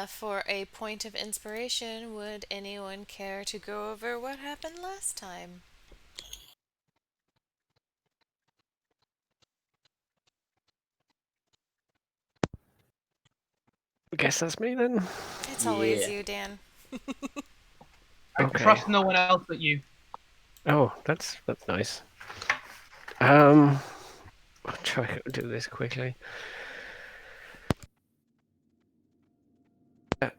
For a point of inspiration, would anyone care to go over what happened last time? I guess that's me then. It's always Yeah. you, Dan. I Okay. trust no one else but you. Oh, that's nice. Um, I'll try to do this quickly. Uh,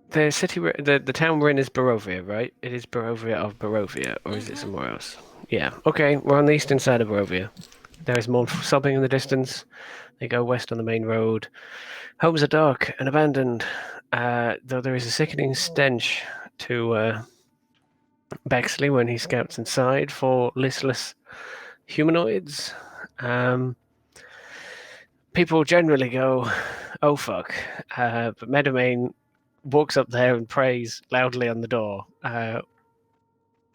the city, the town we're in is Barovia, right? It is Barovia of Barovia, or is it Mm-hmm. somewhere else? Yeah. Okay, we're on the eastern side of Barovia. There is mournful sobbing in the distance. They go west on the main road. Homes are dark and abandoned, though there is a sickening stench to Bexley when he scouts inside for listless humanoids. Um, People generally go, "Oh fuck," but Meadowmane walks up there and prays loudly on the door,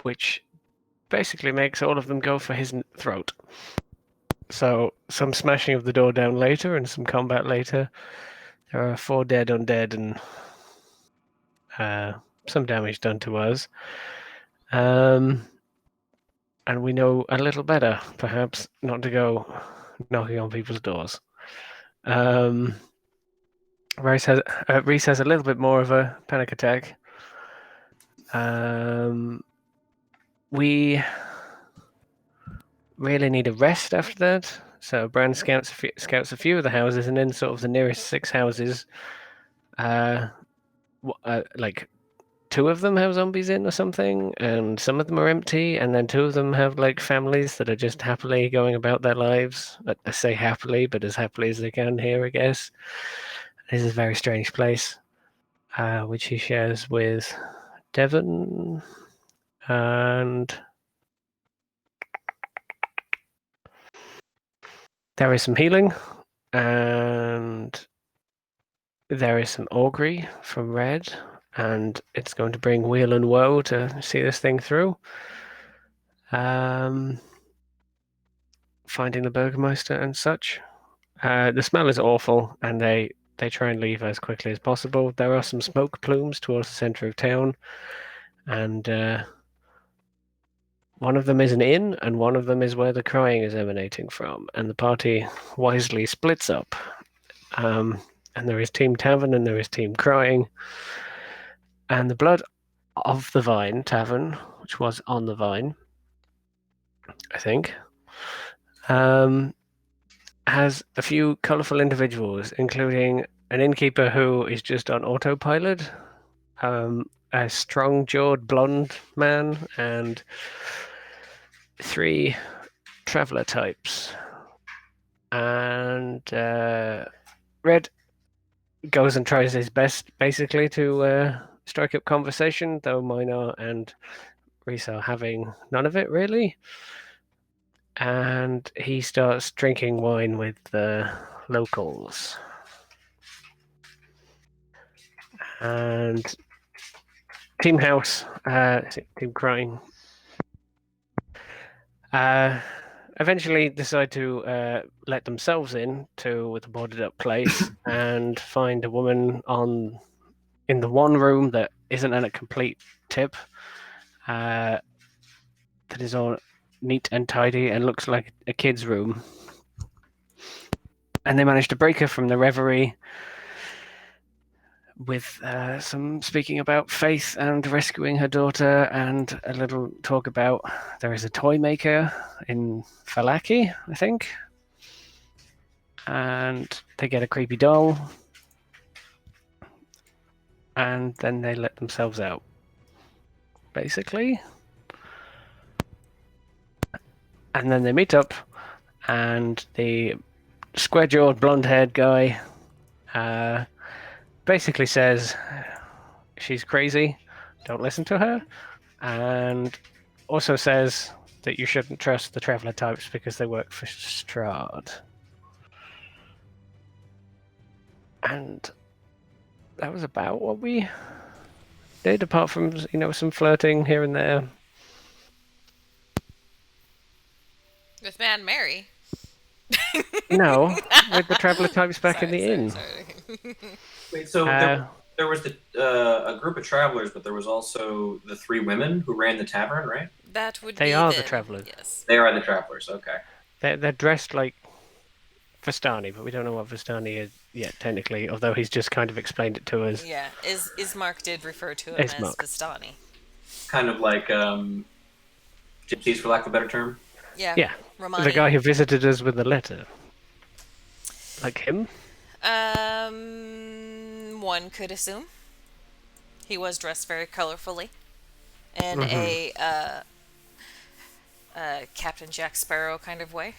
which basically makes all of them go for his throat. So some smashing of the door down later and some combat later. There are 4 dead undead and some damage done to us. Um, and we know a little better, perhaps, not to go knocking on people's doors. Um, Reese has a little bit more of a panic attack. We really need a rest after that. So Bran scouts a few of the houses, and then sort of the nearest 6 houses, uh, like 2 of them have zombies in or something, and some of them are empty, and then 2 of them have like families that are just happily going about their lives. I say happily, but as happily as they can here, I guess. This is a very strange place, which he shares with Devon, and there is some healing, and there is some augury from Red, and it's going to bring weal and woe to see this thing through. Um, Finding the Burgermeister and such. The smell is awful, and they try and leave as quickly as possible. There are some smoke plumes towards the center of town, and one of them is an inn, and one of them is where the crying is emanating from. And the party wisely splits up. Um, and there is Team Tavern and there is Team Crying. And the blood of the Vine Tavern, which was on the Vine, I think, um, has a few colourful individuals, including an innkeeper who is just on autopilot, a strong jawed blonde man, and 3 traveller types. And Red goes and tries his best, basically, to strike up conversation, though Minar and Reese are having none of it, really. And he starts drinking wine with the locals. And Team House, Team Crying, uh, eventually decide to let themselves in to the boarded up place and find a woman in the one room that isn't in a complete tip, that is all neat and tidy and looks like a kid's room. And they manage to break her from the reverie with some speaking about faith and rescuing her daughter, and a little talk about there is a toy maker in Falaki, I think, and they get a creepy doll, and then they let themselves out, basically. And then they meet up, and the square-jawed, blonde-haired guy basically says she's crazy, don't listen to her, and also says that you shouldn't trust the traveler types because they work for Strahd. And that was about what we did, apart from some flirting here and there. With Mad Mary. No, with the traveler types back in Sorry, the sorry, inn. sorry. Wait, so Uh, there was a group of travelers, but there was also the three women who ran the tavern, right? That would they be are the then, travelers. yes. They are the travelers. Okay. They're dressed like Vistani, but we don't know what Vistani is yet, technically, although he's just kind of explained it to us. Yeah, Ismark did refer to him as Ismark. Vistani. Kind of like gypsies, for lack of a better term. Yeah, Yeah, the Romani. guy who visited us with the letter. Like him? One could assume he was dressed very colorfully in Hmm. a Captain Jack Sparrow kind of way.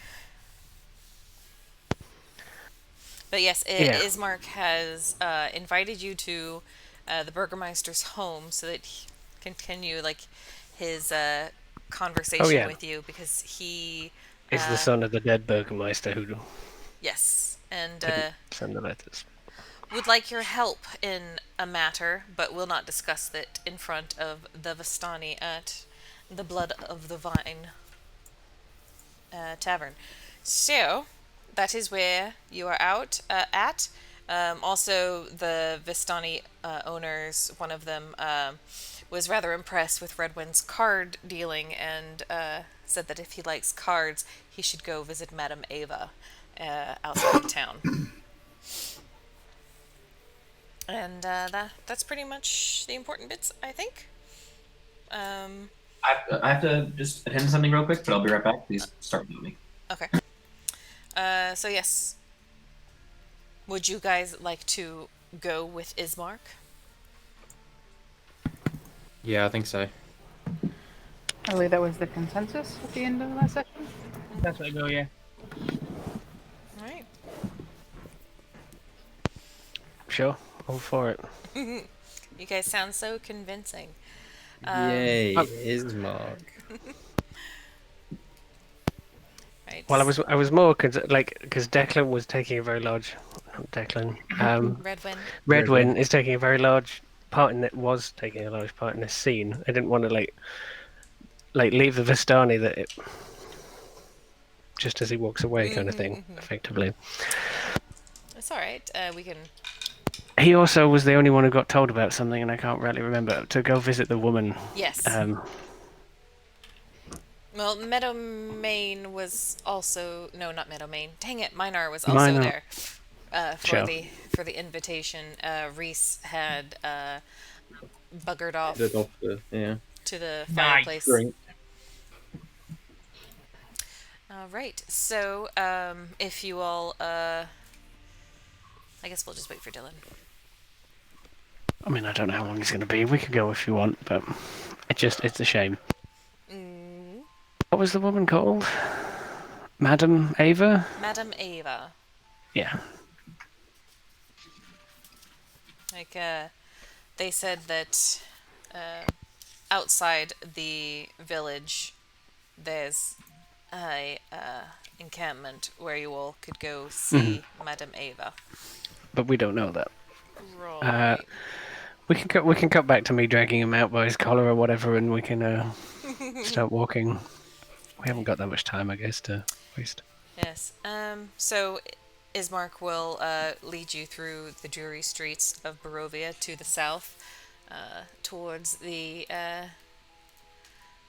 But yes, Yeah. Ismark has invited you to the Burgermeister's home so that he can continue like his Oh, conversation yeah. with you because he, Is the son of the dead Burgermeister who yes, and didn't send the letters. would like your help in a matter, but will not discuss it in front of the Vistani at the Blood of the Vine tavern. So, that is where you are out at. Also, the Vistani owners, one of them, was rather impressed with Redwin's card dealing and said that if he likes cards, he should go visit Madame Ava outside of town. And that's pretty much the important bits, I think. Um, I have to just attend to something real quick, but I'll be right back. Please start with me. okay. So yes, would you guys like to go with Ismark? Yeah, I think so. I believe that was the consensus at the end of the last session. That's where I go. Yeah. All right. Sure, all for it. You guys sound so convincing. Yay, Oh. Ismark. Right. Well, I was more because Declan was taking a very large, not Declan, Redwin. Redwin is taking a very large part in it. Was taking a large part in this scene. I didn't want to like leave the Vistani that it just as he walks away, kind of thing, effectively. It's all right. We can. He also was the only one who got told about something, and I can't really remember to go visit the woman. Yes. Well, Meadowmane was also not Meadowmane. Dang it, Minar was also Minar. there for Sure. the invitation. Reese had buggered off The doctor, yeah. to the Nice. fireplace. Drink. All right. So, if you all, I guess we'll just wait for Dylan. I mean, I don't know how long he's going to be. We could go if you want, but it's a shame. What was the woman called? Madam Ava? Madame Ava. Yeah. Like, they said that outside the village, there's a encampment where you all could go see Madame Ava. But we don't know that. Right. We can cut back to me dragging him out by his collar or whatever, and we can start walking. We haven't got that much time, I guess, to waste. Yes. So Ismark will lead you through the dreary streets of Barovia to the south, towards the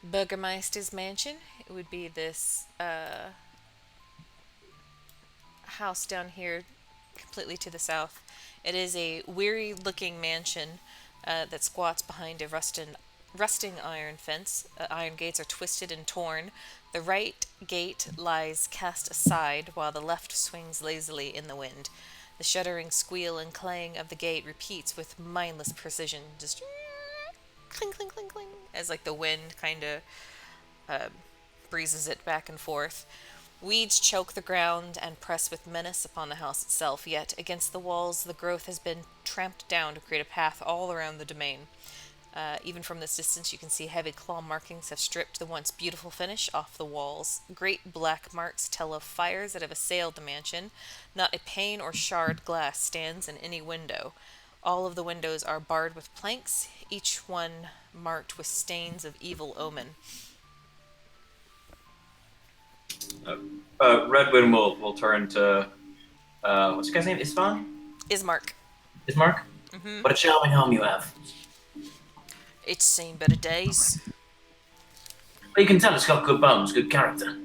Burgermeister's mansion. It would be this house down here, completely to the south. It is a weary-looking mansion that squats behind a rusting iron fence. Iron gates are twisted and torn. The right gate lies cast aside, while the left swings lazily in the wind. The shuddering squeal and clang of the gate repeats with mindless precision, just cling, cling, cling, cling, as like the wind kind of breezes it back and forth. Weeds choke the ground and press with menace upon the house itself, yet against the walls the growth has been tramped down to create a path all around the domain. Even from this distance, you can see heavy claw markings have stripped the once beautiful finish off the walls. Great black marks tell of fires that have assailed the mansion. Not a pane or shard glass stands in any window. All of the windows are barred with planks, each one marked with stains of evil omen. Redwin will turn to what's the guy's name? Isfan? Ismark. Ismark? Mm-hmm. What a charming home you have. It's seen better days. Well, you can tell it's got good bones, good character.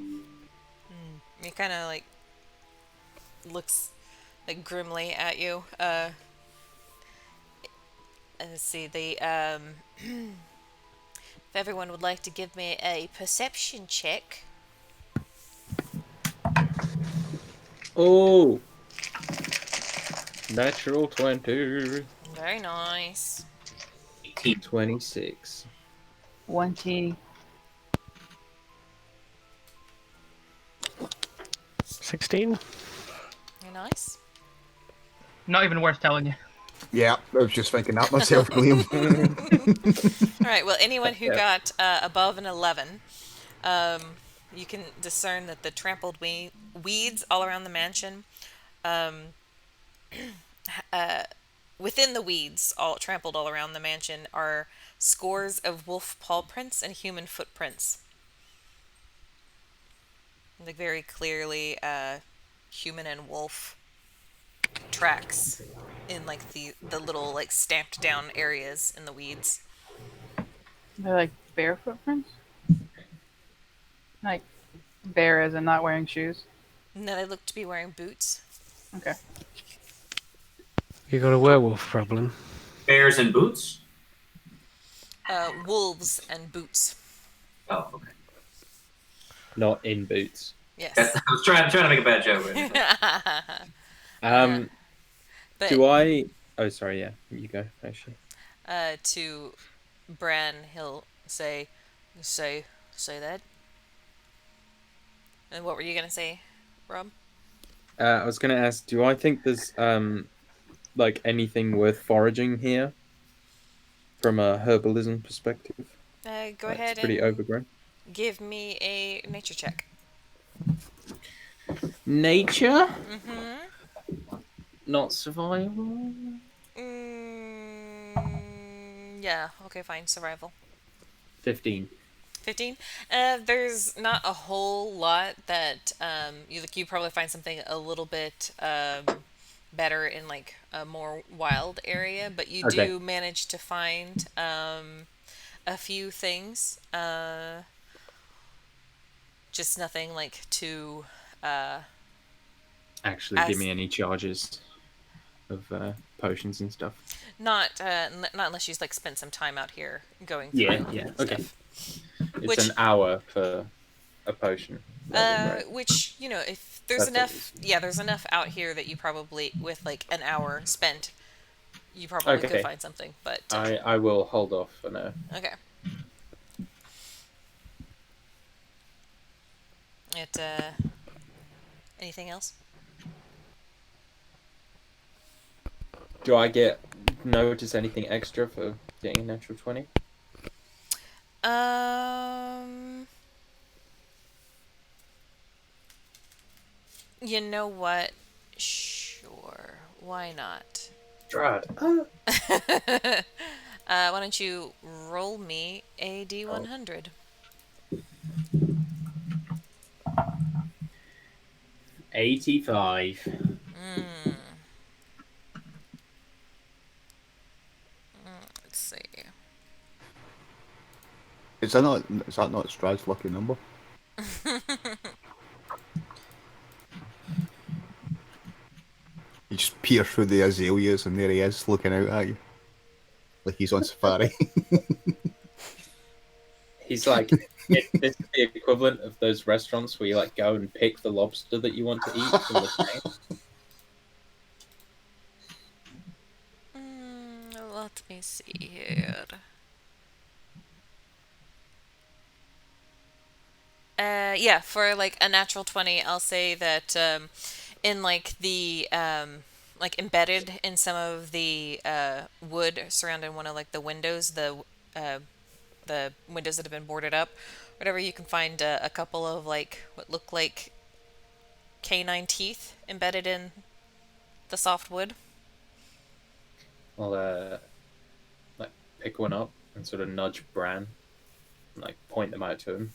He kind of like looks like grimly at you. Let's see. If everyone would like to give me a perception check. Oh, natural 20. Very nice. 18. 26. 20. 16. Very nice. Not even worth telling you. Yeah, I was just thinking that myself, Liam. All right. Well, anyone who Yeah. got above an 11, you can discern that the trampled weeds all around the mansion, within the weeds, all trampled all around the mansion, are scores of wolf paw prints and human footprints. Like very clearly, human and wolf tracks in like the little like stamped down areas in the weeds. They're like bare footprints? Like bare as in not wearing shoes? No, they look to be wearing boots. Okay. You got a werewolf problem. Bears and boots? Wolves and boots. Oh, okay. Not in boots. Yes. I was trying to make a bad joke. But Do I? Oh, sorry. Yeah, you go. Actually, to Bran, he'll say that. And what were you gonna say, Rob? I was gonna ask. Do I think there's like anything worth foraging here from a herbalism perspective? Go Like, ahead it's pretty and overgrown. give me a nature check. Nature, Mm-hmm. not survival. Yeah. Okay. Fine. Survival. 15. 15. There's not a whole lot that you probably find something a little bit better in like a more wild area, but you Okay. do manage to find a few things. Just nothing like too Actually, give me any charges of potions and stuff. not unless you like spent some time out here going through Yeah. stuff. Okay. It's Which- an hour for a potion. Right? Which if there's That's enough, there's enough out here that you probably with like an hour spent, you probably could Okay. find something. But I will hold off for now. okay. Anything else? Do I get notice anything extra for getting a natural 20? You know what? Sure. Why not? Strahd. Why don't you roll me a D100? 85. Let's see. Is that not Strahd's lucky number? You just peer through the azaleas and there he is looking out at you. Like he's on safari. He's like, this is the equivalent of those restaurants where you like go and pick the lobster that you want to eat from the tank. Let me see here. Yeah, for like a natural 20, I'll say that in like the like embedded in some of the wood surrounding one of like the windows, the windows that have been boarded up, whatever, you can find a couple of like what look like canine teeth embedded in the soft wood. I'll like pick one up and sort of nudge Bran, and, like point them out to him,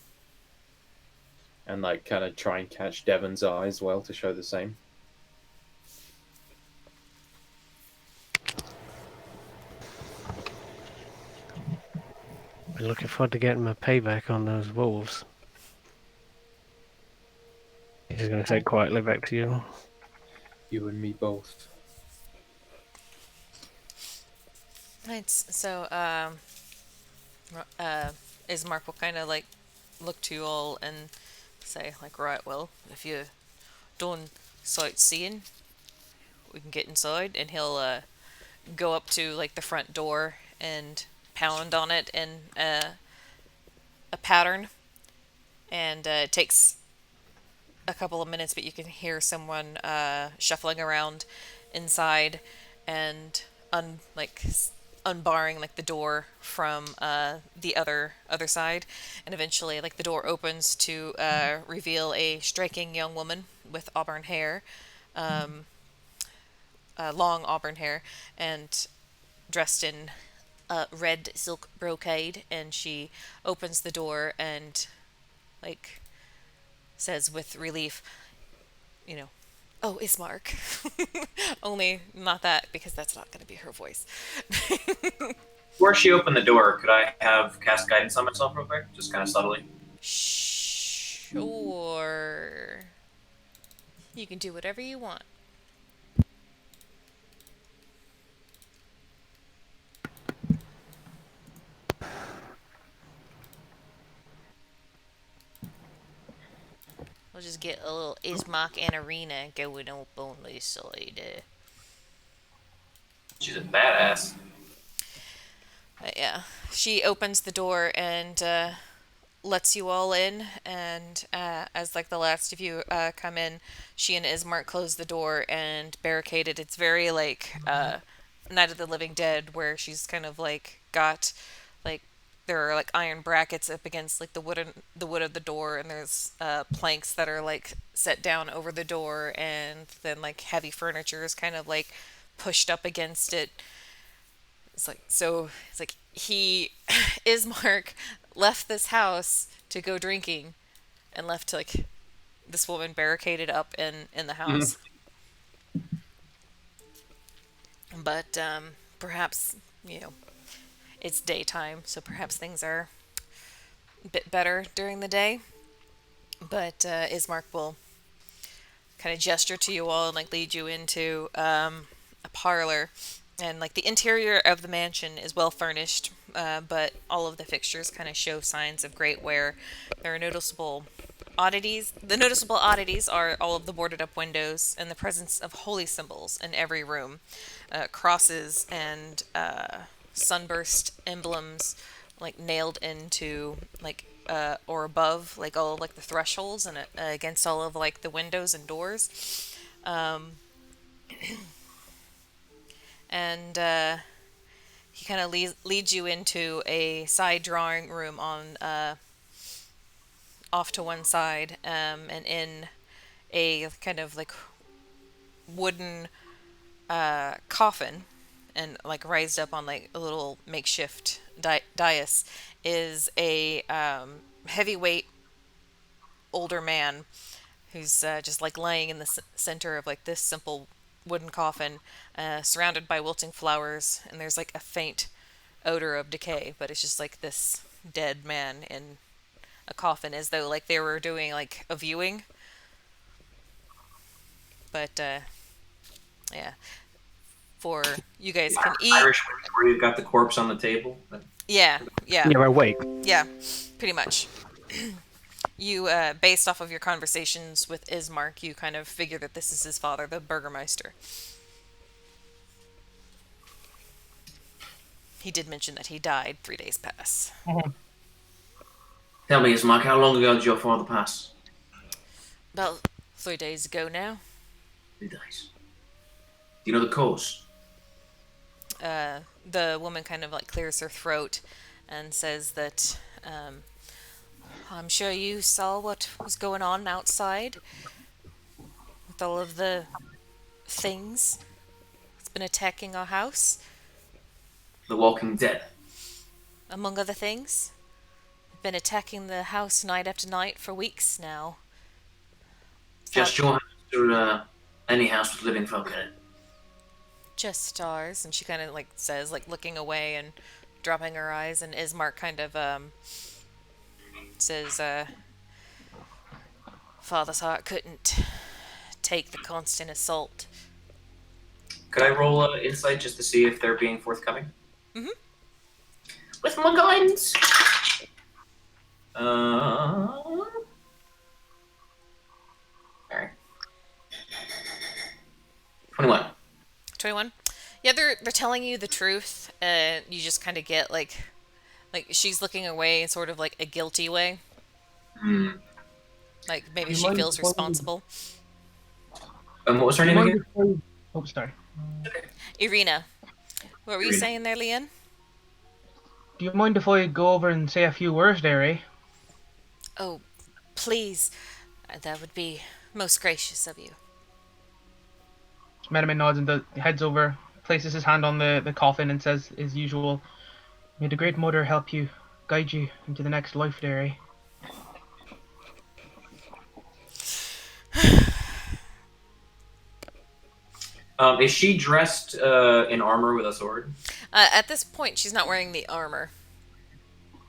and like kind of try and catch Devon's eye as well to show the same. Been looking forward to getting my payback on those wolves. He's going to say quietly back to you. You and me both. Right. So, Ismark will kind of like look to you all and say, like, right, well, if you're done sightseeing, we can get inside, and he'll go up to like the front door and pound on it in a pattern, and it takes a couple of minutes, but you can hear someone shuffling around inside and unbarring like the door from the other side, and eventually like the door opens to reveal a striking young woman with auburn hair, long auburn hair, and dressed in red silk brocade, and she opens the door and like says with relief, you know, "Oh, Ismark." Only not that, because that's not going to be her voice. Before she opened the door, could I have cast guidance on myself real quick? Just kind of subtly. Sure. You can do whatever you want. We'll just get a little Ismark and Arena going up on this side. She's a badass. Yeah. She opens the door and lets you all in, and as like the last of you come in, she and Ismark close the door and barricade it. It's very like Night of the Living Dead, where she's kind of like got like there are like iron brackets up against like the wood of the door, and there's planks that are like set down over the door, and then like heavy furniture is kind of like pushed up against it. It's like he Ismark left this house to go drinking and left like this woman barricaded up in the house. But perhaps, you know, it's daytime, so perhaps things are a bit better during the day. But Ismark will kind of gesture to you all and like lead you into a parlor, and like the interior of the mansion is well furnished, but all of the fixtures kind of show signs of great wear. There are noticeable oddities. The noticeable oddities are all of the boarded up windows and the presence of holy symbols in every room, crosses and sunburst emblems like nailed into like or above like all of like the thresholds and against all of like the windows and doors. And he kind of leads you into a side drawing room on off to one side, and in a kind of like wooden coffin, and like raised up on like a little makeshift dais, is a heavyweight older man who's just like laying in the center of like this simple wooden coffin, surrounded by wilting flowers, and there's like a faint odor of decay, but it's just like this dead man in a coffin, as though like they were doing like a viewing. But yeah, for you guys can eat. Irish where you've got the corpse on the table. Yeah, yeah, You're awake. yeah, pretty much. You, based off of your conversations with Ismark, you kind of figure that this is his father, the Burgermeister. He did mention that he died 3 days past. Tell me, Ismark, how long ago did your father pass? About 3 days ago now. 3 days. Do you know the cause? The woman kind of like clears her throat and says that I'm sure you saw what was going on outside with all of the things that's been attacking our house, The Walking Dead. among other things. Been attacking the house night after night for weeks now. Just your house or any house with living folk in it? Just ours. And she kind of like says, like looking away and dropping her eyes, and Ismark kind of says, "Father's heart couldn't take the constant assault." Could I roll insight just to see if they're being forthcoming? Mhm. With my guns. All right. 21. 21. Yeah, they're telling you the truth, and you just kind of get like she's looking away in sort of like a guilty way, Hmm. like Do maybe you she mind feels if I, responsible. What was her do you name mind again? if I, oh, sorry. Irina, what were you Irina. saying there, Leon? Do you mind if I go over and say a few words there, eh? Oh, please, that would be most gracious of you. Metaman nods and heads over, places his hand on the coffin and says, as usual, "May the Great Mother help you, guide you into the next life there, eh?" Is she dressed in armor with a sword? At this point, she's not wearing the armor.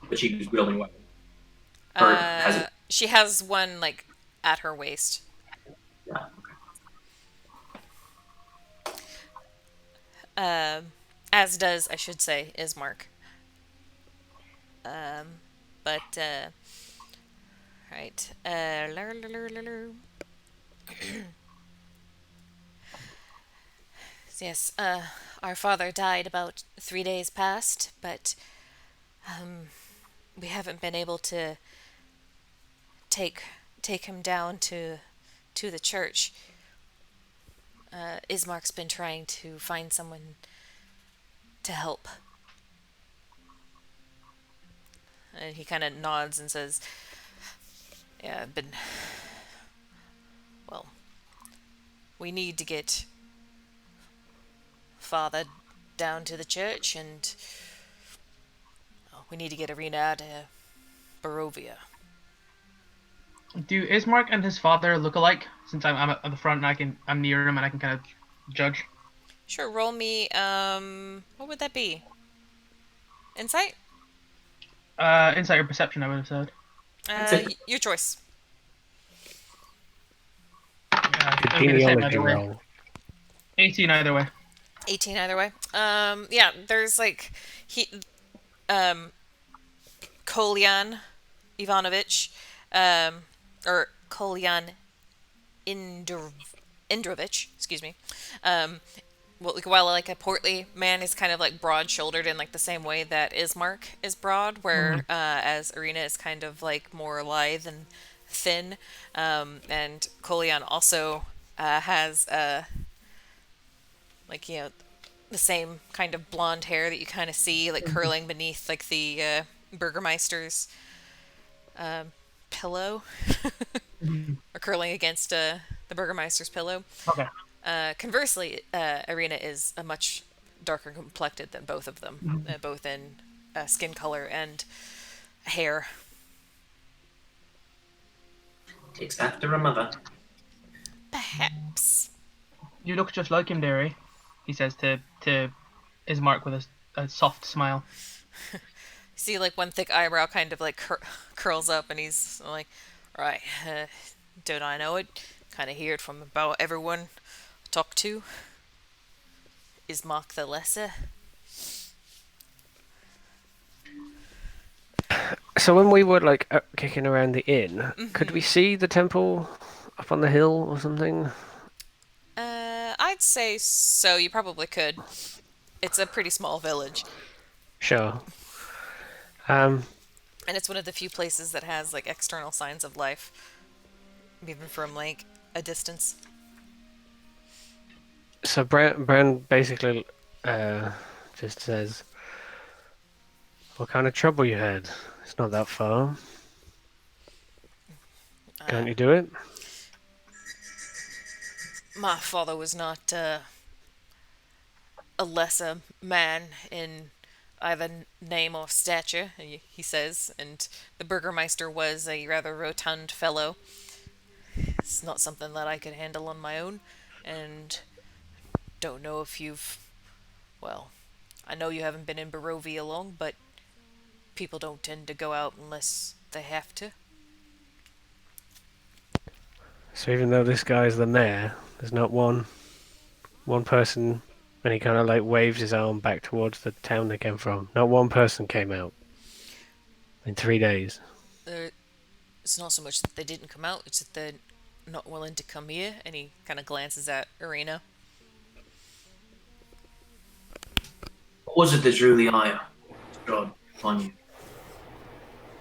But she's wielding a weapon. Or has it? She has one like at her waist. Yeah. As does, I should say, Ismark. But right. Yes. Our father died about 3 days past, but we haven't been able to take take him down to the church. Ismark's been trying to find someone to help. And he kind of nods and says, "Yeah, I've been. Well, we need to get Father down to the church, and we need to get Arena out of Barovia." Do Ismark and his father look alike? Since I'm at the front and I'm near him and I can kind of judge. Sure, roll me. What would that be? Insight? Insight or perception, I would have said. Your choice. Good It'll be the same genealogy either way. roll. 18 either way. 18 either way. Yeah, there's like Kolyan Ivanovich, or Kolyan Indrovich, excuse me. Well, like, while like a portly man is kind of like broad-shouldered in like the same way that Ismark is broad, where as Arena is kind of like more lithe and thin, and Kolyan also has like the same kind of blonde hair that you kind of see like curling beneath like the Burgermeister's pillow, or curling against the Burgermeister's pillow. Okay. Conversely, Arena is a much darker complected than both of them, both in skin color and hair. Takes after a mother. Perhaps. You look just like him there, eh? He says to Ismark with a soft smile. See, like one thick eyebrow kind of like curls up, and he's like, "Right, don't I know it? Kind of hear it from about everyone I talk to. Is Mark the Lesser?" So when we were like kicking around the inn, could we see the temple up on the hill or something? I'd say so. You probably could. It's a pretty small village, Sure. and it's one of the few places that has like external signs of life, even from like a distance. So Bran basically just says, "What kind of trouble you had? It's not that far. Can't you do it?" My father was not a lesser man in either name or stature, he says, and the Burgermeister was a rather rotund fellow. It's not something that I could handle on my own, and don't know if you've, well, I know you haven't been in Barovia long, but people don't tend to go out unless they have to. So even though this guy's the mayor, there's not one person, and he kind of like waves his arm back towards the town they came from. Not one person came out in 3 days. It's not so much that they didn't come out, it's that they're not willing to come here. And he kind of glances at Arena. What was it that drew the eye of Strahd on you?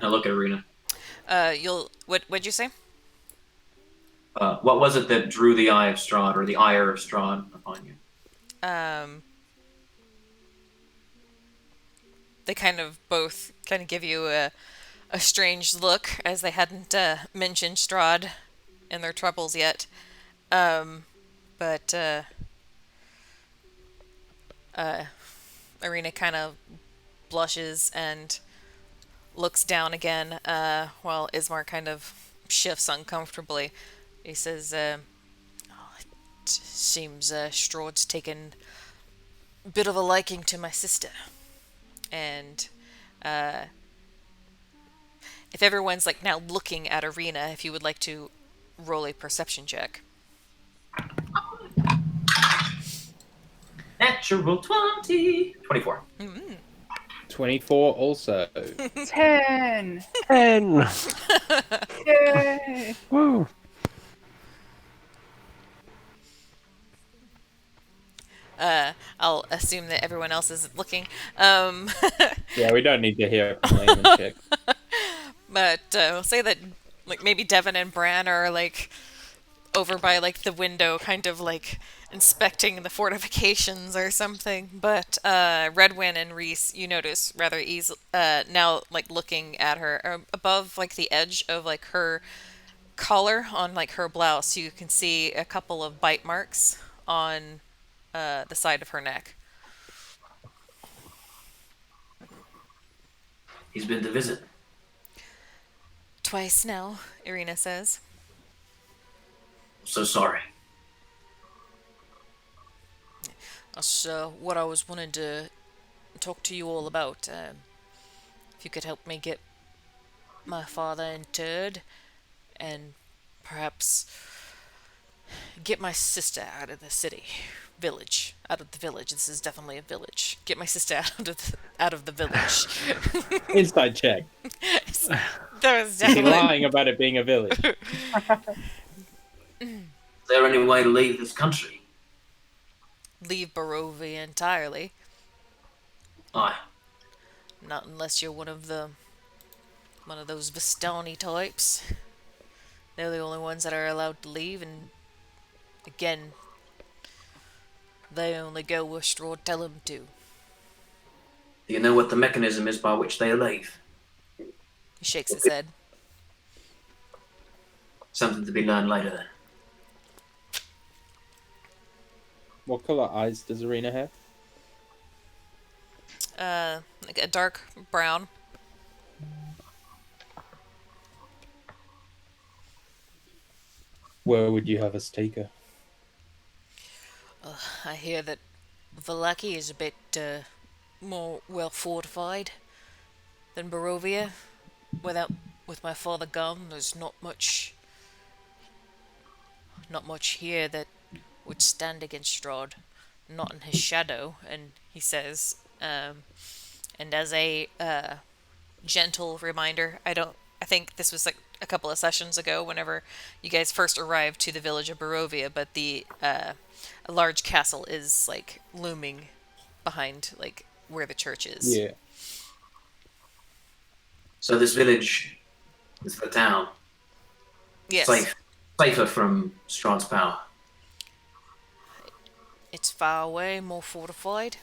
I look at Arena. What'd you say? What was it that drew the eye of Strahd, or the ire of Strahd upon you? They kind of both kind of give you a strange look, as they hadn't mentioned Strahd and their troubles yet. But Arena kind of blushes and looks down again, while Ismar kind of shifts uncomfortably. He says, "Oh, it seems Strahd's taken a bit of a liking to my sister. And if everyone's like now looking at Arena, if you would like to roll a perception check." Natural 20. 24. 24 also. 10! 10! Yay! Woo! I'll assume that everyone else is looking. Yeah, we don't need to hear from Layman check. But we'll say that like maybe Devin and Bran are like over by like the window, kind of like inspecting the fortifications or something. But Redwyn and Reese, you notice rather easy now, like looking at her above like the edge of like her collar on like her blouse, you can see a couple of bite marks on the side of her neck. He's been to visit. Twice now, Irina says. So sorry. That's what I was wanting to talk to you all about. If you could help me get my father interred, and perhaps get my sister out of the city, village, out of the village. This is definitely a village. Get my sister out of the village. Inside check. There was Is he definitely lying about it being a village? Is there any way to leave this country? leave Barovia entirely. Aye. Not unless you're one of those Vistani types. They're the only ones that are allowed to leave, and again, they only go where Strahd tell them to. Do you know what the mechanism is by which they leave? He shakes his head. Something to be learned later then. What color eyes does Arena have? Like a dark brown. Where would you have us take her? I hear that Vallaki is a bit more well fortified than Barovia. With my father gone, there's not much here that would stand against Strahd, not in his shadow. And he says, and as a gentle reminder, I think this was like a couple of sessions ago, whenever you guys first arrived to the village of Barovia, but a large castle is like looming behind like where the church is. Yeah. So this village is the town. Yes. Safer from Strahd's power. It's far away, more fortified,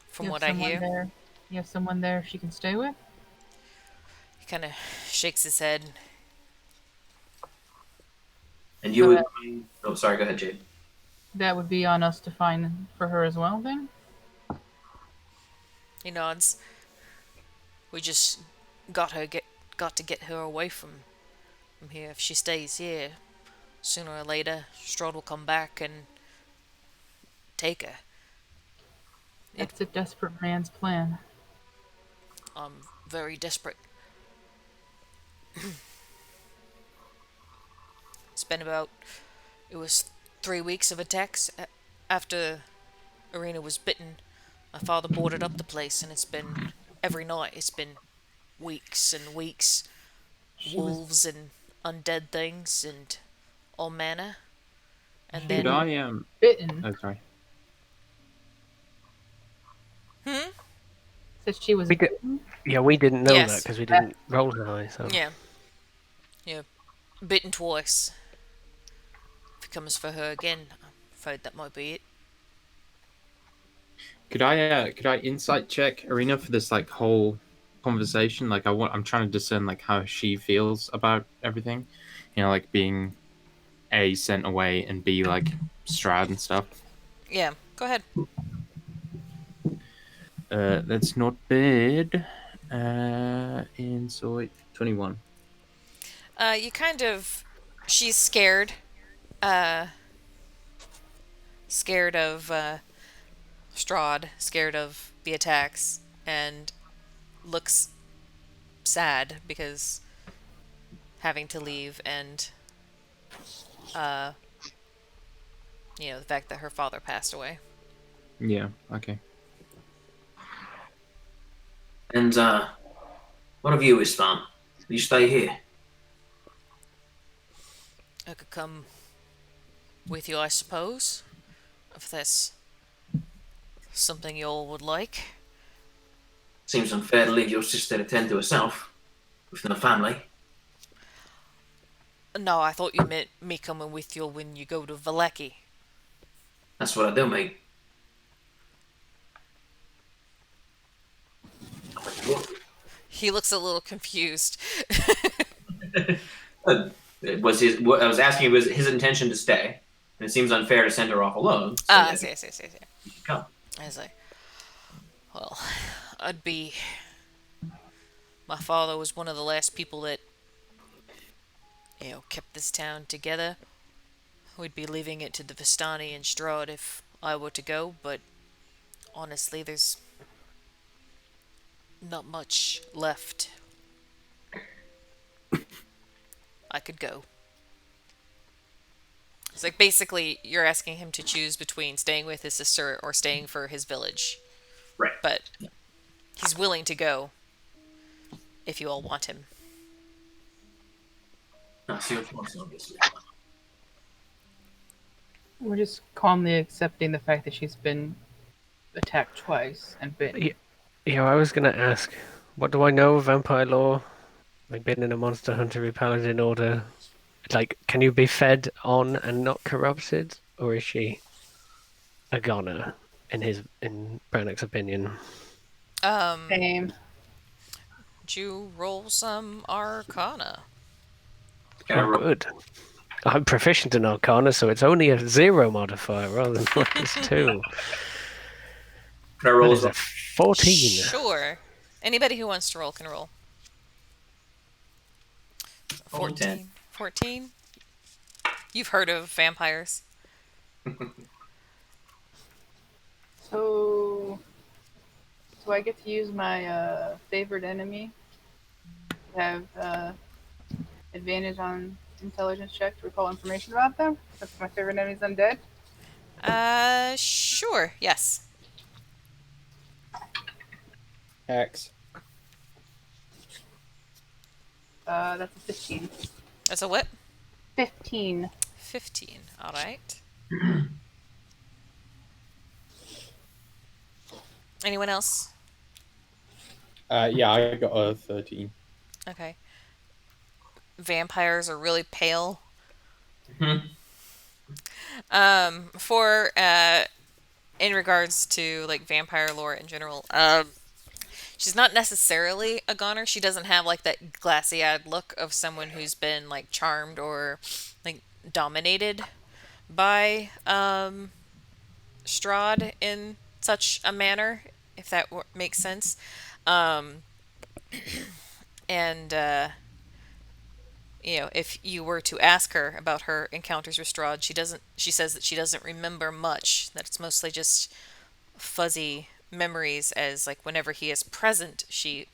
from You have what I someone hear. There. You have someone there she can stay with? He kind of shakes his head. And you would... Oh, sorry, go ahead, Jade. That would be on us to find for her as well, then? He nods. We just got to get her away from here. If she stays here, sooner or later, Strahd will come back and take her. It's a desperate man's plan. I'm very desperate. It's been about, it was 3 weeks of attacks after Arena was bitten. My father boarded up the place, and it's been every night. It's been weeks and weeks. She was Wolves and undead things and all manner. And She Could then, was I bitten. Oh, sorry. hmm, Said she was We did. bitten. Yeah, we didn't know that yes, because we didn't roll so high. So yeah, yeah, bitten twice. If it comes for her again, I'm afraid that might be it. Could I insight check Arena for this like whole conversation? Like I'm trying to discern like how she feels about everything. Like being A sent away and B like Strahd and stuff. Yeah, go ahead. That's not bad. Insight 21. You kind of, she's scared. Uh, scared of Strahd, scared of the attacks, and looks sad because having to leave and uh, the fact that her father passed away. Yeah, okay. And what of you, Islam? You stay here. I could come with you, I suppose, if that's something you all would like. Seems unfair to leave your sister to tend to herself with no family. No, I thought you meant me coming with you when you go to Valaki. That's what I do, mate. He looks a little confused. It was his. What I was asking was his intention to stay, and it seems unfair to send her off alone. So Ah, I yes, see, I see, I see, I see. you should come. I was like, well, I'd be. My father was one of the last people that, kept this town together. We'd be leaving it to the Vistani and Strahd if I were to go, but honestly, there's not much left. I could go. It's like basically you're asking him to choose between staying with his sister or staying for his village. Right. But he's willing to go if you all want him. I see what you want, obviously. We're just calmly accepting the fact that she's been attacked twice and bitten. yeah, I was gonna ask, what do I know of vampire lore? I've been in a monster hunter paladin order. Like, can you be fed on and not corrupted, or is she a goner? In Brannock's opinion. Same. Would you roll some Arcana? Can I Oh, roll? good. I'm proficient in Arcana, so it's only a 0 modifier rather than -2. Can I That roll is as a well? 14. Sure. Anybody who wants to roll can roll. Only 10. 14. 14? You've heard of vampires. So I get to use my favorite enemy. Have advantage on intelligence check to recall information about them. That's my favorite enemy's undead. Sure. Yes. X. That's a 15. That's a what? 15. 15. Alright. Anyone else? Yeah, I got a 13. Okay. Vampires are really pale. Mhm. For in regards to like vampire lore in general, she's not necessarily a goner. She doesn't have like that glassy-eyed look of someone who's been like charmed or like dominated by Strahd in such a manner, if that makes sense. Um, and if you were to ask her about her encounters with Strahd, she says that she doesn't remember much. That it's mostly just fuzzy memories as like whenever he is present, she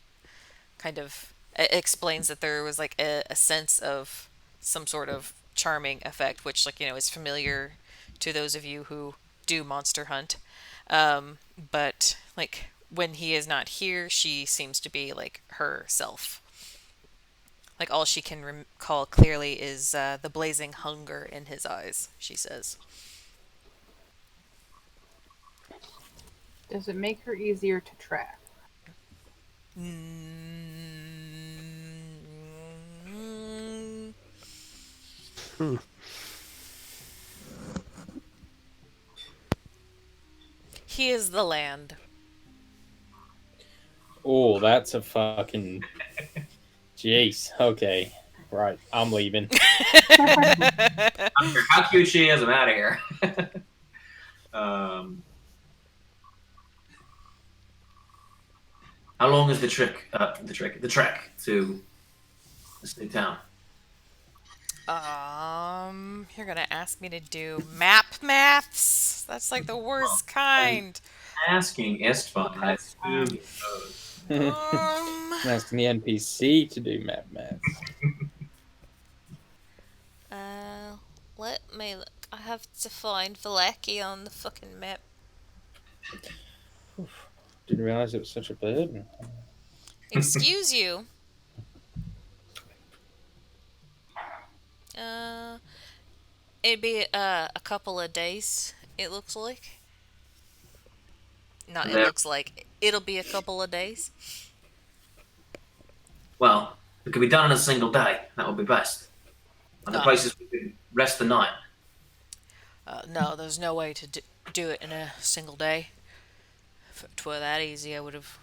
kind of explains that there was like a sense of some sort of charming effect, which like is familiar to those of you who do monster hunt. But like when he is not here, she seems to be like herself. Like all she can recall clearly is the blazing hunger in his eyes, she says. Does it make her easier to track? Mm, Hmm. he is the land. Oh, that's a fucking. Jeez. Okay. Right. I'm leaving. How cute she is! I'm out of here. How long is the trek to this new town? You're gonna ask me to do map maths? That's like the worst kind. Asking is fine. I That's assume he knows. Um, I'm asking the NPC to do maths. uh, let me look. I have to find Valaki on the fucking map. Didn't realize it was such a burden. Excuse you. Uh, it'd be a couple of days. It looks like. Not. It There. looks like it'll be a couple of days. Well, it could be done in a single day. That would be best. And the Ah. places we could rest the night. No, there's no way to do it in a single day. If it were that easy, I would have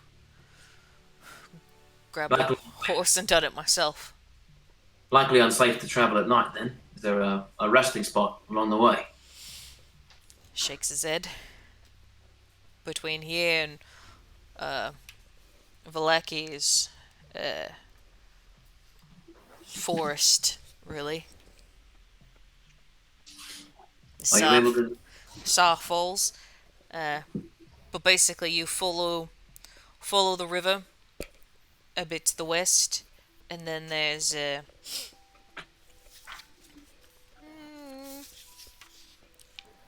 grabbed a Likely, horse and done it myself. likely unsafe to travel at night. Then is there a resting spot along the way? Shakes his head. Between here and Valaki's forest, really. Are you able to? Soft falls. But basically, you follow the river a bit to the west, and then there's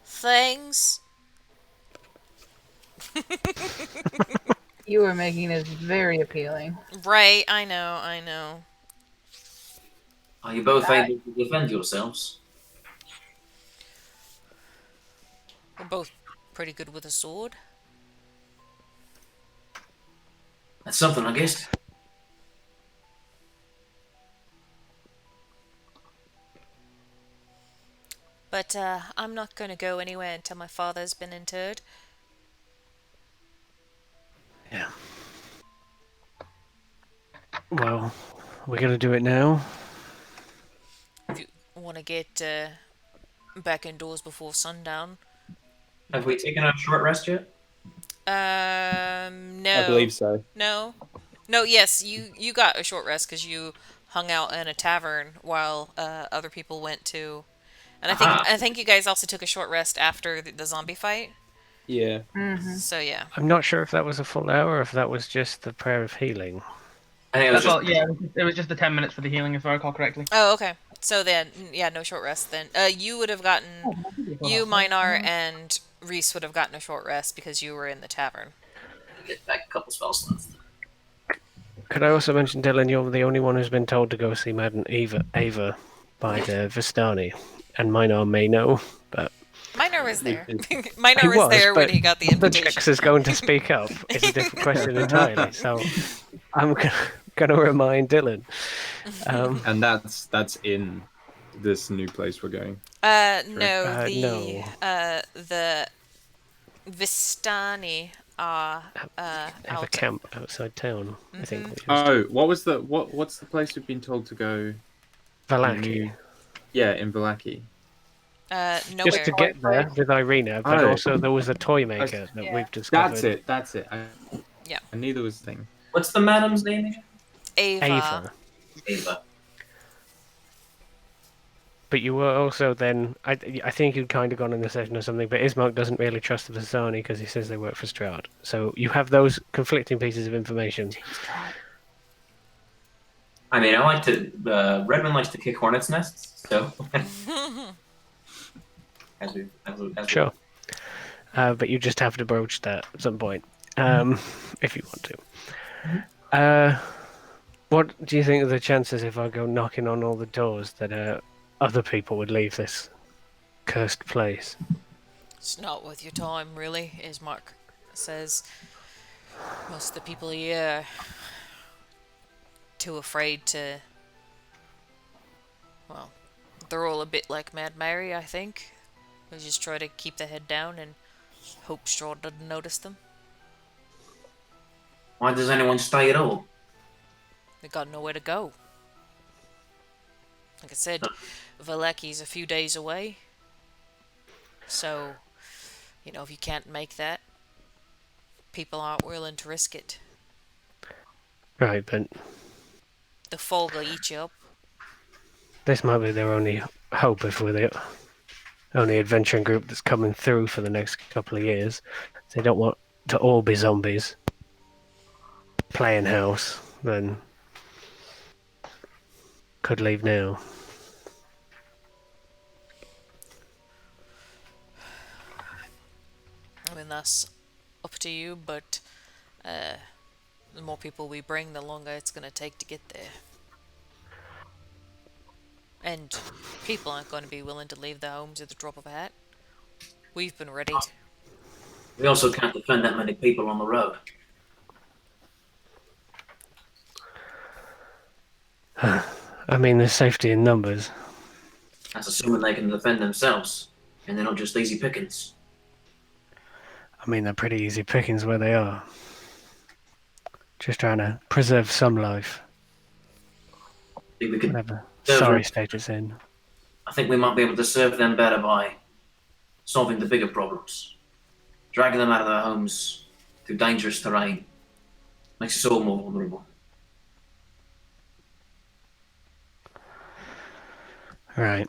things. You are making this very appealing. Right, I know. Are you both able to defend yourselves? We're both pretty good with a sword. That's something, I guess. But I'm not going to go anywhere until my father's been interred. Yeah. Well, we're gonna do it now. If you want to get back indoors before sundown. Have we taken a short rest yet? No. I believe so. No. No, yes, you got a short rest because you hung out in a tavern while other people went to. And I think you guys also took a short rest after the zombie fight. Yeah. Mm-hmm. So yeah. I'm not sure if that was a full hour or if that was just the prayer of healing. I think it was That's just all. Yeah, it was just the 10 minutes for the healing, if I recall correctly. Oh, okay. So then, yeah, no short rest then. You would have gotten, you, Minar, and Reese would have gotten a short rest because you were in the tavern. get back a couple spell slots. Could I also mention, Dylan, you're the only one who's been told to go see Madame Ava by the Vistani, and Minar may know, but Minar was there. He Minar was there when but he got the the invitation. Jax is going to speak up. It's a different question entirely. So I'm going to remind Dylan. And that's in this new place we're going. No, no. the Vistani are Have a out. camp outside town, I think. Oh, what's the place we've been told to go? Valaki. Yeah, in Valaki. Nowhere. Just to get there with Irina, but Oh. also there was a toy maker that Yeah. we've discovered. That's it. Yeah. I knew there was a thing. What's the madam's name again? Ava. Ava. Ava. But you were also then, I think you'd kind of gone in the session or something, but Ismark doesn't really trust the Vasani because he says they work for Strahd. So you have those conflicting pieces of information. I mean, I like to. Redmond likes to kick hornets' nests, so as we Sure. But you just have to broach that at some point, if you want to. What do you think are the chances if I go knocking on all the doors that other people would leave this cursed place? It's not worth your time, really, as Mark says. Most of the people here are too afraid to. Well, they're all a bit like Mad Mary, I think. They just try to keep their head down and hope Strahd doesn't notice them. Why does anyone stay at all? They got nowhere to go. Like I said, Valeki's a few days away. So, if you can't make that, people aren't willing to risk it. Right, but The fog will eat you up. this might be their only hope if we're the only adventuring group that's coming through for the next couple of years. They don't want to all be zombies playing house, then could leave now. I mean, that's up to you, but the more people we bring, the longer it's going to take to get there. And people aren't going to be willing to leave their homes at the drop of a hat. We've been ready. We also can't defend that many people on the road. I mean, there's safety in numbers. That's assuming they can defend themselves, and they're not just easy pickings. I mean, they're pretty easy pickings where they are. Just trying to preserve some life. I think we could. Whatever sorry state it's in. I think we might be able to serve them better by solving the bigger problems. Dragging them out of their homes through dangerous terrain makes us all more vulnerable. Right.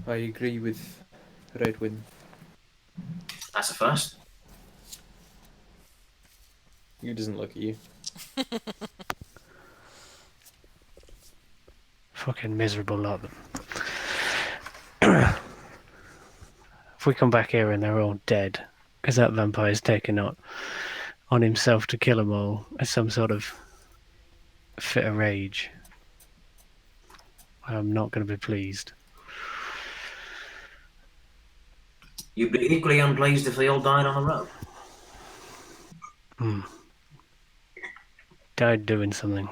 I agree with Redwin. That's a first. He doesn't look at you. Fucking miserable lot of them. If we come back here and they're all dead, because that vampire's taken on himself to kill them all as some sort of fit of rage, I'm not going to be pleased. You'd be equally unpleased if they all died on the road. Died doing something.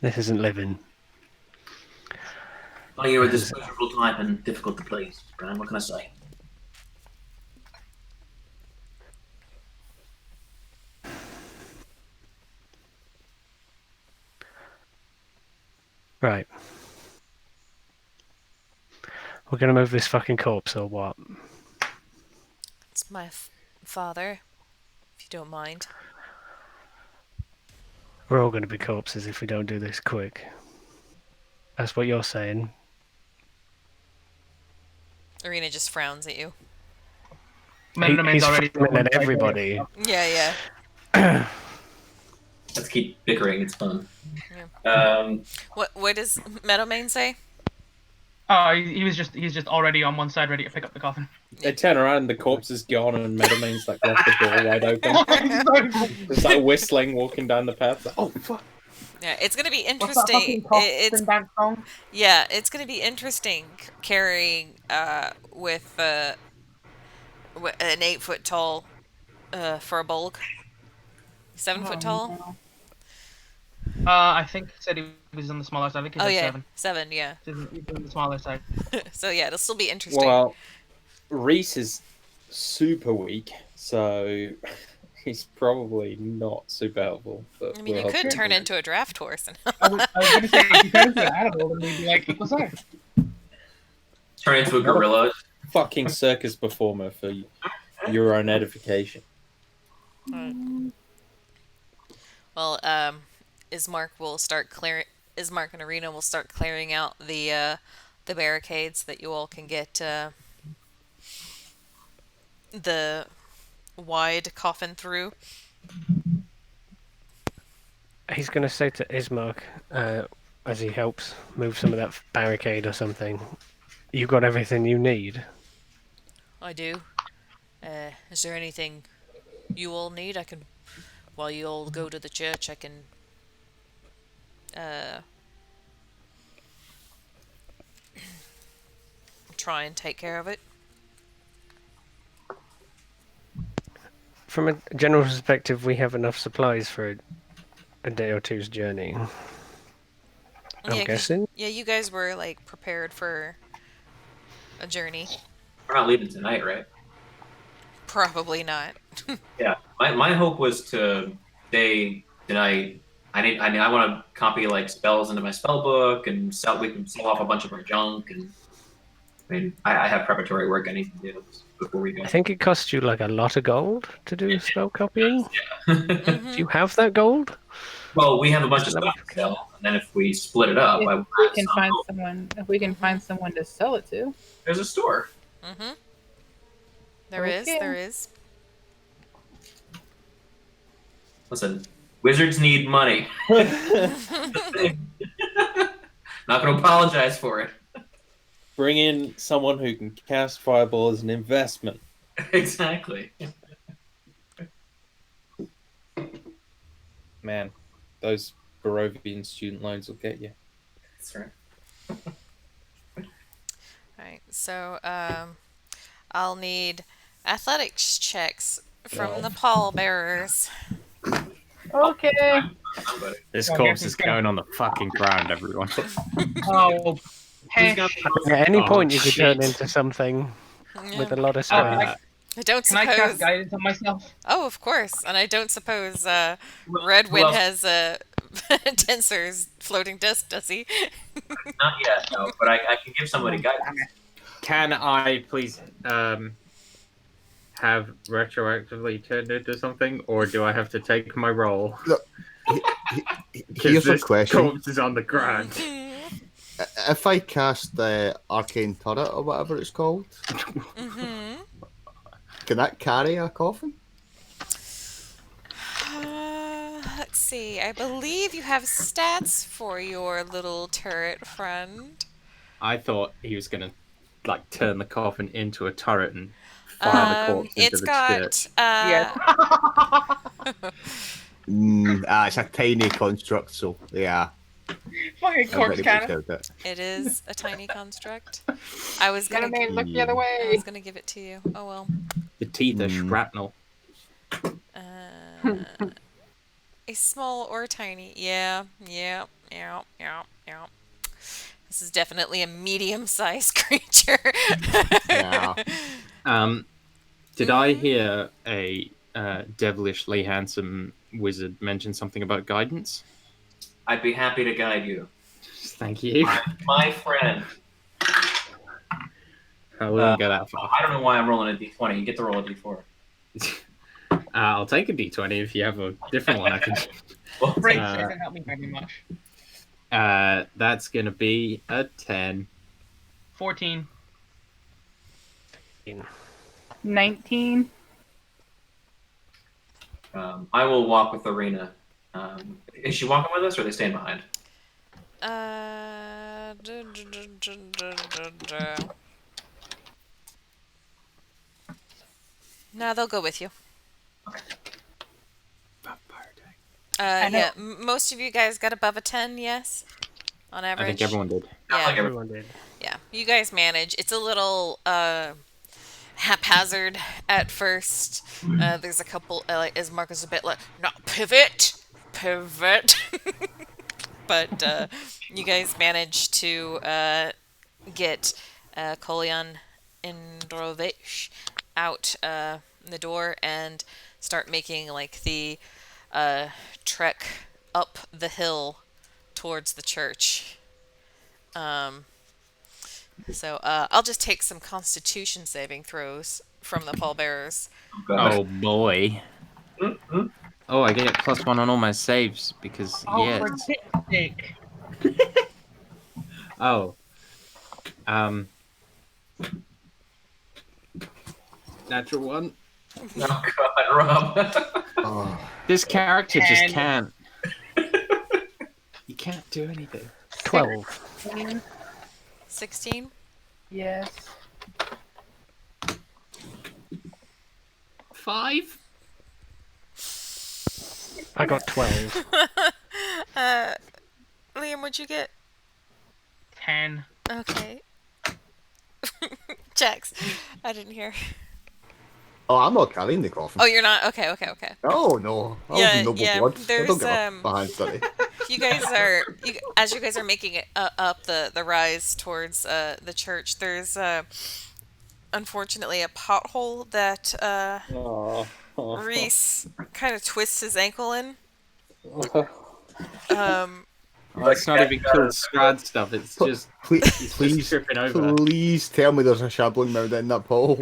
This isn't living. Well, you're a disposable type and difficult to please, Brian. What can I say? Right. We're going to move this fucking corpse or what? It's my father, if you don't mind. We're all going to be corpses if we don't do this quick. That's what you're saying. Arena just frowns at you. He's frowning at everybody. Yeah. Let's keep bickering. It's fun. Yeah. What does Meadowmane say? He's just already on one side, ready to pick up the coffin. They turn around, the corpse is gone, and Meadowmane's like left the door wide open. Just like whistling, walking down the path. Like, oh fuck! Yeah, it's gonna be What's that interesting. fucking dance song? Yeah, it's gonna be interesting carrying with an 8 foot tall for a bulk. 7 foot tall. I think he said he was on the smaller side. I think he said 7. 7. Yeah. He's on the smaller side. So yeah, it'll still be interesting. Well, Reese is super weak, so he's probably not super helpful. But I mean, you could turn into a draft horse. I was going to say, if you turn into an animal, then we'd be like, what's that? Turn into a gorilla. Fucking circus performer for your own edification. Well, Ismark will start Ismark and Arena will start clearing out the barricades so that you all can get the wide coffin through. He's going to say to Ismark, as he helps move some of that barricade or something, "You got everything you need?" I do. Is there anything you all need? I can, while you all go to the church, I can try and take care of it. From a general perspective, we have enough supplies for a day or two's journey. I'm Yeah, guessing. yeah, you guys were like prepared for a journey. We're not leaving tonight, right? Probably not. Yeah. My hope was to stay tonight. I want to copy like spells into my spell book and we can sell off a bunch of our junk, and I have preparatory work I need to do before we go. I think it costs you like a lot of gold to do spell copying. Yeah. Do you have that gold? Well, we have a bunch of Level stuff to sell, and then if we split it up, I If will we have can some find gold. someone, if we can find someone to sell it to. There's a store. Mm-hmm. There is. Okay. There is. Listen, wizards need money. Not going to apologize for it. Bring in someone who can cast Fireball as an investment. Exactly. Man, those Barovian student loans will get you. That's right. Alright, so I'll need athletics checks from the pallbearers. Okay. Somebody. This Oh, corpse yes, is it's going on the fucking ground, everyone. Oh, hey. Who's got the At any Oh, point, you could turn shit. into something Yeah. with a lot of Oh, strength. I don't Can I cast suppose. guidance on myself? Oh, of course. And I don't suppose Who Redwin else? has Tensor's floating disc, does he? Not yet, no, but I can give somebody guidance. Can I please have retroactively turned into something, or do I have to take my roll? Here's a This question. corpse is on the ground. If I cast the Arcane Turret or whatever it's called, Mm-hmm. can that carry a coffin? Let's see. I believe you have stats for your little turret friend. I thought he was gonna like turn the coffin into a turret and fire the corpse into It's the got church. Yes. It's a tiny construct, so yeah. Fucking corpse everybody cannon. puts out that. it is a tiny construct. I was gonna Enemy, look the other I way. was gonna give it to you. Oh well. The teeth are shrapnel. A small or tiny. Yeah. This is definitely a medium-sized creature. Yeah. Did I hear a devilishly handsome wizard mention something about guidance? I'd be happy to guide you. Thank you. My friend. I wouldn't go that far. I don't know why I'm rolling a d20. You get to roll a d4. I'll take a d20 if you have a different one. I can. Well, Brace Uh, doesn't help me very much. That's gonna be a 10. 14. 19. I will walk with Arena. Is she walking with us, or are they staying behind? No, they'll go with you. I know. Yeah, most of you guys got above a 10, yes? On average? I think everyone did. Yeah. Like Everyone did. Yeah, you guys manage. It's a little haphazard at first. There's a couple, like, as Marcus a bit like, not pivot. But you guys manage to get Kolyan Indrovich out the door and start making like the trek up the hill towards the church. So I'll just take some Constitution saving throws from the pallbearers. Oh boy. Oh, I get +1 on all my saves because Oh, yes. for dick's sake. Oh. Natural one. Oh God, Rob. Oh, This character just 10. can't. He can't do anything. 12. 16. Yes. 5. I got 12. Liam, what'd you get? 10. Okay. Jax. I didn't hear. oh, I'm not carrying the coffin. Oh, you're not? Okay. Oh no, I was Yeah, in noble yeah, blood. I there's, don't get my hands dirty. You guys are, as you guys are making it up the rise towards the church, there's unfortunately a pothole that Oh. Reese kind of twists his ankle in. Um, Oh, it's not even cool Strahd stuff. It's just Please, he's please, just tripping over. please tell me there's a shambling mound in that pole.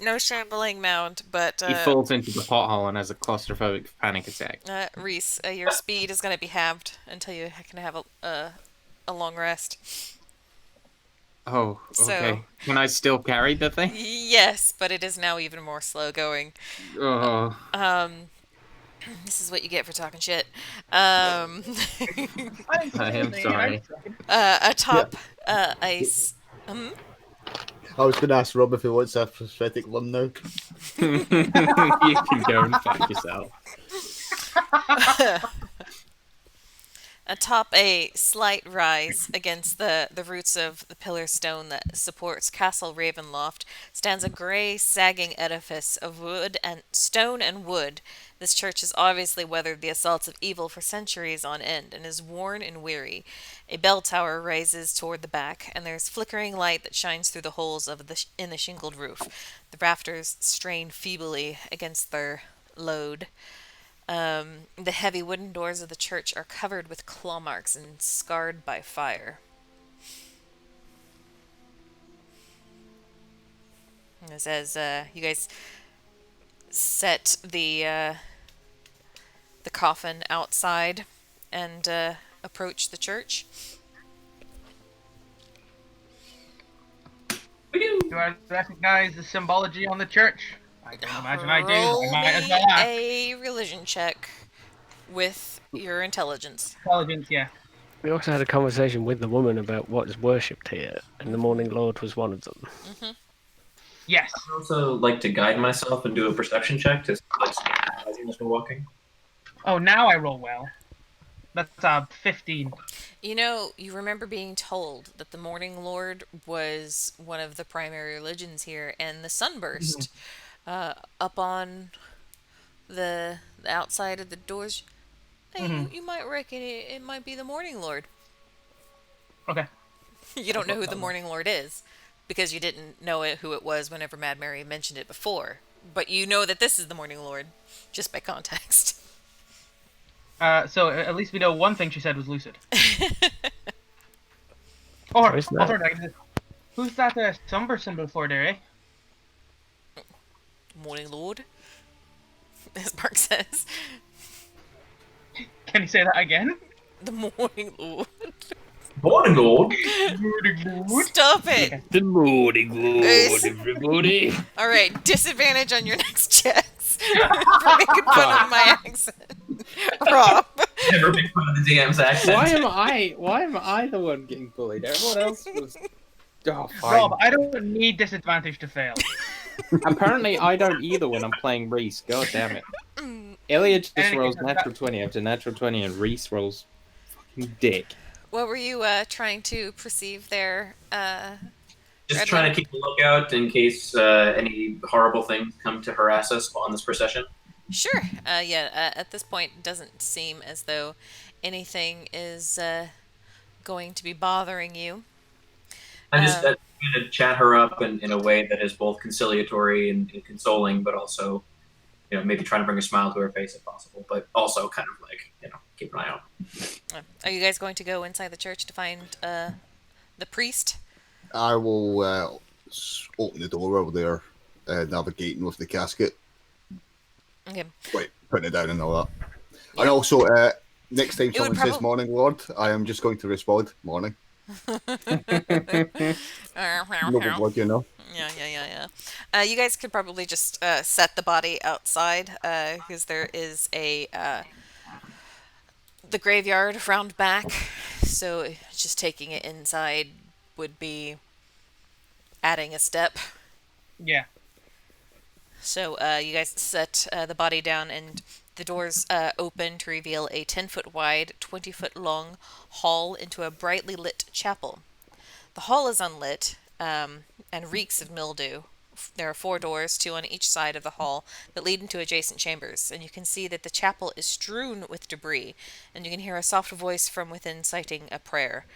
no shambling mound, but He falls into the pothole and has a claustrophobic panic attack. Reese, your speed is going to be halved until you can have a long rest. Oh, So- okay. Can I still carry the thing? Yes, but it is now even more slow going. Oh, This is what you get for talking shit. I didn't I say am anything, sorry. Atop ice. I was going to ask Rob if he wants a prosthetic limb now. you can go and fuck yourself. Atop a slight rise against the roots of the pillar stone that supports Castle Ravenloft stands a grey, sagging edifice of wood and stone and wood. This church has obviously weathered the assaults of evil for centuries on end and is worn and weary. A bell tower rises toward the back, and there's flickering light that shines through the holes in the shingled roof. The rafters strain feebly against their load. The heavy wooden doors of the church are covered with claw marks and scarred by fire. And it says, you guys set the coffin outside and approach the church. Do I recognize the symbology on the church? I don't imagine I do. Roll I might as me well ask. a religion check with your intelligence. Intelligence, yeah. We also had a conversation with the woman about what is worshipped here, and the Morning Lord was one of them. Yes. I also like to guide myself and do a perception check to like as we're walking. Oh, now I roll well. That's 15. You know, you remember being told that the Morning Lord was one of the primary religions here, and the sunburst up on the outside of the doors. Hey, you might reckon it might be the Morning Lord. Okay. You don't know who the Morning Lord is because you didn't know who it was whenever Mad Mary mentioned it before. But you know that this is the Morning Lord just by context. So at least we know one thing she said was lucid. Or, Where's that? who's that somber symbol for there, eh? Morning Lord, as Mark says. Can you say that again? The Morning Lord. Morning, Lord. Stop it! The Morning Lord, It's- everybody! Alright, disadvantage on your next checks for making fun of my accent. Rob. Never make fun of the DM's accent. Why am I the one getting bullied? Everyone else was. Oh, fine. Rob, I don't need disadvantage to fail. Apparently, I don't either when I'm playing Reese. God damn it. Elliot just And rolls that- natural 20 after natural 20, and Reese rolls fucking dick. What were you trying to perceive there? Just Red trying Lord? to keep a lookout in case any horrible things come to harass us on this procession. Sure. At this point, it doesn't seem as though anything is going to be bothering you. I'm just trying to chat her up in a way that is both conciliatory and consoling, but also, maybe trying to bring a smile to her face if possible, but also kind of like, keep an eye out. Are you guys going to go inside the church to find the priest? I will open the door over there, navigating with the casket. Okay. Wait, putting it down and all that. And also, Next time It would someone says probably. morning, Lord, I am just going to respond, morning. Noble blood, you know. Yeah. You guys could probably just set the body outside because there is a the graveyard round back. So just taking it inside would be adding a step. Yeah. So you guys set the body down, and the doors open to reveal a 10-foot wide, 20-foot long hall into a brightly lit chapel. The hall is unlit and reeks of mildew. There are 4 doors, 2 on each side of the hall, that lead into adjacent chambers, and you can see that the chapel is strewn with debris, and you can hear a soft voice from within citing a prayer.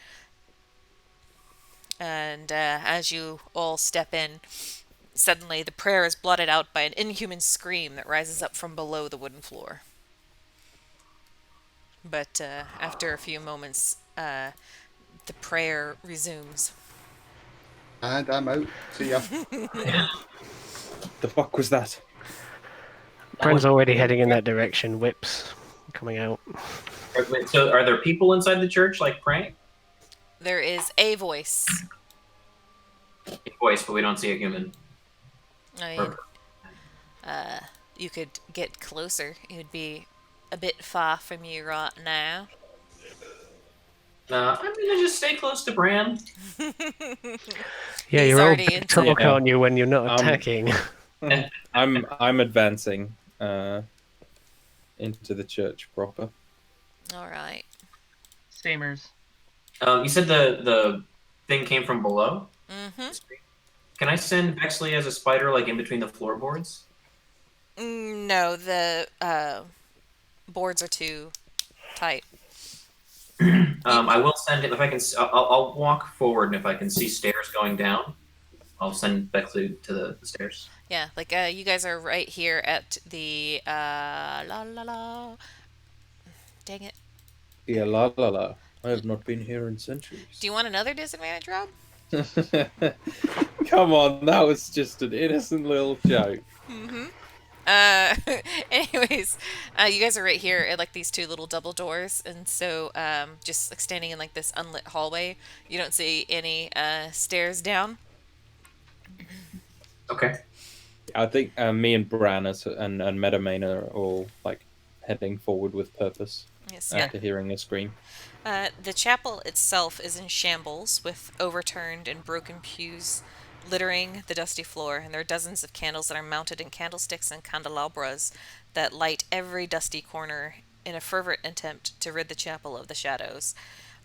And as you all step in, suddenly the prayer is blotted out by an inhuman scream that rises up from below the wooden floor. But after a few moments, the prayer resumes. And I'm out. See ya. The fuck was that? Bryn's already heading in that direction. Whips coming out. Wait, so are there people inside the church like praying? There is a voice. Voice, but we don't see a human. I mean, you could get closer. It would be a bit far from you right now. I'm gonna just stay close to Bran. Yeah, He's you're all already big into talk, it. Yeah. aren't you, when you're not attacking? I'm advancing into the church proper. All right. Samers. You said the thing came from below. Mm-hmm. Can I send Bexley as a spider, like in between the floorboards? No, the boards are too tight. I will send him if I can. I'll walk forward, and if I can see stairs going down, I'll send Bexley to the stairs. Yeah, like you guys are right here at the la la la. Dang it. Yeah, la la la. I have not been here in centuries. Do you want another disadvantage, Rob? Come on, that was just an innocent little joke. Mm-hmm. Anyways, you guys are right here at like these 2 little double doors, and so just like standing in like this unlit hallway, you don't see any stairs down. Okay. I think me and Bran and Meadowmane are all like heading forward with purpose Yes. after hearing a scream. The chapel itself is in shambles, with overturned and broken pews littering the dusty floor, and there are dozens of candles that are mounted in candlesticks and candelabras that light every dusty corner in a fervent attempt to rid the chapel of the shadows.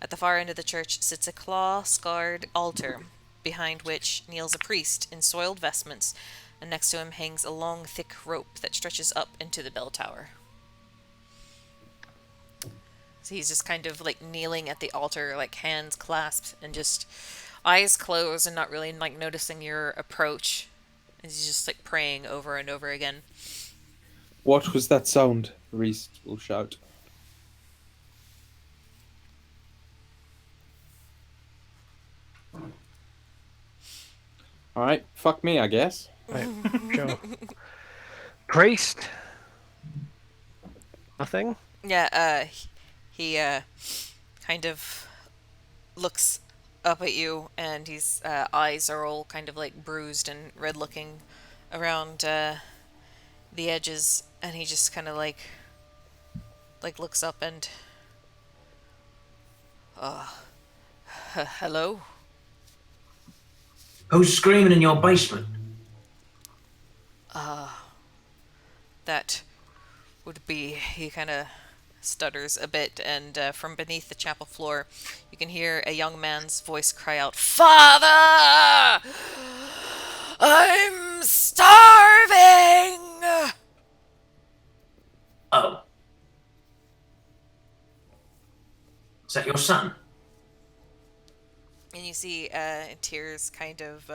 At the far end of the church sits a claw-scarred altar, behind which kneels a priest in soiled vestments, and next to him hangs a long, thick rope that stretches up into the bell tower. So he's just kind of like kneeling at the altar, like hands clasped and just eyes closed and not really like noticing your approach. And he's just like praying over and over again. What was that sound? Reese will shout. Alright, fuck me, I guess. Right, sure. Priest? Nothing? Yeah, he kind of looks up at you, and his eyes are all kind of like bruised and red looking around the edges, and he just kind of like looks up and hello. Who's screaming in your basement? That would be, he kind of stutters a bit, and from beneath the chapel floor you can hear a young man's voice cry out, "Father! I'm starving!" Oh. Is that your son? And you see tears kind of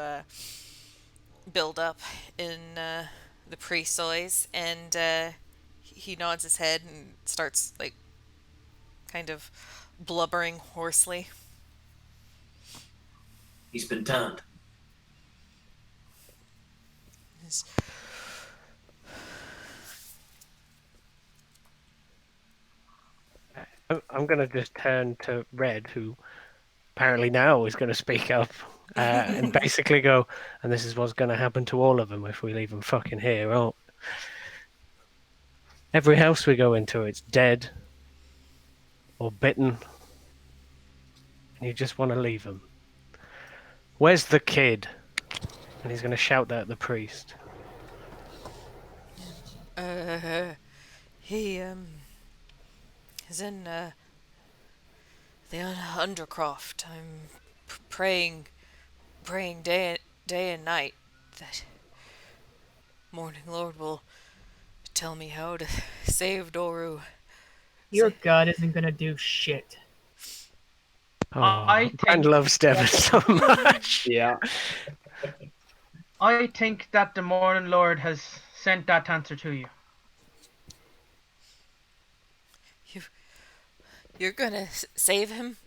build up in the priest's eyes, and he nods his head and starts like kind of blubbering hoarsely. He's been turned. I'm going to just turn to Red, who apparently now is going to speak up and basically go, and this is what's going to happen to all of them if we leave them fucking here. Oh, every house we go into, it's dead or bitten, and you just want to leave them. Where's the kid? And he's going to shout that at the priest. He is in the Undercroft. I'm praying day and night that Morning Lord will tell me how to save Doru. Your god isn't gonna do shit. Oh, I Brand think loves Devon so much. Yeah. I think that the Morning Lord has sent that answer to you. You're gonna save him?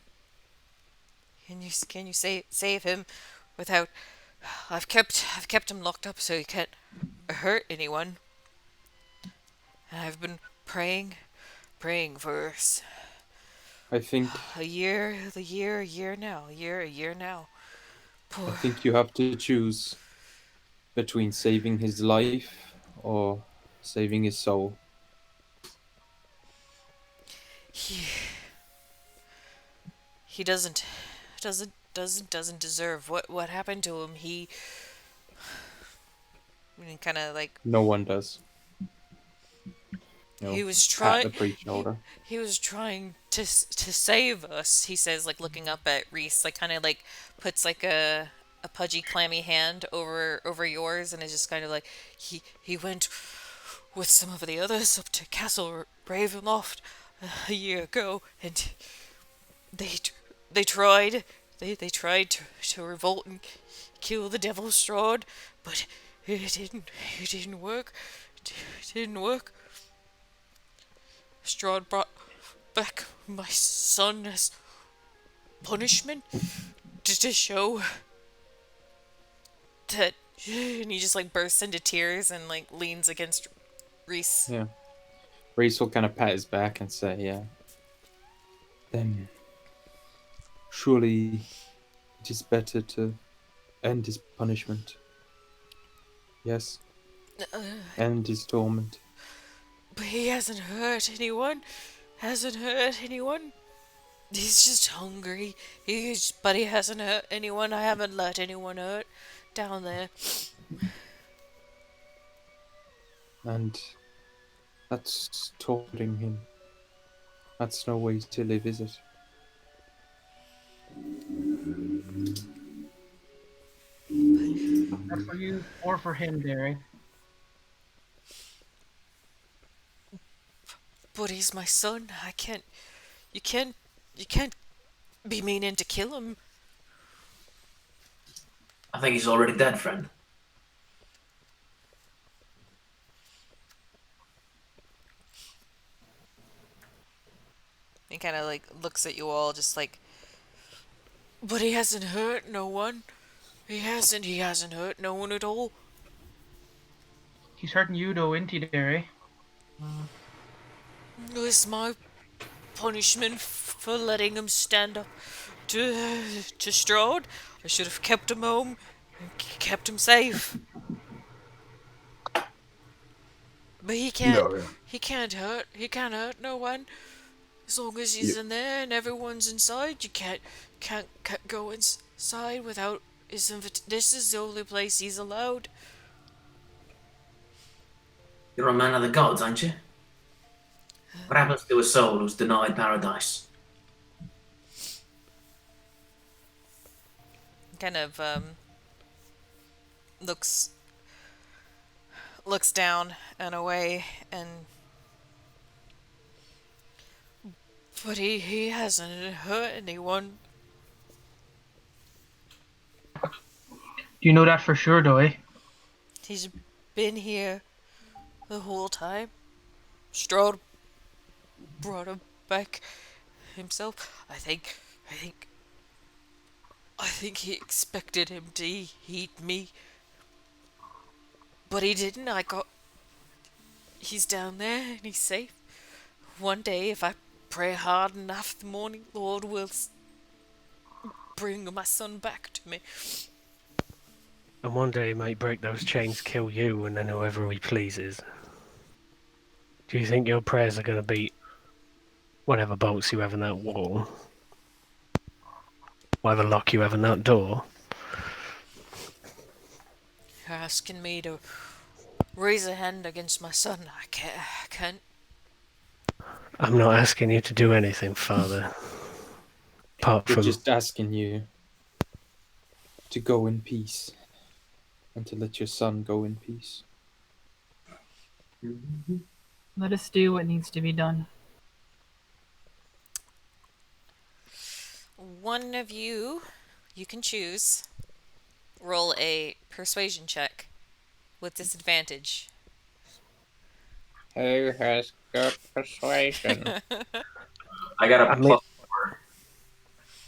Can you save him without? I've kept him locked up so he can't hurt anyone. And I've been praying for I think a year now. I think you have to choose between saving his life or saving his soul. He doesn't deserve what happened to him. He kind of like No one does. he was Pat the trying. priest's shoulder. He was trying to save us. He says, like looking up at Reese, like kind of like puts like a pudgy, clammy hand over yours, and it's just kind of like he went with some of the others up to Castle Ravenloft a year ago, and they they tried they tried to revolt and kill the Devil's Strahd, but it didn't work. It didn't work. Strahd brought back my son as punishment to show that. And he just like bursts into tears and like leans against Reese. Yeah. Reese will kind of pat his back and say, yeah. Then surely it is better to end his punishment. Yes, end his torment. But he hasn't hurt anyone. He's just hungry. But he hasn't hurt anyone. I haven't let anyone hurt down there. And that's torturing him. That's no way to live, is it? That's for you or for him, Derry. But he's my son. I can't. You can't be meaning to kill him. I think he's already dead, friend. He kind of like looks at you all, just like. But he hasn't hurt no one. He hasn't hurt no one at all. He's hurting you though, isn't he, Derry? It was my punishment for letting him stand up to Strahd. I should have kept him home and kept him safe. But he can't. No, He can't hurt no one. As long as he's in there and everyone's inside, you can't go inside without his This is the only place he's allowed. You're a man of the gods, aren't you? What happens to a soul who's denied paradise? Kind of looks down and away, and but he hasn't hurt anyone. Do you know that for sure, though, eh? He's been here the whole time. Strahd brought him back himself. I think he expected him to eat me, but he didn't. He's down there and he's safe. One day, if I pray hard, and after the morning, Lord will bring my son back to me. And one day he might break those chains, kill you, and then whoever he pleases. Do you think your prayers are going to beat whatever bolts you have in that wall? Whatever lock you have in that door? You're asking me to raise a hand against my son. I can't. I'm not asking you to do anything, Father. Apart We're from... just asking you to go in peace and to let your son go in peace. Let us do what needs to be done. One of you can choose. Roll a persuasion check with disadvantage. Who has good persuasion? I got a I mean- plus.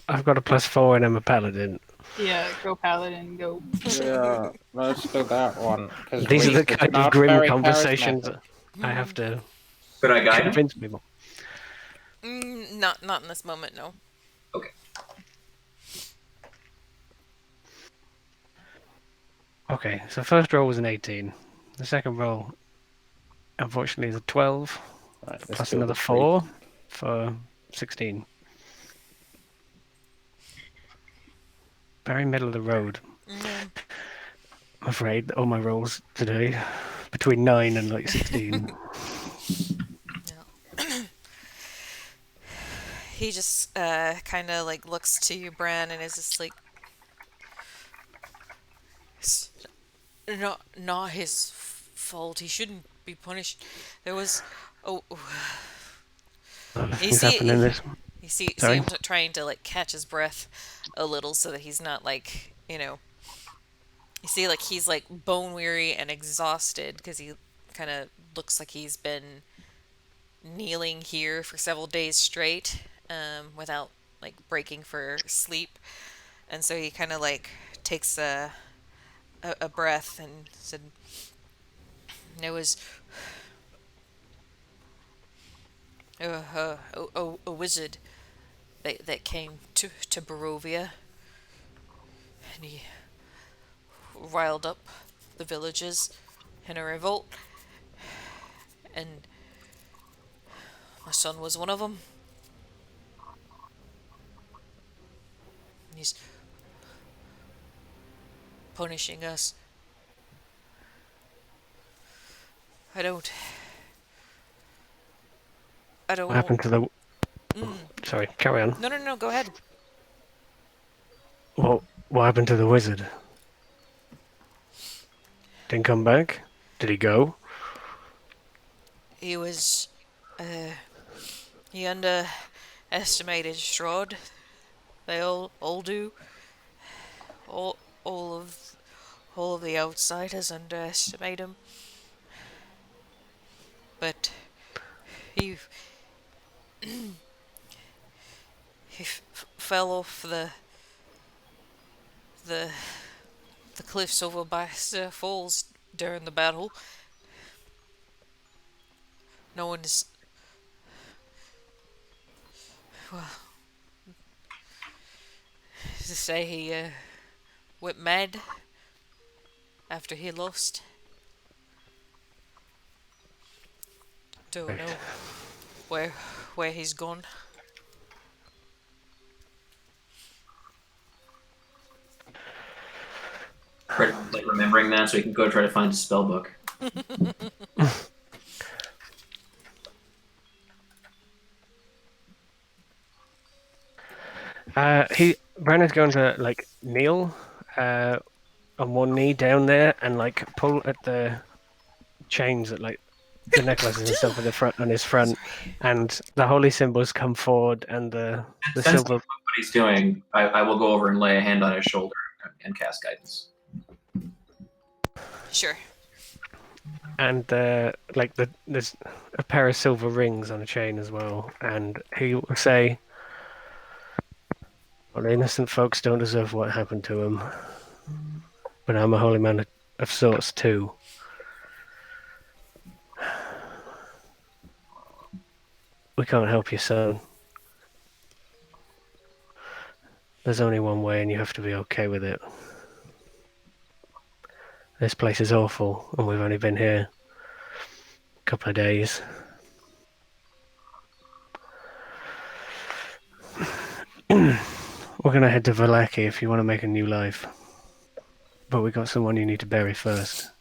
I've got a +4 and I'm a paladin. Yeah, go paladin, go. Yeah, let's do that one. Because These are the Reese is kind of not grim very conversations charismatic. I have to Could I guide him? convince people. Not in this moment, no. Okay. Okay, so first roll was an 18. The second roll, unfortunately, is a 12. Right, let's Plus kill another the freak. 4 for 16. Very middle of the road. I'm afraid all my rolls today, between 9 and like 16. He just kind of like looks to you, Bran, and is just like, "It's not his fault. He shouldn't be punished. There was, oh, Things happen in this. you see Sorry? him trying to like catch his breath a little so that he's not like, you see like he's like bone weary and exhausted because he kind of looks like he's been kneeling here for several days straight, without like breaking for sleep, and so he kind of like takes a breath and said, "There was a wizard that came to Barovia, and he riled up the villagers in a revolt, and my son was one of them. He's punishing us. I don't What happened to the... Mm. Sorry, carry on. No, go ahead. What happened to the wizard? Didn't come back? Did he go? He was, he underestimated Strahd. They all do. All, all of, all of the outsiders underestimate him. But he, fell off the cliffs over by Falls during the battle. No one is... Well... To say he, went mad after he lost. Don't know where he's gone. Crit, like remembering that so he can go try to find his spell book. Brandon's going to like kneel on one knee down there and like pull at the chains that like the necklaces and stuff at the front on his front, and the holy symbols come forward, and the Since silver. what he's doing, I will go over and lay a hand on his shoulder and cast guidance. Sure. And there's a pair of silver rings on a chain as well, and he will say, "Well, the innocent folks don't deserve what happened to them, but I'm a holy man of sorts too. We can't help you, son. There's only one way, and you have to be okay with it. This place is awful, and we've only been here a couple of days. We're gonna head to Valaki if you want to make a new life. But we got someone you need to bury first.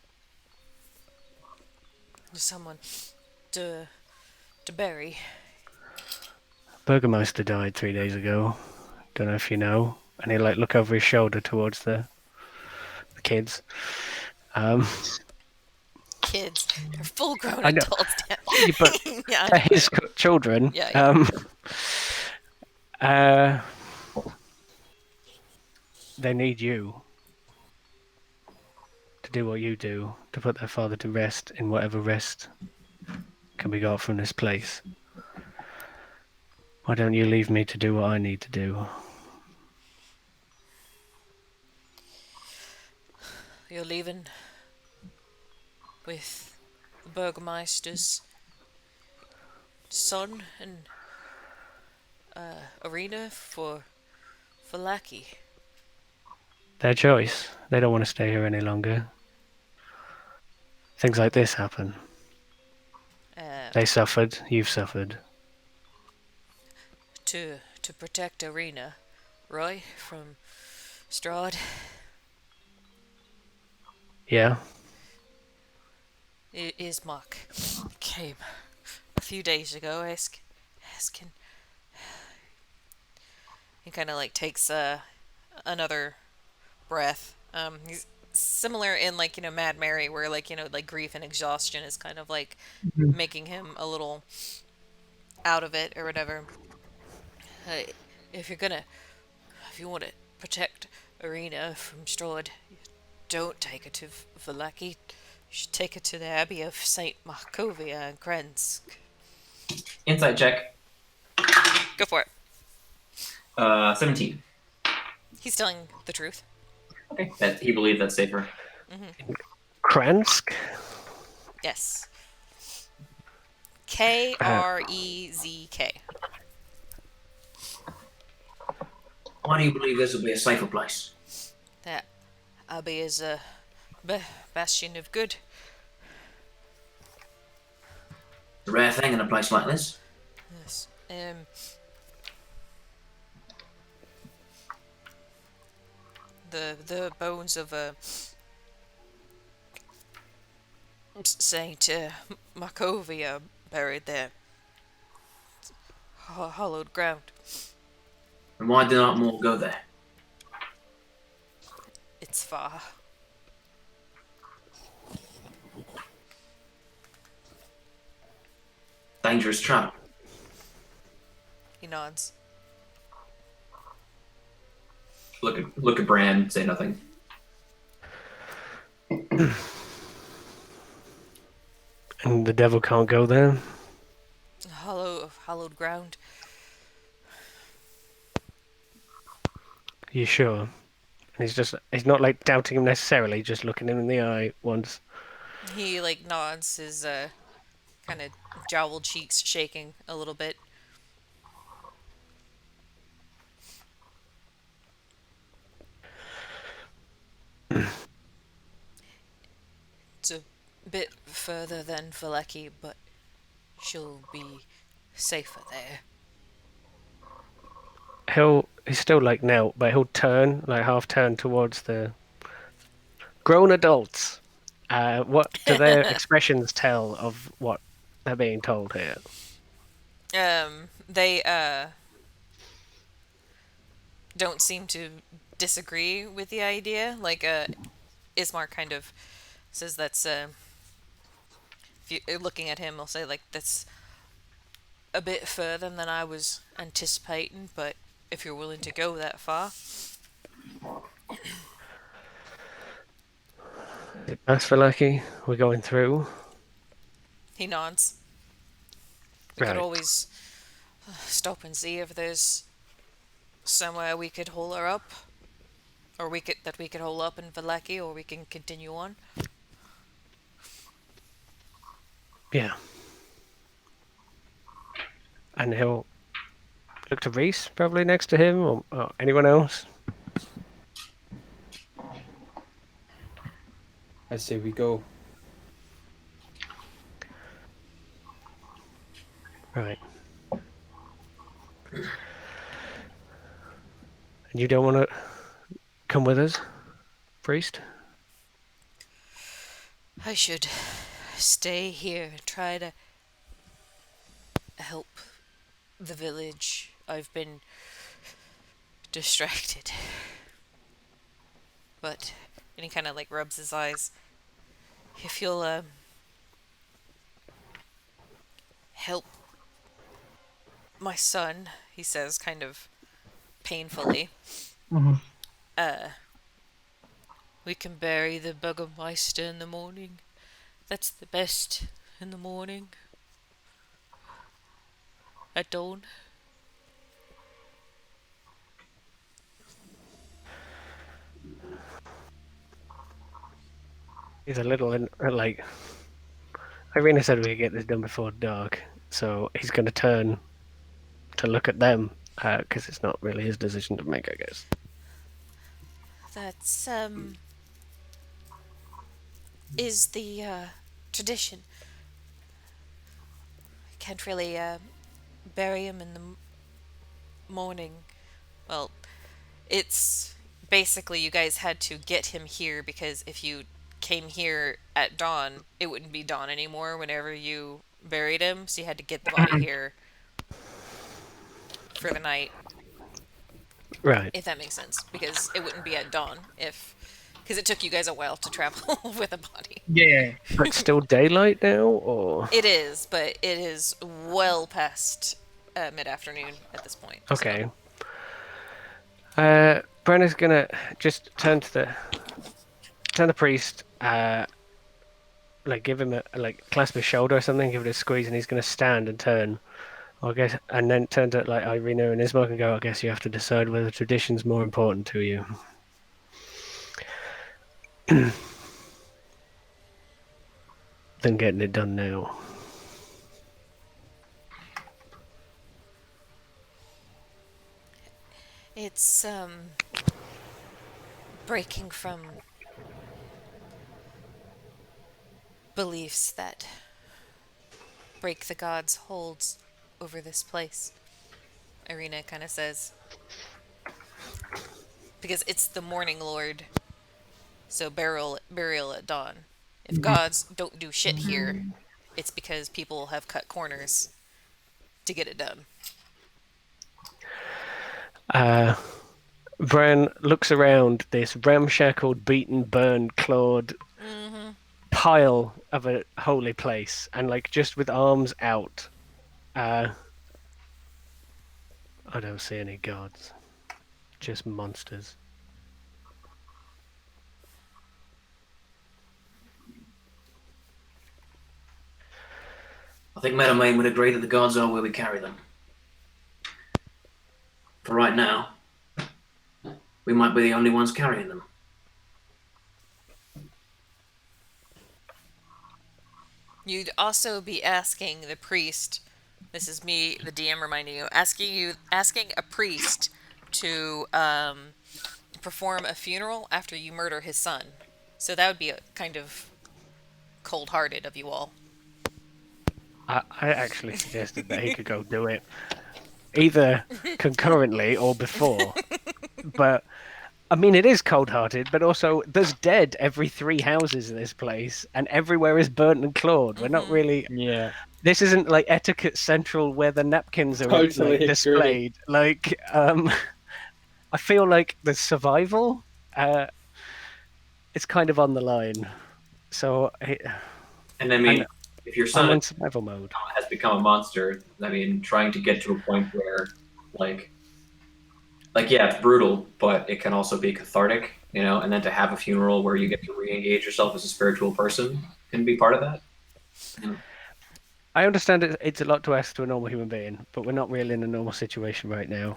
Someone to bury. Burgermeister died 3 days ago. Don't know if you know. And he'll look over his shoulder towards the kids. Kids. They're full-grown I know. adults. But Yeah. they're his children. Yeah. They need you to do what you do, to put their father to rest in whatever rest can be got from this place. Why don't you leave me to do what I need to do? You're leaving with the Burgermeister's son and Arena for Lackey. Their choice. They don't want to stay here any longer. Things like this happen. They suffered, you've suffered. To protect Arena, Roy, from Strahd. Yeah? Ismark came a few days ago asking. He kind of takes another breath. He's similar in Mad Mary, where grief and exhaustion is kind of making him a little out of it or whatever. If you want to protect Arena from Strahd, don't take her to Valaki. You should take her to the Abbey of Saint Markovia and Krensk. Insight check. Go for it. 17. He's telling the truth. Okay. He believed that's safer. Kransk? Yes. Krezk. Why do you believe this will be a safer place? That Abbey is a bastion of good. It's a rare thing in a place like this. Yes. The bones of a Saint Markovia buried there. Hollowed ground. And why do not more go there? It's far. Dangerous travel. He nods. Look at Bran, say nothing. And the devil can't go there? Hallowed ground. You sure? And he's not doubting him necessarily, just looking him in the eye once. He nods, his kind of jowled cheeks shaking a little bit. It's a bit further than Valeki, but she'll be safer there. He's still knelt, but he'll turn, half turn towards the grown adults. What do their expressions tell of what they're being told here? They don't seem to disagree with the idea. Ismar kind of says that's if you're looking at him, he'll say that's a bit further than I was anticipating, but if you're willing to go that far. That's for lucky. We're going through. He nods. We Right. could always stop and see if there's somewhere we could hole her up, or we could hole up in Valaki, or we can continue on. Yeah. and he'll look to Reese, probably next to him, or anyone else. I say we go. Right. And you don't want to come with us, priest? I should stay here and try to help the village. I've been distracted. But, and he kind of like rubs his eyes. If you'll help my son, he says, kind of painfully, Mm-hmm. we can bury the Burgermeister in the morning. That's the best in the morning. At dawn. He's a little like. Irina said we could get this done before dark, so he's going to turn to look at them because it's not really his decision to make, I guess. That's, is the, tradition. I can't really, bury him in the morning. Well, it's basically you guys had to get him here because if you came here at dawn, it wouldn't be dawn anymore whenever you buried him, so you had to get the body here for the night, Right. if that makes sense, because it wouldn't be at dawn if because it took you guys a while to travel with a body. Yeah. But still daylight now, or It is, but it is well past mid-afternoon at this point. so- okay. Brenna's gonna just turn to the priest, like give him a like clasp his shoulder or something, give it a squeeze, and he's gonna stand and turn. I guess, and then turn to like Irina and Ismark and go. I guess you have to decide whether tradition's more important to you. Than getting it done now. It's breaking from beliefs that break the gods' holds over this place. Irina kind of says. Because it's the Morning Lord, so burial at dawn. If gods don't do shit here, it's because people have cut corners to get it done. Bran looks around this ramshackled, beaten, burned, clawed pile of a holy place, and like just with arms out, I don't see any gods, just monsters. I think Meadowmane would agree that the gods are where we carry them. For right now, we might be the only ones carrying them. You'd also be asking the priest. This is me, the DM, reminding you, asking a priest to perform a funeral after you murder his son. So that would be a kind of cold-hearted of you all. I actually suggested that he could go do it either concurrently or before, but I mean it is cold-hearted. But also, there's dead every 3 houses in this place, and everywhere is burnt and clawed. We're not really. Yeah. This isn't like etiquette central where the napkins are Totally like, agree. displayed. Like, I feel like the survival, it's kind of on the line. So, And I mean, And if your I'm son in survival mode. has become a monster, I mean, trying to get to a point where, like yeah, it's brutal, but it can also be cathartic, you know. And then to have a funeral where you get to re-engage yourself as a spiritual person can be part of that. Yeah. I understand it's a lot to ask to a normal human being, but we're not really in a normal situation right now.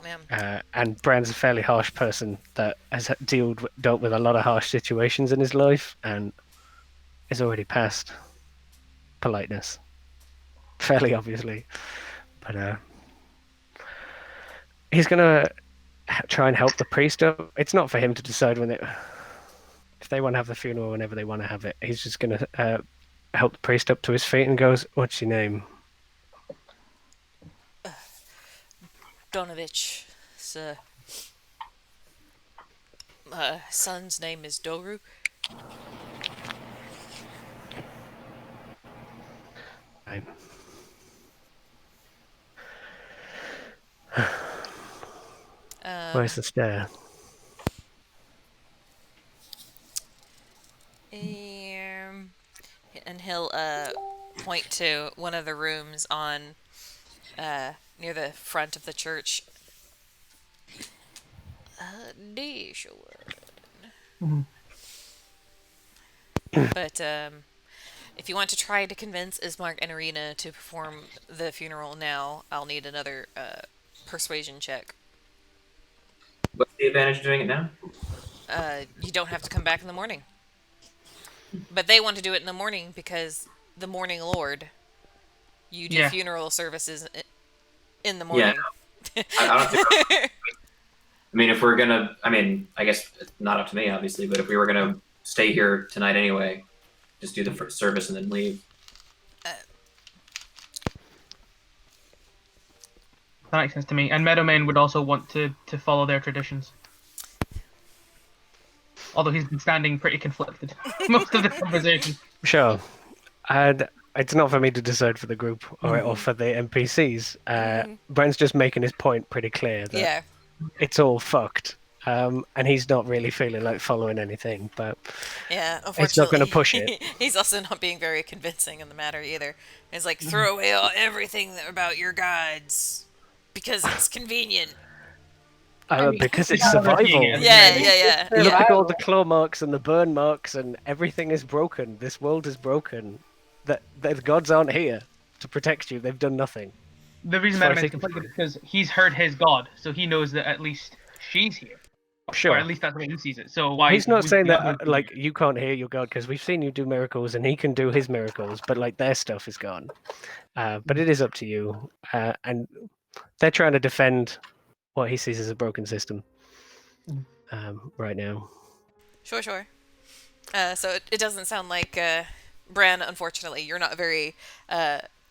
And Bran's a fairly harsh person that has dealt with a lot of harsh situations in his life and is already past politeness, fairly obviously. But he's gonna try and help the priest up. It's not for him to decide if they want to have the funeral whenever they want to have it. He's just gonna help the priest up to his feet and goes, "What's your name?" Donovich, sir. My son's name is Doru. Right. Where's the stair? And he'll point to one of the rooms on near the front of the church. But if you want to try to convince Ismark and Arena to perform the funeral now, I'll need another persuasion check. What's the advantage of doing it now? You don't have to come back in the morning. But they want to do it in the morning because the morning lord, you do funeral services in the morning. Yeah. I don't think. I mean, if we're gonna, I guess it's not up to me, obviously, but if we were gonna stay here tonight anyway, just do the first service and then leave. That makes sense to me. And Meadowman would also want to follow their traditions. Although he's been standing pretty conflicted most of the conversation. Sure. And it's not for me to decide for the group or for the NPCs. Brent's just making his point pretty clear that it's all fucked. And he's not really feeling like following anything, but unfortunately, it's not going to push it. He's also not being very convincing in the matter either. He's like, throw away everything about your guides because it's convenient. Because it's survival. Yeah. Look at all the claw marks and the burn marks, and everything is broken. This world is broken. The gods aren't here to protect you. They've done nothing. The reason Meadowman's conflicted is because he's heard his god, so he knows that at least she's here. Sure. Or at least that's the way he sees it. So why? He's not saying that like you can't hear your god, because we've seen you do miracles and he can do his miracles, but like their stuff is gone. But it is up to you, and they're trying to defend what he sees as a broken system right now. Sure. So it doesn't sound like Bran. Unfortunately, you're not very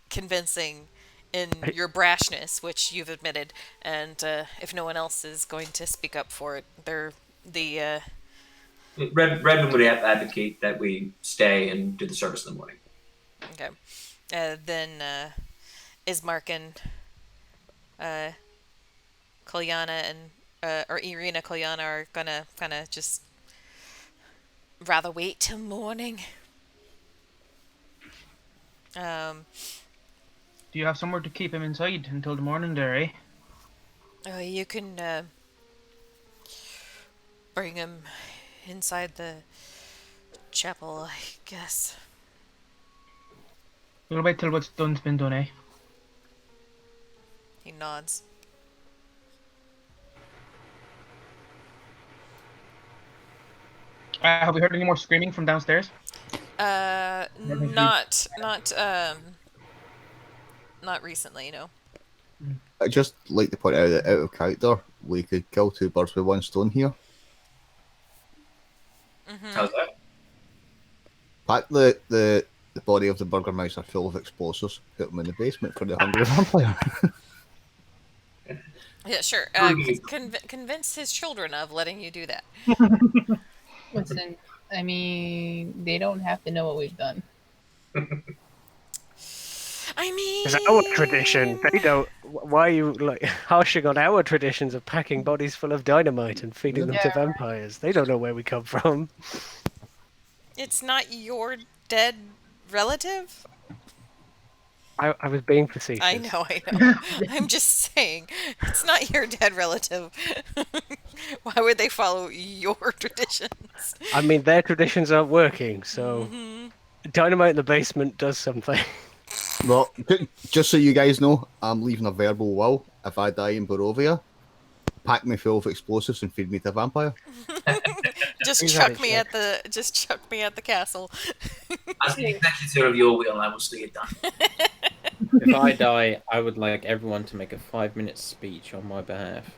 convincing in your brashness, which you've admitted, and if no one else is going to speak up for it, Redmond would advocate that we stay and do the service in the morning. Okay. Then Ismark and Kolyana and or Irina Kolyana are gonna kind of just rather wait till morning. Do you have somewhere to keep him inside until the morning there, eh? You can bring him inside the chapel, I guess. We'll wait till what's done's been done, eh? He nods. Have we heard any more screaming from downstairs? Not recently, no. I'd just like to point out that out of character, we could kill two birds with one stone here. How's that? Pack the body of the Burgermeister full of explosives, put them in the basement for the hungry vampire. Yeah, sure. Convince his children of letting you do that. Listen, I mean, they don't have to know what we've done. I mean, it's our tradition. They don't. Why are you like harshing on our traditions of packing bodies full of dynamite and feeding them to vampires? They don't know where we come from. It's not your dead relative? I was being facetious. I know. I'm just saying, it's not your dead relative. Why would they follow your traditions? I mean, their traditions aren't working, so dynamite in the basement does something. Well, just so you guys know, I'm leaving a verbal will. If I die in Barovia, pack me full of explosives and feed me to a vampire. Just chuck me at the castle. As the executor of your will, I will see it done. If I die, I would like everyone to make a 5-minute speech on my behalf.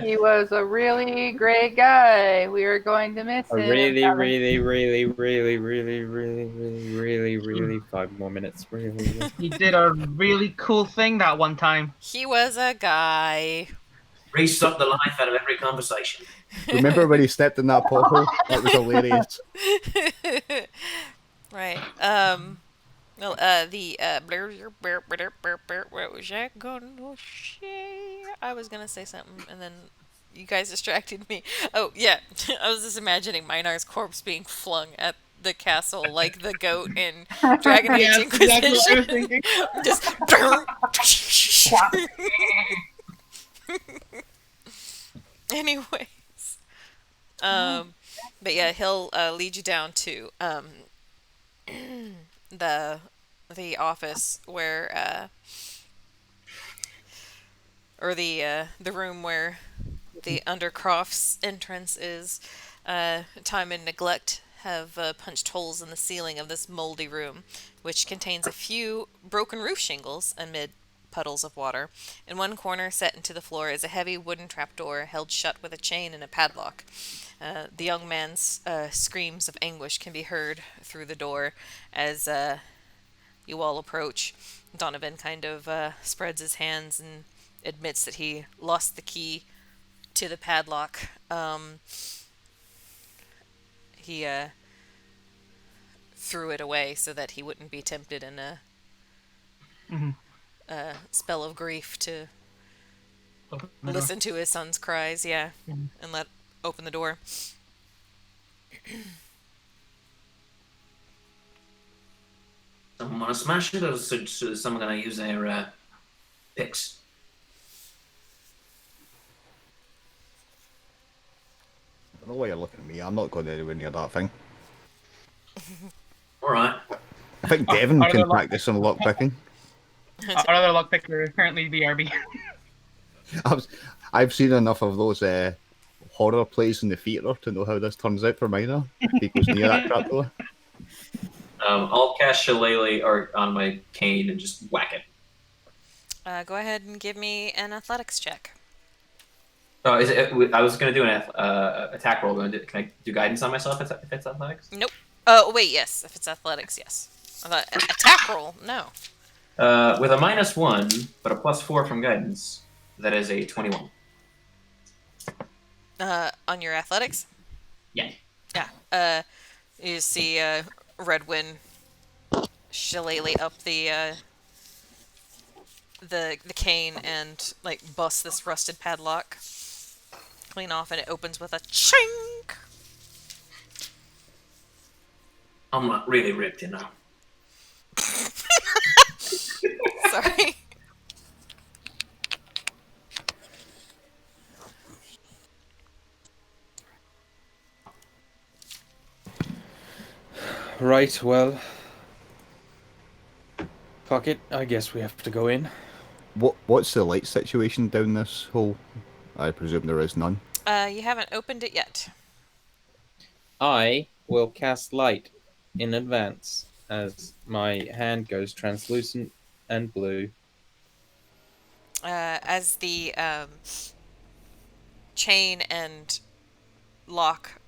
He was a really great guy. We are going to miss A him. really, really, really, really, really, really, really, really, really 5 more minutes. Really. He did a really cool thing that one time. He was a guy. Resuck the life out of every conversation. Remember when he stepped in that pothole? That was hilarious. Right. Well, what was I gonna say? I was gonna say something, and then you guys distracted me. Oh, yeah. I was just imagining Minar's corpse being flung at the castle like the goat in Dragon Age Yeah, that's exactly what I was Inquisition. thinking. Just anyways. But yeah, he'll lead you down to the office where or the room where the Undercroft's entrance is. Time and neglect have punched holes in the ceiling of this moldy room, which contains a few broken roof shingles amid puddles of water. In one corner, set into the floor, is a heavy wooden trapdoor held shut with a chain and a padlock. The young man's screams of anguish can be heard through the door as you all approach. Donovan kind of spreads his hands and admits that he lost the key to the padlock. He threw it away so that he wouldn't be tempted in a spell of grief to listen to his son's cries, yeah, and open the door. Someone want to smash it, or is someone going to use their picks? I don't know why you're looking at me. I'm not going anywhere near that thing. All right. I think Devon Are can there practice some lockpicking. Our other lockpicker is currently BRB. I've seen enough of those horror plays in the theatre to know how this turns out for Minor. He goes near that trapdoor. I'll cast Shillelagh on my cane and just whack it. Go ahead and give me an athletics check. Oh, is it? I was going to do an attack roll. Can I do guidance on myself if it's athletics? Nope. Oh, wait, yes. If it's athletics, yes. I thought, attack roll? No. With a -1, but a +4 from guidance, that is a 21. On your athletics? Yeah. Yeah. You see Redwin shillelagh up the cane and like bust this rusted padlock clean off, and it opens with a chink. I'm not really ripped, you know. Sorry. Right, well. Fuck it, I guess we have to go in. What's the light situation down this hole? I presume there is none. You haven't opened it yet. I will cast light in advance as my hand goes translucent and blue. As the chain and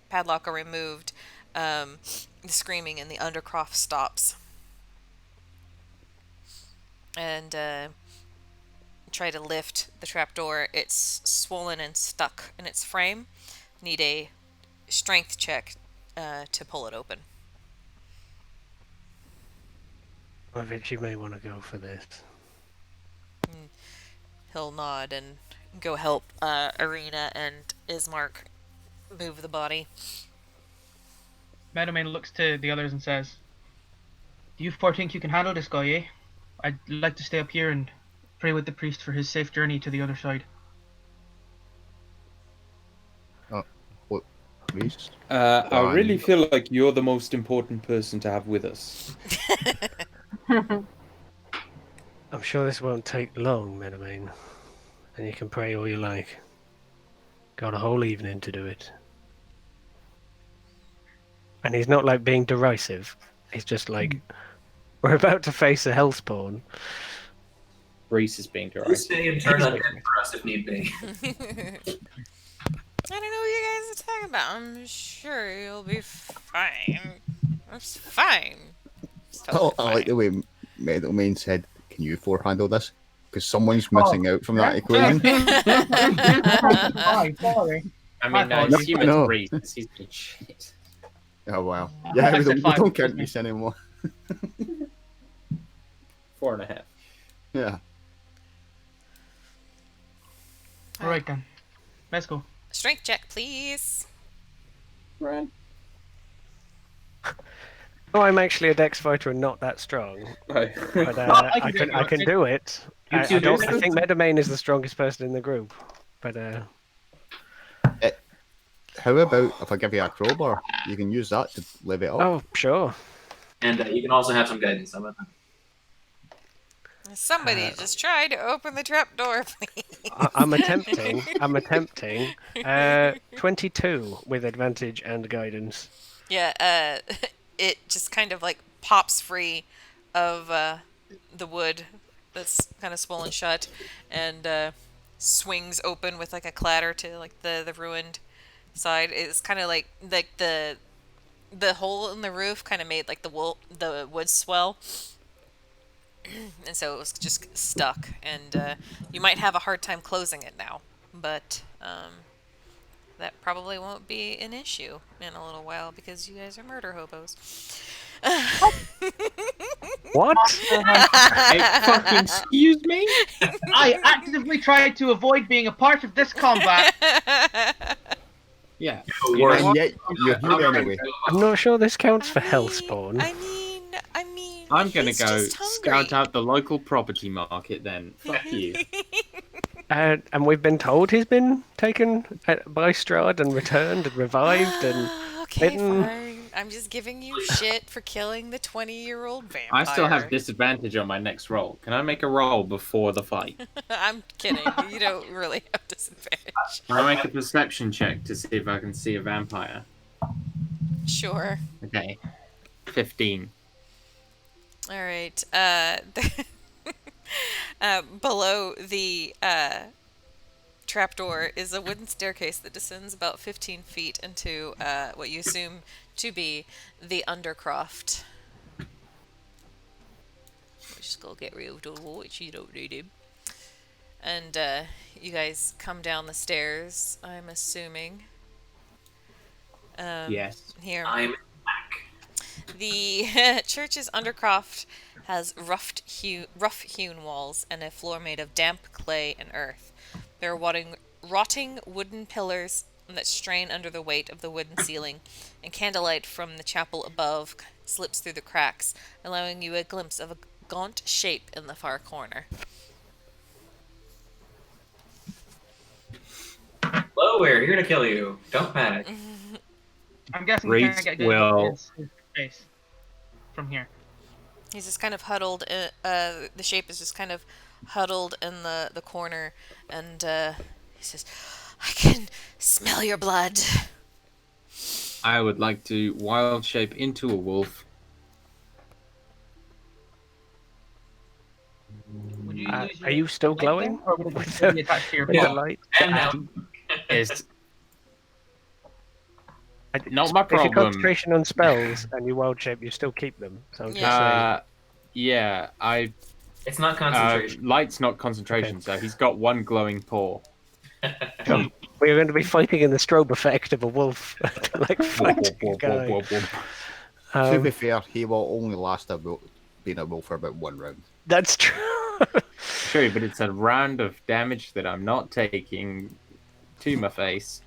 padlock are removed, the screaming in the Undercroft stops. And try to lift the trapdoor. It's swollen and stuck in its frame. Need a strength check to pull it open. I think you may want to go for this. He'll nod and go help Arena and Ismark move the body. Meadowmane looks to the others and says, "Do you four think you can handle this guy, eh? I'd like to stay up here and pray with the priest for his safe journey to the other side." What priest? I really feel like you're the most important person to have with us. I'm sure this won't take long, Meadowmane. And you can pray all you like. Got a whole evening to do it. And he's not like being derisive. He's just like We're about to face a hellspawn. Reese is being You direct. stay and turn on hit for us if need be. I don't know what you guys are talking about. I'm sure you'll be fine. It's fine. It's totally I like fine. the way Middleman said, "Can you handle this?" Because someone's missing out from that yeah. equation. Sorry. I My mean, I apologies. assume No. it's Reese. He's been shit. Oh wow. I Yeah, we said don't, 5, count excuse me. Reese anymore. 4.5. Yeah. All right then. Let's go. Strength check, please. Right. Oh, I'm actually a dex fighter and not that strong, Right. but I I can can do it. do it. You I two don't. do I it. think Medamain is the strongest person in the group, but How about if I give you a crowbar? You can use that to live it up. oh sure. And you can also have some guidance. How about that? Somebody just try to open the trap door, please. I'm attempting. I'm attempting. 22 with advantage and guidance. Yeah, it just kind of like pops free of the wood that's kind of swollen shut and swings open with like a clatter to like the ruined side. It's kind of like the hole in the roof kind of made like the wood swell. And so it was just stuck, and you might have a hard time closing it now, but that probably won't be an issue in a little while because you guys are murder hobos. What? Hey, fucking excuse me? I actively tried to avoid being a part of this combat. Yeah. No You know worries. And yet you're I'm here gonna anyway. go- I'm not sure this counts for Hellspawn. I mean, I'm gonna he's go just scout hungry. out the local property market then. Fuck you. And we've been told he's been taken by Strahd and returned and revived and Okay, bitten. fine. I'm just giving you shit for killing the 20-year-old vampire. I still have disadvantage on my next roll. Can I make a roll before the fight? I'm kidding. You don't really have disadvantage. Can I make a perception check to see if I can see a vampire? Sure. Okay. 15. All right. Below the trapdoor is a wooden staircase that descends about 15 feet into what you assume to be the Undercroft. Just go get rid of what you don't need him. And you guys come down the stairs, I'm assuming. Yes. Here. I'm back. The church's Undercroft has rough-hewn walls and a floor made of damp clay and earth. There are rotting wooden pillars that strain under the weight of the wooden ceiling, and candlelight from the chapel above slips through the cracks, allowing you a glimpse of a gaunt shape in the far corner. Hello, we're here to kill you. Don't panic. I'm guessing we Reese can't get good will- his face from here. He's just kind of huddled. The shape is just kind of huddled in the corner, and he says, "I can smell your blood." I would like to wild shape into a wolf. Would you use Are you still light glowing? thing, or would it With just the- be attached to your with the paw? light? And now, It's not my If your problem. concentration on spells and you wild shape, you still keep them. So I'm just saying. Yeah, it's not concentration. light's not concentration, so he's got one glowing paw. We're going to be fighting in the strobe effect of a wolf, like fighting a guy. To be fair, he will only last being a wolf for about one round. That's true. True, but it's a round of damage that I'm not taking to my face.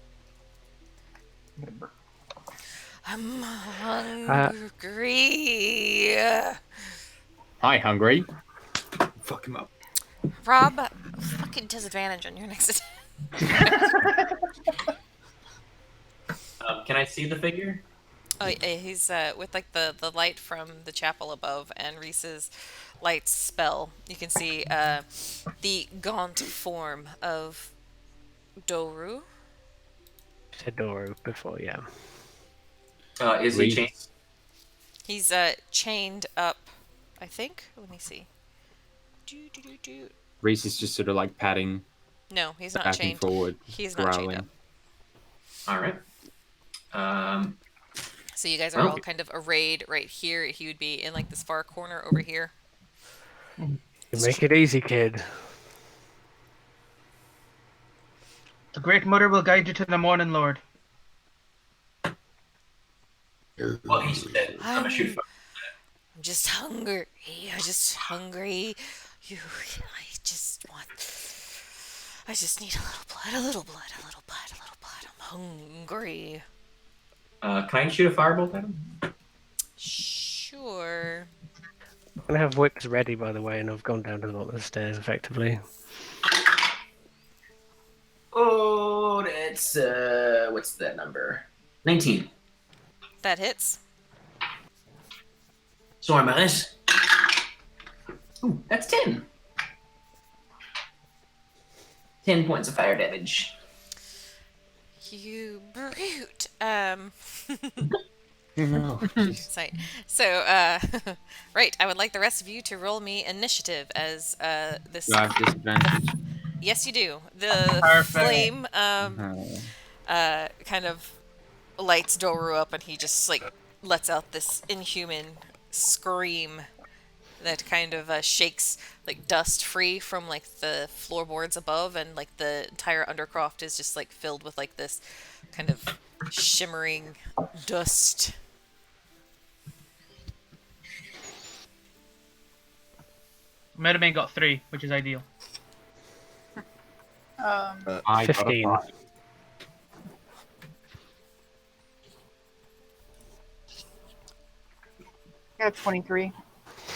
I'm hungry. Hi, hungry. Fuck him up. Rob, fucking disadvantage on your next attack. Can I see the figure? Oh, yeah, he's with like the light from the chapel above and Reese's light spell. You can see the gaunt form of Doru. Said Doru before, yeah. Is he Reese. chained? He's chained up I think. Let me see. Do. Reese is just sort of like padding No, he's not back and chained. forward, He's not chained up. growling. All right. So you guys are Well- all kind of arrayed right here. He would be in like this far corner over here. You make it easy, kid. The Great Mother will guide you to the morning, Lord. Well, he said, I'm gonna shoot. I'm just hungry. I'm just hungry. I just need a little blood, a little blood, a little blood, a little blood. I'm hungry. Can I shoot a firebolt at him? Sure. I'm gonna have whips ready, by the way, and I've gone down to the bottom of the stairs effectively. Oh, that's what's that number? 19. That hits. Sorry about this. Ooh, that's 10. 10 points of fire damage. You brute. No. Sorry. So, right, I would like the rest of you to roll me initiative as this. Do I have disadvantage? Yes, you do. The Perfect. flame No. kind of lights Doru up, and he just like lets out this inhuman scream that kind of shakes like dust free from like the floorboards above, and like the entire undercroft is just like filled with like this kind of shimmering dust. Meadowman got 3, which is ideal. I got a 15. 5. I got 23.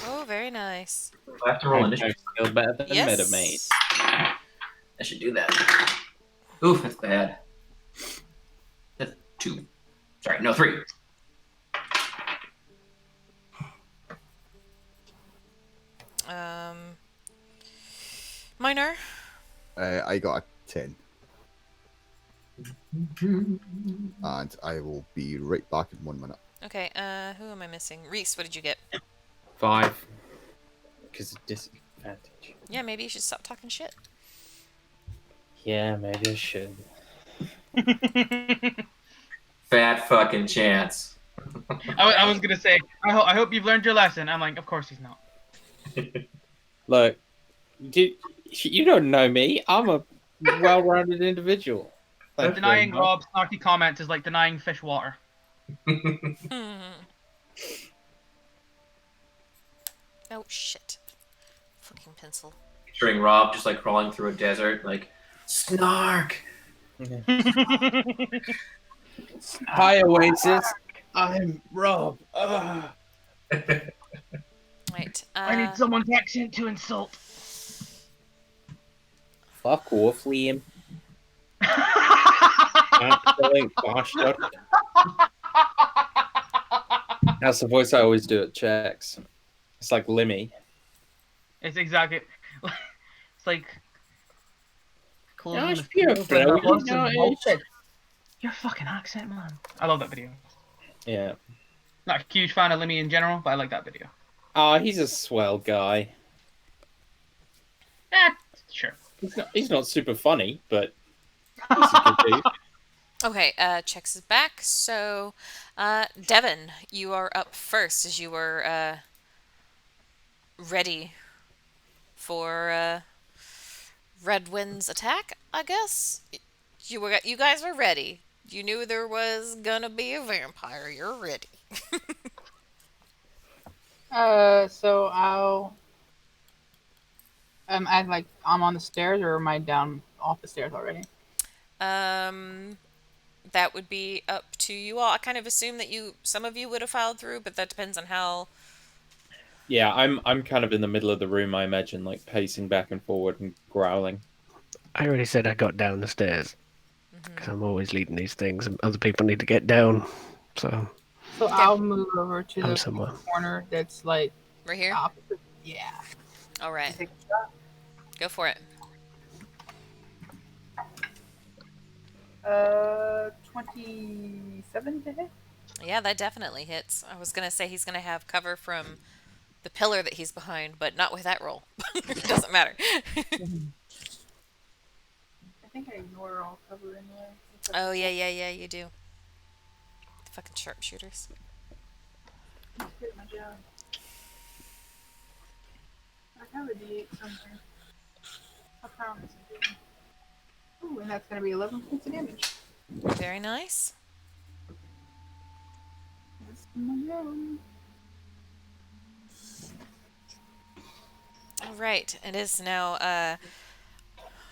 Oh, very nice. I have to roll I'm initiative. still better than Yes. Meadowmate. I should do that. Oof, that's bad. That's 2. Sorry, no, 3. Minor. I got a 10. And I will be right back in 1 minute. Okay, who am I missing? Reese, what did you get? 5. Because of disadvantage. Yeah, maybe you should stop talking shit. Yeah, maybe I should. Fat fucking chance. I was gonna say, I hope you've learned your lesson. I'm like, of course he's not. Look, you don't know me. I'm a well-rounded individual. Thank you very Denying much. Rob's snarky comments is like denying fish water. Oh shit. Fucking pencil. Picturing Rob just like crawling through a desert, like, snark! Hi, Oasis. I'm Rob. Ugh. Right. I need someone's accent to insult. Fuck off, Liam. Absolute bastard. That's the voice I always do at checks. It's like Limmy. It's exactly. It's like. Gosh, the you're field and the brilliant, horse and no, bullshit. Your fucking accent, man. I love that video. Yeah. Not a huge fan of Lemmy in general, but I like that video. Oh, he's a swell guy. Sure. He's not super funny, but he's a good dude. Okay, checks is back. So, Devin, you are up first as you were ready for Redwind's attack, I guess. You guys were ready. You knew there was gonna be a vampire. You're ready. So I'll. I'm on the stairs, or am I down off the stairs already? That would be up to you all. I kind of assume that some of you would have filed through, but that depends on how. Yeah, I'm kind of in the middle of the room, I imagine, like pacing back and forward and growling. I already said I got down the stairs. Because I'm always leading these things, and other people need to get down. So I'll move over to I'm the somewhere. corner that's like Right here? opposite. Yeah. All right. Take a shot. Go for it. 27 to hit. Yeah, that definitely hits. I was going to say he's going to have cover from the pillar that he's behind, but not with that roll. It doesn't matter. I think I ignore all cover anyway. Oh yeah, you do. Fucking sharpshooters. Let's get my job. I have a D8 somewhere. I promise I do. Ooh, and that's gonna be 11 points of damage. Very nice. That's my job. All right, it is now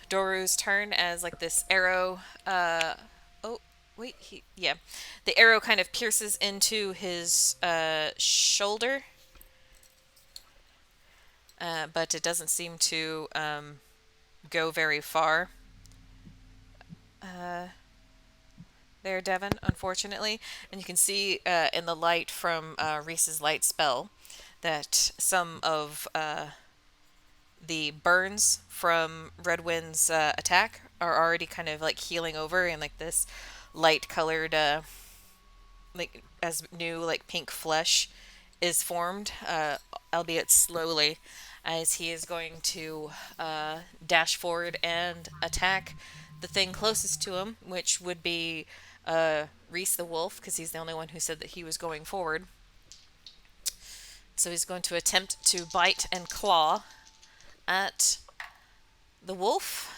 Doru's turn as like this arrow. Oh wait, the arrow kind of pierces into his shoulder, but it doesn't seem to go very far. There, Devon, unfortunately, and you can see in the light from Reese's light spell that some of the burns from Redwind's attack are already kind of like healing over, and like this light colored like as new like pink flesh is formed, albeit slowly, as he is going to dash forward and attack the thing closest to him, which would be Reese the wolf, because he's the only one who said that he was going forward. So he's going to attempt to bite and claw at the wolf.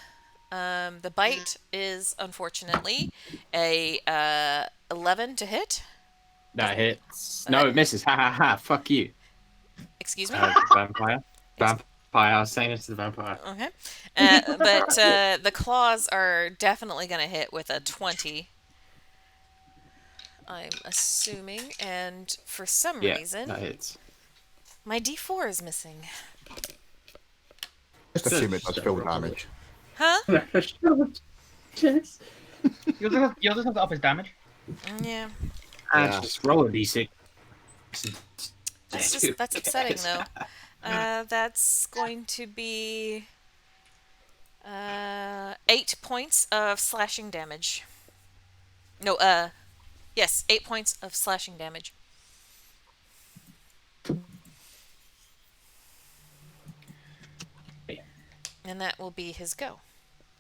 The bite is unfortunately a 11 to hit. That hits. No, it misses. Ha ha ha. Fuck you. Excuse me? Vampire. Vampire. I was saying it to the vampire. Okay. But the claws are definitely going to hit with a 20. I'm assuming. And for some reason, that hits. my D4 is missing. Just assume it does full damage. Huh? You'll just have to up his damage. Yeah. Yeah. Just roll a d6. That's upsetting, though. That's going to be 8 points of slashing damage. No, yes, 8 points of slashing damage. And that will be his go.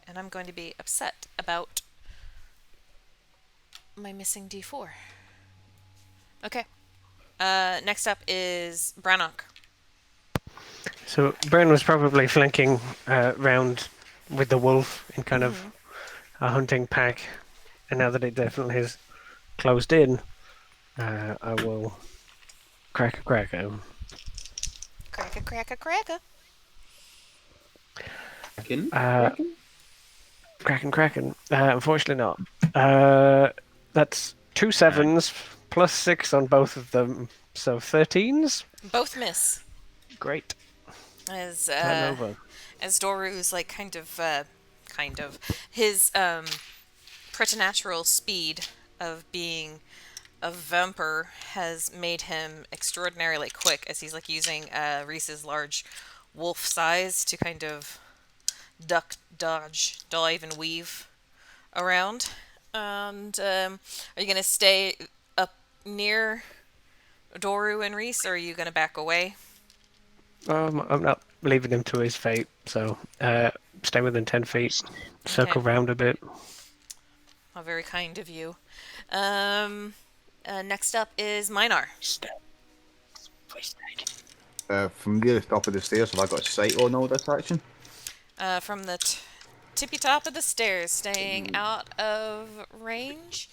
And I'm going to be upset about my missing D4. Okay. Next up is Brannock. So Bran was probably flanking round with the wolf in kind of a hunting pack, and now that it definitely is closed in, I will crack a cracker. Cracker. Kraken. Unfortunately not. That's 2 7s plus 6 on both of them, so 13s. Both miss. Great. As Turn over. as Doru's like kind of his preternatural speed of being a vampire has made him extraordinarily quick, as he's like using Reese's large wolf size to kind of duck, dodge, dive, and weave around. And are you gonna stay up near Doru and Reese, or are you gonna back away? I'm not leaving him to his fate, so stay within 10 feet, circle round a bit. How very kind of you. Next up is Minar. From near the top of the stairs, have I got sight on all this action? From the tippy top of the stairs, staying out of range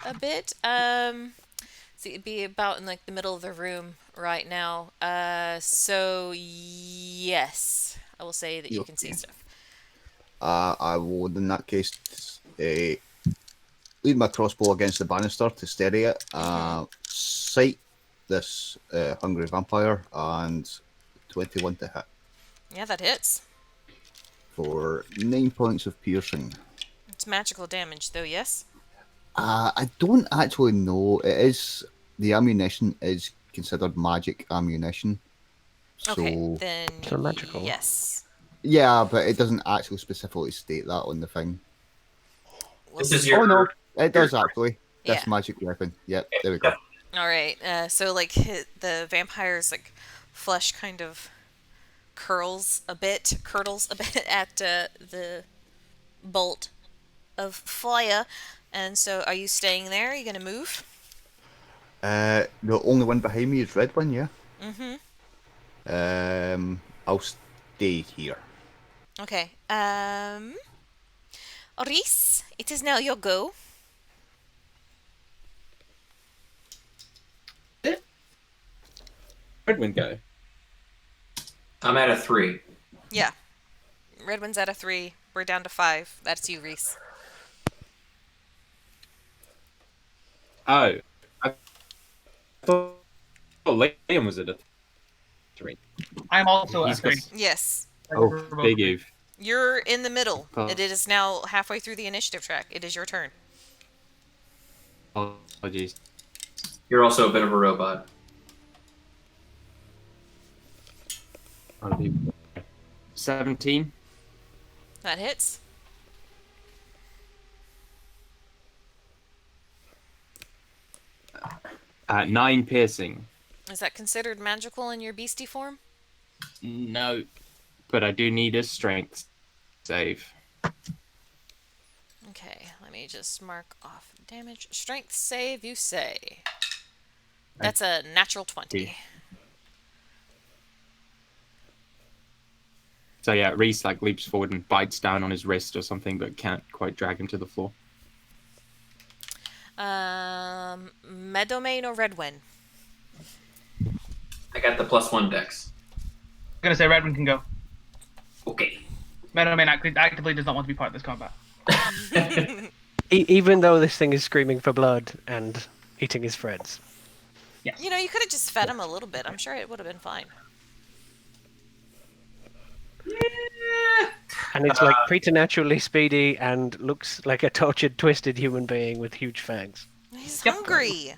a bit. So it'd be about in like the middle of the room right now. So yes, I will say that you can see stuff. I will, in that case, lead my crossbow against the banister to steady it. Sight this hungry vampire, and 21 to hit. Yeah, that hits. For 9 points of piercing. It's magical damage, though. Yes. I don't actually know. The ammunition is considered magic ammunition. Okay, then so magical. Yes. Yeah, but it doesn't actually specifically state that on the thing. This is your. Oh no, it does actually. This Yeah. magic weapon. Yep, there we go. All right. So like the vampire's like flesh kind of curdles a bit at the bolt of fire. And so, are you staying there? Are you gonna move? The only one behind me is red one, yeah. Mm-hmm. I'll stay here. Okay. Reese, it is now your go. Redwind go. I'm at a 3. Yeah. Red one's at a 3. We're down to 5. That's you, Reese. Oh, I thought Liam was at a 3. I'm also He's at got- 3. Yes. Oh, big Eve. You're in the middle. Oh. It is now halfway through the initiative track. It is your turn. Apologies. You're also a bit of a robot. 17. That hits. 9 piercing. Is that considered magical in your beastie form? No, but I do need a strength save. Okay, let me just mark off damage. Strength save, you say. That's a natural 20. So yeah, Reese like leaps forward and bites down on his wrist or something, but can't quite drag him to the floor. Meadowmane or Redwin? I got the +1 dex. I'm gonna say Redmond can go. Okay. Meadowman actively does not want to be part of this combat. Even though this thing is screaming for blood and eating his friends. Yes. You know, you could have just fed him a little bit. I'm sure it would have been fine. And it's like preternaturally speedy and looks like a tortured, twisted human being with huge fangs. He's Yep. hungry.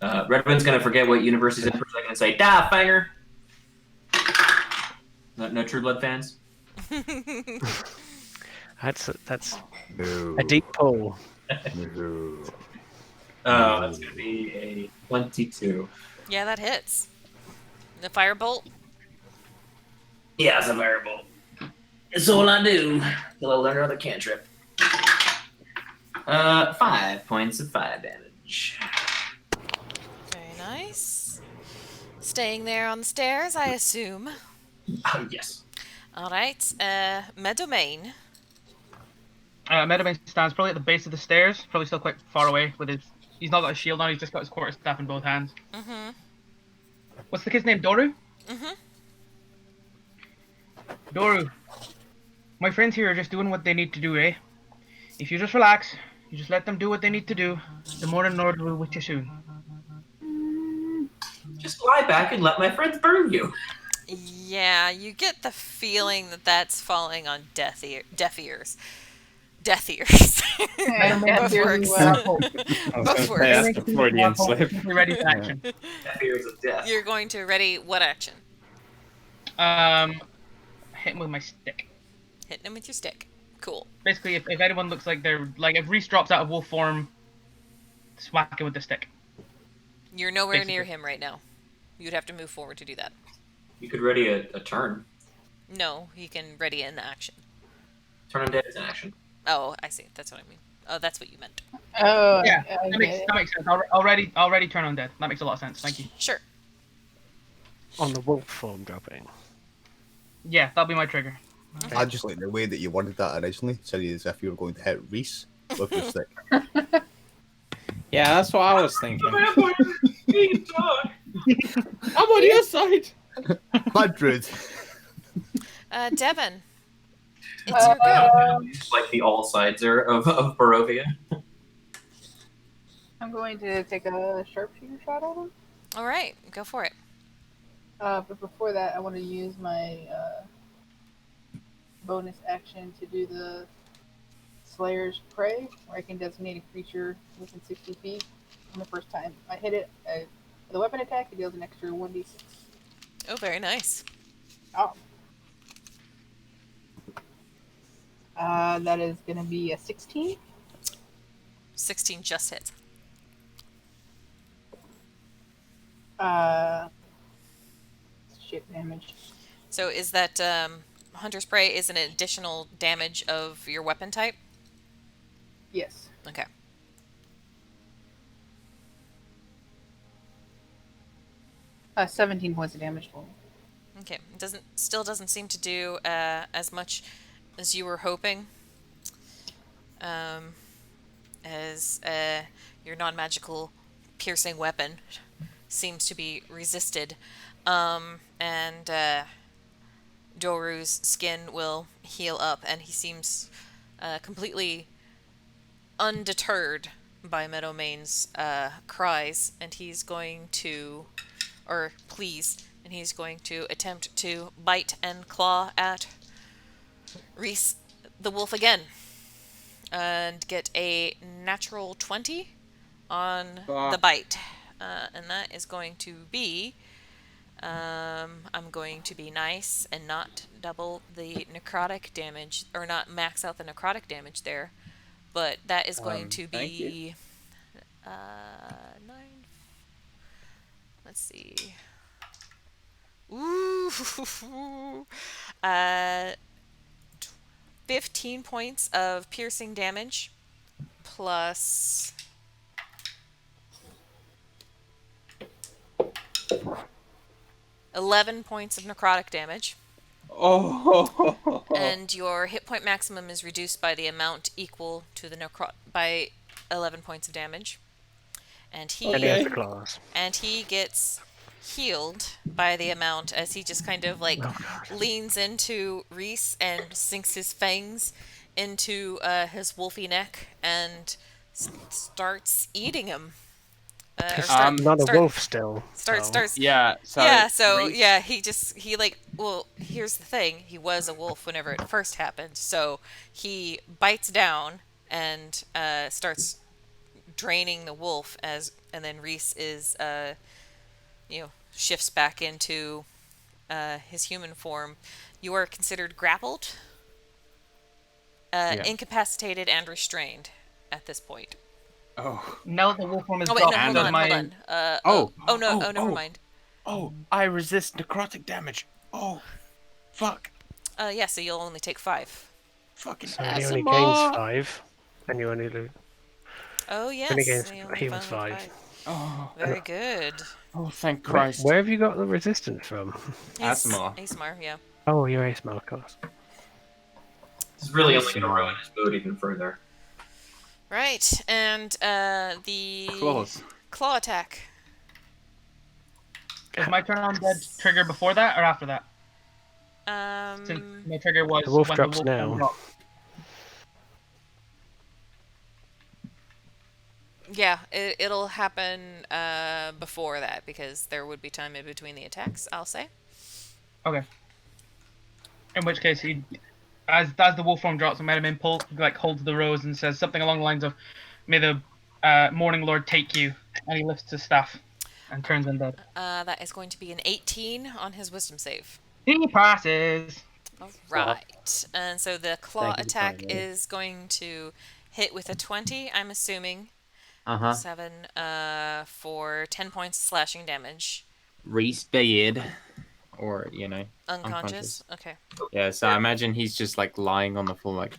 Redmond's gonna forget what universe he's in for a second and say, "Da, Fanger." No True Blood fans. That's No. a deep pull. No. That's gonna be a 22. Yeah, that hits. The firebolt. Yeah, it's a variable. It's all I do till I learn another cantrip. 5 points of fire damage. Very nice. Staying there on the stairs, I assume. Oh, yes. Alright, Meadowmane. Meadowman stands probably at the base of the stairs, probably still quite far away with his. He's not got a shield on, he's just got his quarterstaff in both hands. Mm-hmm. What's the kid's name? Doru? Mm-hmm. Doru. My friends here are just doing what they need to do, eh? If you just relax, you just let them do what they need to do, the Morning Lord will be with you soon. Just lie back and let my friends burn you. Yeah, you get the feeling that that's falling on deaf ears. Deaf ears. Yeah, Both here's works. well. Both works. That's the Freudian slip. Be ready for action. Fears of death. You're going to ready what action? Hit him with my stick. Hitting him with your stick. Cool. Basically, if anyone looks like they're like if Reese drops out of wolf form, smack him with the stick. You're nowhere Basically. near him right now. You'd have to move forward to do that. You could ready a turn. No, he can ready an action. Turn undead is an action. Oh, I see. That's what I mean. Oh, that's what you meant. Oh, Yeah, I that get it. makes sense. Already turn undead. That makes a lot of sense. Thank you. Sure. On the wolf form dropping. Yeah, that'll be my trigger. I just like the way that you worded that originally, sounded as if you were going to hit Reese with your stick. Yeah, that's what I was thinking. I'm on your side. Madrid. Devin. It's your go. Like the all sides are of Barovia. I'm going to take a sharpshooter shot at him. All right, go for it. But before that, I want to use my bonus action to do the Slayer's Prey, where I can designate a creature within 60 feet. And the first time I hit it with a weapon attack, it deals an extra 1d6. Oh, very nice. Oh. That is going to be a 16. 16 just hits. shit damage. So is that Hunter Spray is an additional damage of your weapon type? Yes. Okay. 17 points of damage total. Okay. It still doesn't seem to do as much as you were hoping. As your non-magical piercing weapon seems to be resisted. And Doru's skin will heal up, and he seems completely undeterred by Meadowmane's cries, and he's going to, or please, and he's going to attempt to bite and claw at Reese the wolf again, and get a natural 20 on the bite. And that is going to be, I'm going to be nice and not double the necrotic damage, or not max out the necrotic damage there, but that is going to Thank you. be 9. Let's see. Ooh. 15 points of piercing damage plus 11 points of necrotic damage. Oh. And your hit point maximum is reduced by the amount equal to the by 11 points of damage. And he And he has the claws. and he gets healed by the amount, as he just kind of like leans into Reese and sinks his fangs into his wolfy neck and starts eating him. Not a wolf still. Starts. Yeah. So Yeah, so Reese- yeah, well, here's the thing. He was a wolf whenever it first happened, so he bites down and starts draining the wolf and then Reese is shifts back into his human form. You are considered grappled, incapacitated, and restrained at this point. Oh. Now that the wolf form is Oh wait, dropped, no, hold does on, my... hold on. No, never mind. Oh, I resist necrotic damage. Oh, fuck. Yeah, so you'll only take 5. Fucking So he only gains ASMR. 5, and you only lose. Oh yes, When he gains, so you only he was find 5. Oh, Very good. oh, thank Christ. Where have you got the resistance from? ASMR. ASMR, yeah. Oh, you're ASMR, of course. This is really only going to ruin his mood even further. Right, and the Claws. claw attack. Is my turn on dead trigger before that or after that? Since my trigger was The wolf when drops the wolf now. form dropped. Yeah, it'll happen before that, because there would be time in between the attacks, I'll say. Okay. In which case, he, as the wolf form drops, Meadowmane holds the rose and says something along the lines of, "May the Morning Lord take you," and he lifts his staff and turns undead. That is going to be an 18 on his wisdom save. He passes. All right, and so the claw Thank you, attack Tyler. is going to hit with a 20, I'm assuming. 7 for 10 points of slashing damage. Reese dead. Or, Unconscious? Okay. Yeah, so I imagine he's just like lying on the floor, like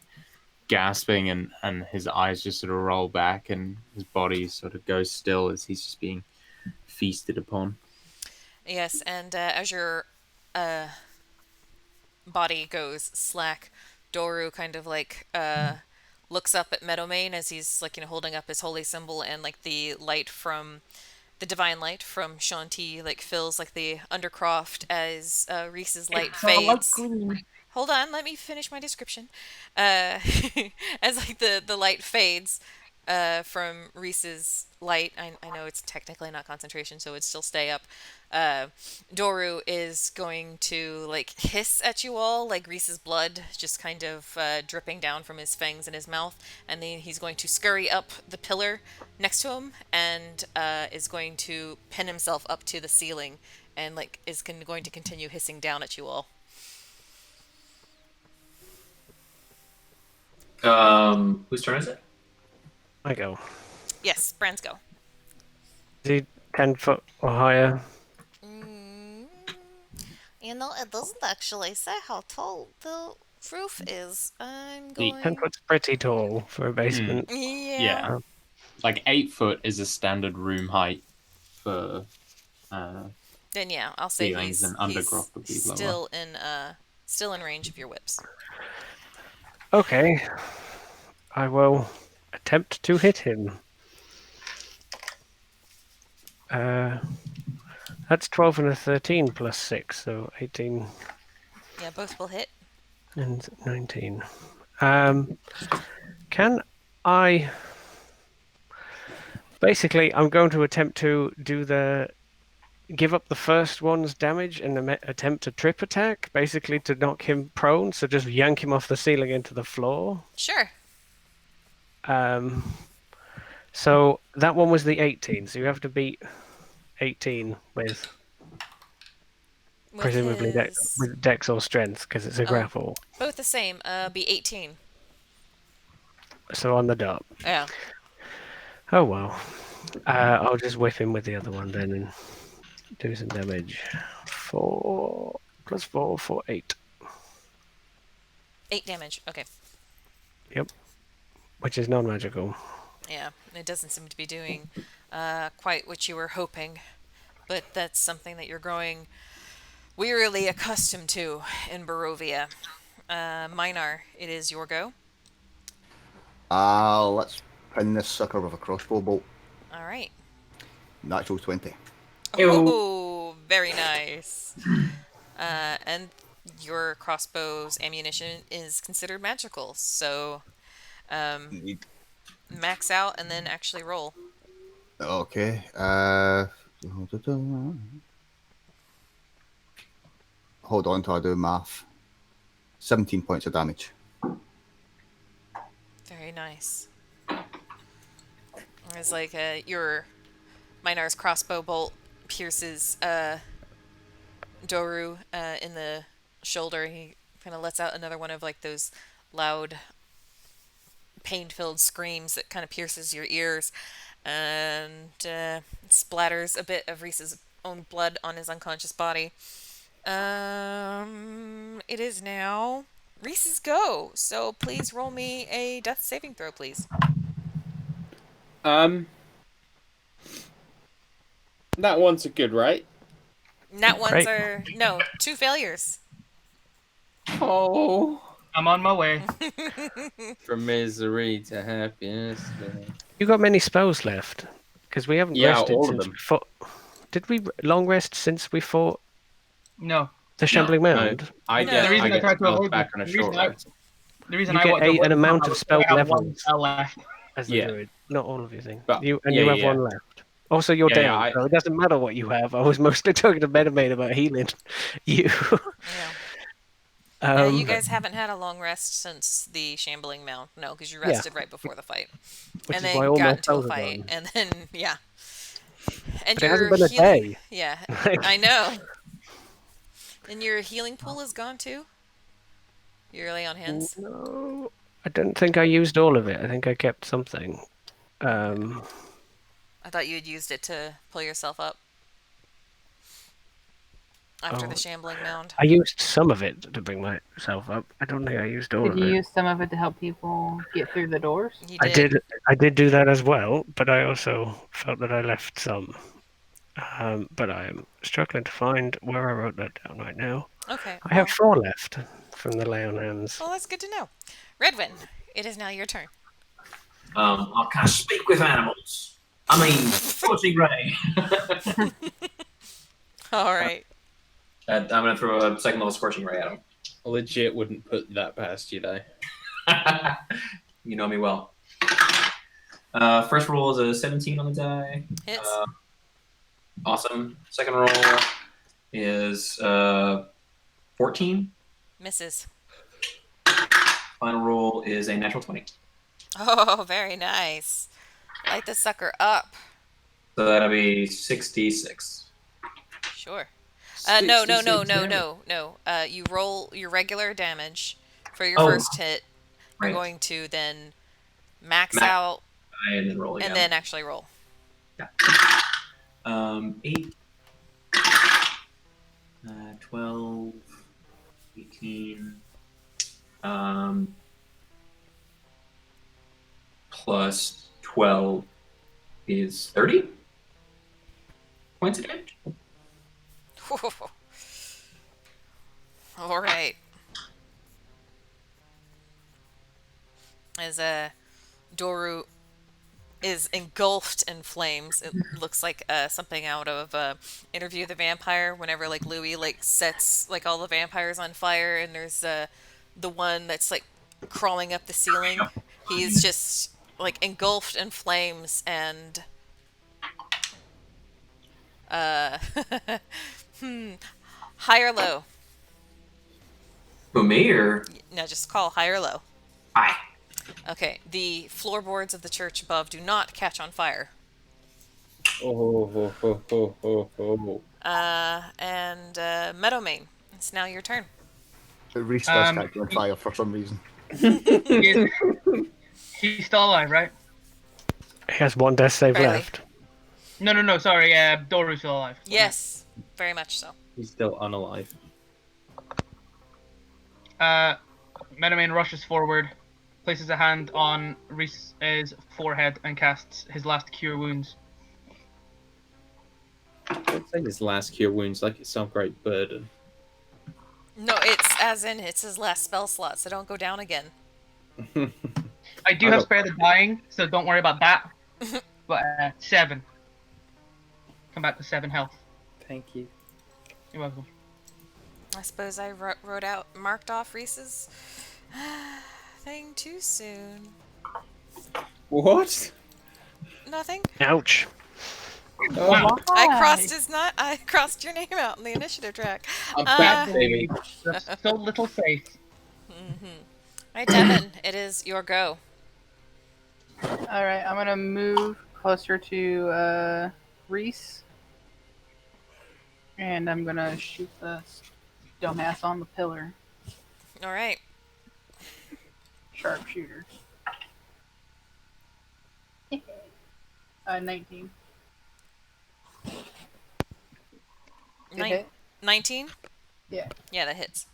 gasping, and his eyes just sort of roll back, and his body sort of goes still as he's just being feasted upon. Yes, and as your body goes slack, Doru kind of like looks up at Meadowmane as he's like holding up his holy symbol, and like the divine light from Shanti like fills like the undercroft as Reese's light fades. Hold on, let me finish my description. As like the light fades from Reese's light, I know it's technically not concentration, so it'd still stay up. Doru is going to like hiss at you all, like Reese's blood just kind of dripping down from his fangs in his mouth, and then he's going to scurry up the pillar next to him and is going to pin himself up to the ceiling and like is going to continue hissing down at you all. Whose turn is it? I go. Yes, Brands go. Is he 10 foot or higher? It doesn't actually say how tall the roof is. I'm The- going. 10 foot's pretty tall for a basement. Yeah. Like 8 foot is a standard room height for Then yeah, I'll say ceilings, and undergrowth would be lower. still in range of your whips. Okay. I will attempt to hit him. That's 12 and a 13 plus 6, so 18 Yeah, both will hit. and 19. Can I... Basically, I'm going to attempt to give up the first one's damage and attempt a trip attack, basically to knock him prone, so just yank him off the ceiling into the floor. Sure. So that one was the 18, so you have to beat 18 with presumably with dex or strength, because it's a grapple. Both the same. Be 18. So on the dot. Yeah. Oh well. I'll just whip him with the other one then and do some damage. 4 plus 4 for 8. 8 damage. Okay. Yep. Which is non-magical. Yeah, it doesn't seem to be doing quite what you were hoping, but that's something that you're growing wearily accustomed to in Barovia. Minar, it is your go. Let's pin this sucker with a crossbow bolt. All right. Natural 20. Oh, very nice. And your crossbow's ammunition is considered magical, so max out and then actually roll. Okay. Hold on till I do math. 17 points of damage. Very nice. It's like your Minar's crossbow bolt pierces Doru in the shoulder. He kind of lets out another one of like those loud, pain-filled screams that kind of pierces your ears, and splatters a bit of Reese's own blood on his unconscious body. It is now Reese's go. So please roll me a death saving throw, please. That one's a good, right? Nat ones Great. are no 2 failures. Oh. I'm on my way. From misery to happiness. You got many spells left? Because we haven't rested all of since them. we fought. Did we long rest since we fought No. the Shambling No. Mound? I No. get, The reason I I tried get to health avoid back it- on a the short reason I- rest. The reason You I get want to avoid an it is amount because of spell I have one levels. spell left. As the Yeah. druid. Not all of you think. But- you yeah, have yeah. one left. Also, you're Yeah, down, I- so it doesn't matter what you have. I was mostly talking to Metamate about healing you. Yeah. You guys haven't had a long rest since the Shambling Mount. No, because you rested right before the fight. Which and is then why all got my into a spells are fight. gone. And then, yeah. And But it your hasn't been a healing... day. Yeah, I know. And your healing pool is gone too? Your lay on hands? No, I don't think I used all of it. I think I kept something. I thought you had used it to pull yourself up after the Shambling Mound. I used some of it to bring myself up. I don't think I used all Did of you it. use some of it to help people get through the doors? You I did do that as well, but I also felt that I left some. But I am struggling to find where I wrote that down right now. Okay. I have 4 left from the lay on hands. Well, that's good to know. Redwin, it is now your turn. I can't speak with animals. I mean, Scorching Ray. All right. I'm going to throw a second level Scorching Ray at him. I legit wouldn't put that past you, though. You know me well. First roll is a 17 on the die. Hits. Awesome. Second roll is 14. Misses. Final roll is a natural 20. Oh, very nice. Light the sucker up. So that'll be 66. Sure. No. 66 damage. You roll your regular damage for your Oh. first hit. You're Right. going to then max Max. out And then roll again. and then actually roll. 8. 12, 18, plus 12 is 30 points of damage. All right. As Doru is engulfed in flames, it looks like something out of Interview with the Vampire. Whenever like Louis like sets like all the vampires on fire, and there's the one that's like crawling up the ceiling. He's just like engulfed in flames and uh, high or low. Who, me or? No, just call high or low. Hi. Okay, the floorboards of the church above do not catch on fire. And Meadowmane, it's now your turn. But Reese does Um, catch on fire for some reason. He's still alive, right? He has one death save Riley. left. No, sorry, Doru's still alive. Yes, very much so. He's still unalive. Meadowmane rushes forward, places a hand on Reese's forehead, and casts his last Cure Wounds. Don't say his last cure wounds like it's some great burden. No, it's his last spell slot, so don't go down again. I do have Spare the Dying, so don't worry about that. But 7. Come back to 7 health. Thank you. You're welcome. I suppose I marked off Reese's thing too soon. What? Nothing. Ouch. Wow. I crossed your name out in the initiative track. I'm back, baby. That's so little faith. Alright, Devin, it is your go. Alright, I'm gonna move closer to Reese. And I'm gonna shoot the dumbass on the pillar. Alright. Sharpshooter. 19. Good hit? 19? Yeah. Yeah, that hits.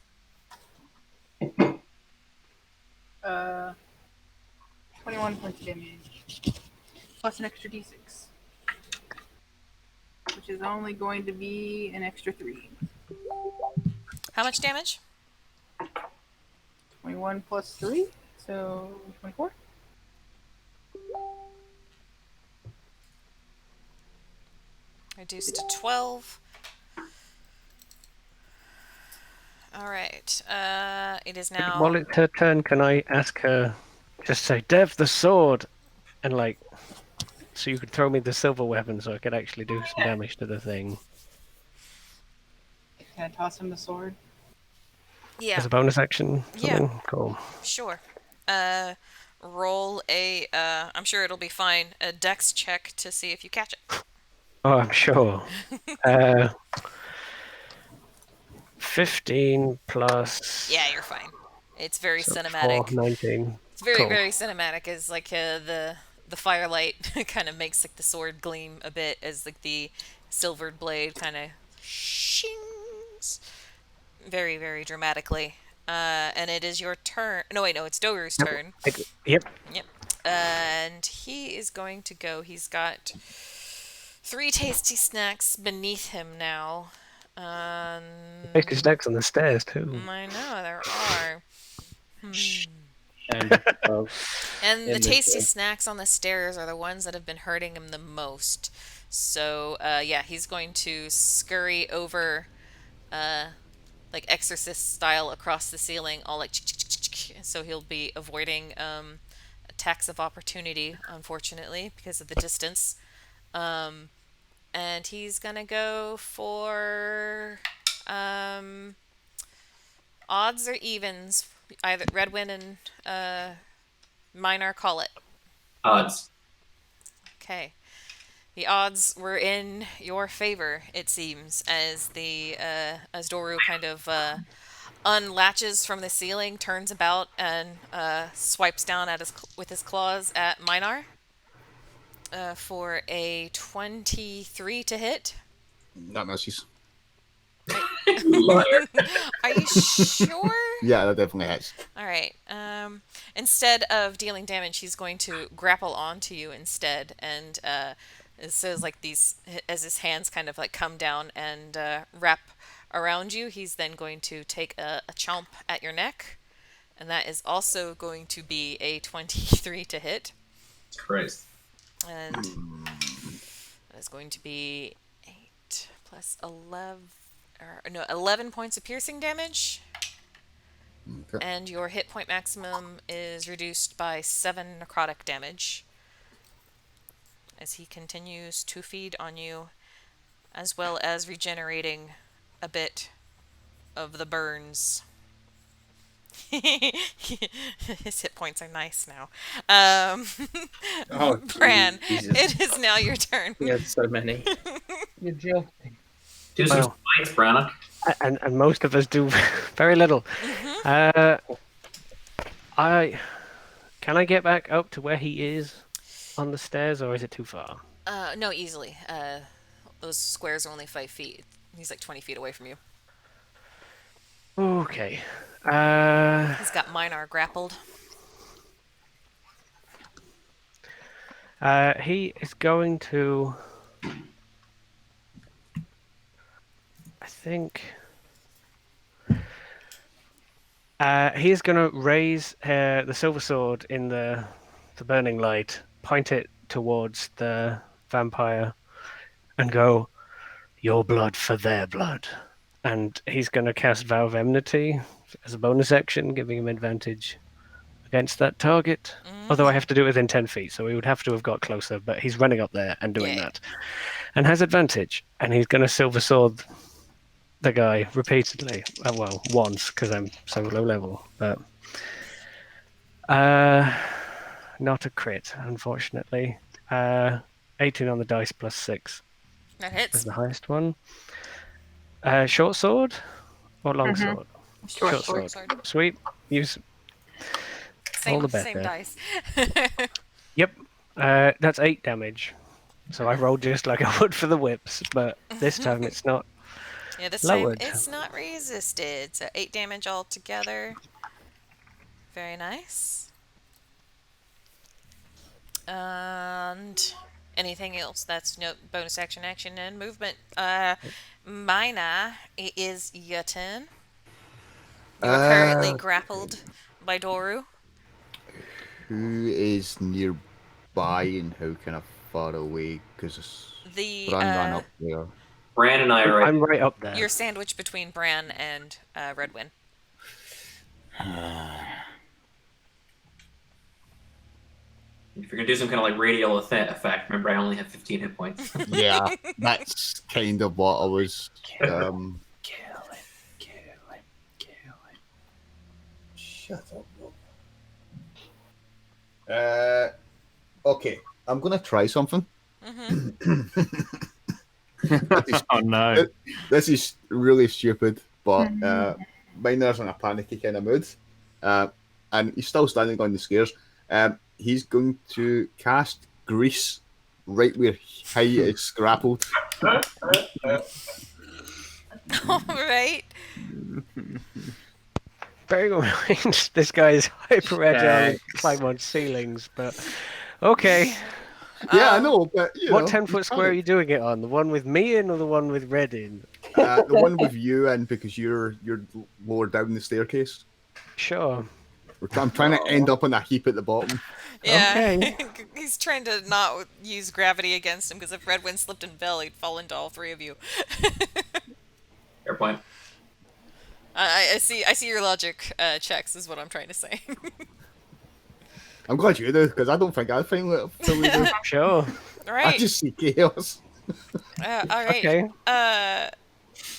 21 points of damage. Plus an extra d6. Which is only going to be an extra 3. How much damage? 21 plus 3, so 24. Reduced to 12. Alright. It is now. While it's her turn, can I ask her, just say, Dev, the sword, and like, so you could throw me the silver weapon so I could actually do some damage to the thing. Can I toss him the sword? Yeah. As a bonus action? Yeah. Something? Cool. Sure. Roll a. I'm sure it'll be fine. A dex check to see if you catch it. Oh, I'm sure. 15 plus. Yeah, you're fine. It's very so cinematic. 4, 19. It's very, Cool. very cinematic. As like the firelight kind of makes like the sword gleam a bit as like the silvered blade kind of shings very, very dramatically. And it is your turn. No, wait, no, it's Doru's turn. Yep. Yep. And he is going to go. He's got 3 tasty snacks beneath him now. Tasty snacks on the stairs too. I know there are. And And the in tasty this, snacks on the stairs are the ones that have been hurting him the most. So, yeah, he's going to scurry over, like exorcist style across the ceiling, all like so he'll be avoiding attacks of opportunity, unfortunately, because of the distance. And he's gonna go for odds or evens, either Redwin and Minar, call it. Odds. Okay. The odds were in your favor, it seems, as as Doru kind of unlatches from the ceiling, turns about, and swipes down with his claws at Minar for a 23 to hit. That misses. Liar. Are you sure? Yeah, that definitely hits. All right. Instead of dealing damage, he's going to grapple onto you instead, and it says like these as his hands kind of like come down and wrap around you. He's then going to take a chomp at your neck, and that is also going to be a 23 to hit, Christ. and that is going to be 8 plus 11, or no, 11 points of piercing damage. Okay. And your hit point maximum is reduced by 7 necrotic damage as he continues to feed on you, as well as regenerating a bit of the burns. His hit points are nice now. Oh, Bran, Jesus. it is now your turn. He had so many. You're joking. Do some Well. smites, Brannock. And most of us do very little. Can I get back up to where he is on the stairs, or is it too far? No, easily. Those squares are only 5 feet. He's like 20 feet away from you. Okay. He's got Minar grappled. He is going to. I think. He is going to raise the silver sword in the burning light, point it towards the vampire, and go, "Your blood for their blood." And he's going to cast Vow of Enmity as a bonus action, giving him advantage against that target. Although I have to do it within 10 feet, so he would have to have got closer, but he's running up there and doing that. And has advantage. And he's going to silver sword the guy repeatedly. Well, once, because I'm so low level. But not a crit, unfortunately. 18 on the dice plus 6 That is hits. the highest one. Short sword or long sword? Short sword. Sweet. Use all the Same better. dice. Yep. That's 8 damage. So I rolled just like I would for the whips, but this time it's not Yeah, this lowered. time it's not resisted. So 8 damage altogether. Very nice. And anything else? That's no bonus action, and movement. Mina, it is your turn. You are currently grappled by Doru. Who is nearby and how kind of far away? Because The Bran ran up there. Bran and I are right. I'm right up there. You're sandwiched between Bran and Redwin. If you're gonna do some kind of like radial effect, remember I only have 15 hit points. Yeah, that's kind of what I was. Kill him. Kill him. Shut up, Rob. Okay, I'm gonna try something. Oh no. This is really stupid, but Miner's in a panicky kind of mood, and he's still standing on the stairs. He's going to cast Grease right where he is grappled. All right. Bearing in mind, this guy is hyper agile, climb on ceilings, but okay. Yeah, I know, but What 10-foot square are you doing it on? The one with me in or the one with Red in? The one with you in because you're lower down the staircase. Sure. I'm trying to end up on a heap at the bottom. Yeah. Okay. He's trying to not use gravity against him because if Redwin slipped and fell, he'd fall into all 3 of you. Fair point. I see your logic checks is what I'm trying to say. I'm glad you do because I don't think I'd fully do. Sure. All I right. just see chaos. All right. Okay. I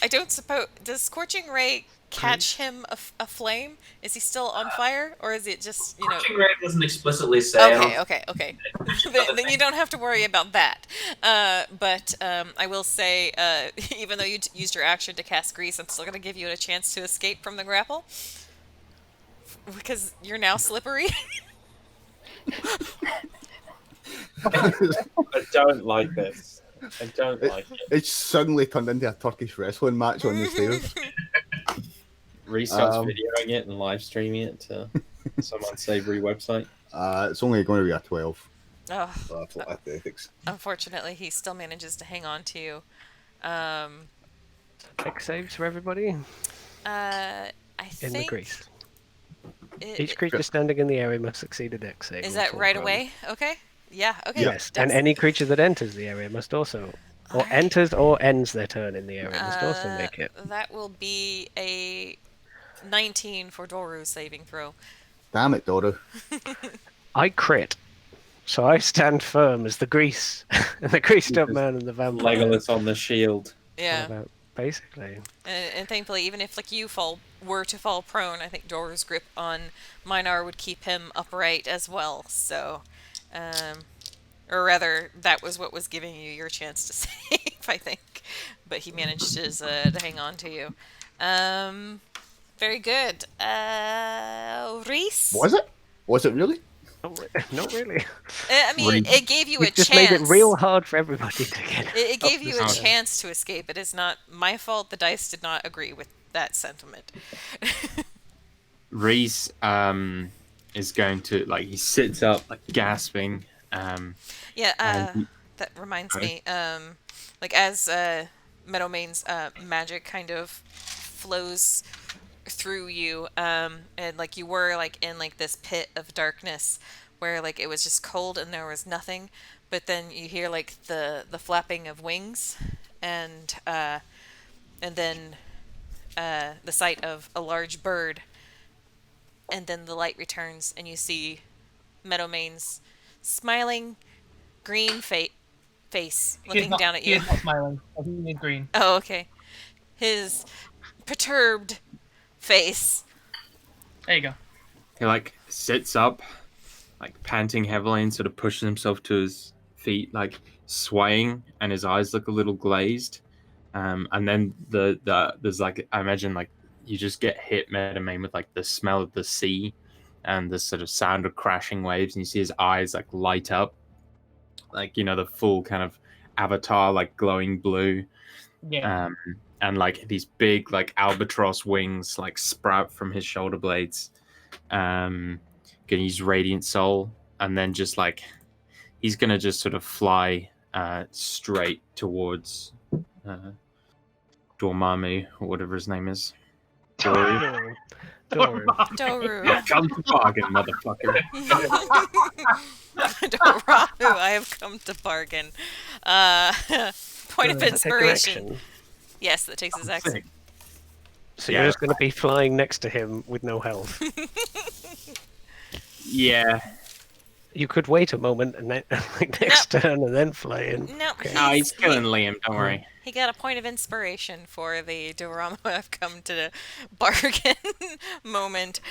don't suppose does Scorching Ray catch him aflame? Is he still on fire, or is it just Scorching Ray doesn't explicitly say. I don't- Okay. then you don't have to worry about that. But I will say, even though you used your action to cast Grease, I'm still going to give you a chance to escape from the grapple because you're now slippery. I don't like this. I don't It- like it. It's suddenly turned into a Turkish wrestling match on the stairs. Reese starts Um, videoing it and live streaming it to some unsavory website. It's only going to be a 12 Oh, for athletics. unfortunately, he still manages to hang on to you. Um, Dex saves for everybody I in the think grease. it, Each creature standing in the area must succeed a Dex save. is or that fall right prone. away? Okay. Yeah. Okay. Yes, and Dex- any creature that enters the area must also, or Alright. enters or ends their turn in the area, must also make it. That will be a 19 for Doru's saving throw. Damn it, Dodo. I crit, so I stand firm as the grease, and the greased up Because man and the vampire. Legolas on the shield. Yeah. About, basically. And thankfully, even if like you were to fall prone, I think Doru's grip on Minar would keep him upright as well. So, or rather, that was what was giving you your chance to save, I think. But he managed to hang on to you. Very good. Reese? Was it? Was it really? Not really. I mean, it gave you a You've just chance. made it real hard for everybody to get. It gave you a this way. chance to escape. It is not my fault. The dice did not agree with that sentiment. Reese is going to he sits up gasping. Yeah, And- that reminds Okay. me. Like as Meadowmane's magic kind of flows through you, and like you were in this pit of darkness where it was just cold and there was nothing, but then you hear the flapping of wings, and then the sight of a large bird, and then the light returns and you see Meadowmane's smiling green face He is looking not, down at he you. is not smiling. He is green. Oh, okay. His perturbed face. There you go. He sits up, panting heavily, and sort of pushes himself to his feet, swaying, and his eyes look a little glazed. And then there's I imagine you just get hit, Meadowmane, with the smell of the sea and the sort of sound of crashing waves, and you see his eyes light up, the full kind of avatar glowing blue. Yeah. And these big albatross wings sprout from his shoulder blades. Gonna use Radiant Soul, and then just he's gonna just sort of fly straight towards Dormammu, or whatever his name is. Doru. Doru. I've come to bargain, motherfucker. Doramu, I have come to bargain. Point of Take inspiration. action. Yes, that takes his action. Sick. So Yeah. you're just going to be flying next to him with no health. Yeah. You could wait a moment and then next turn and then fly in. No, Okay. Oh, he's killing Liam, don't worry. He got a point of inspiration for the Doramu I've come to bargain moment.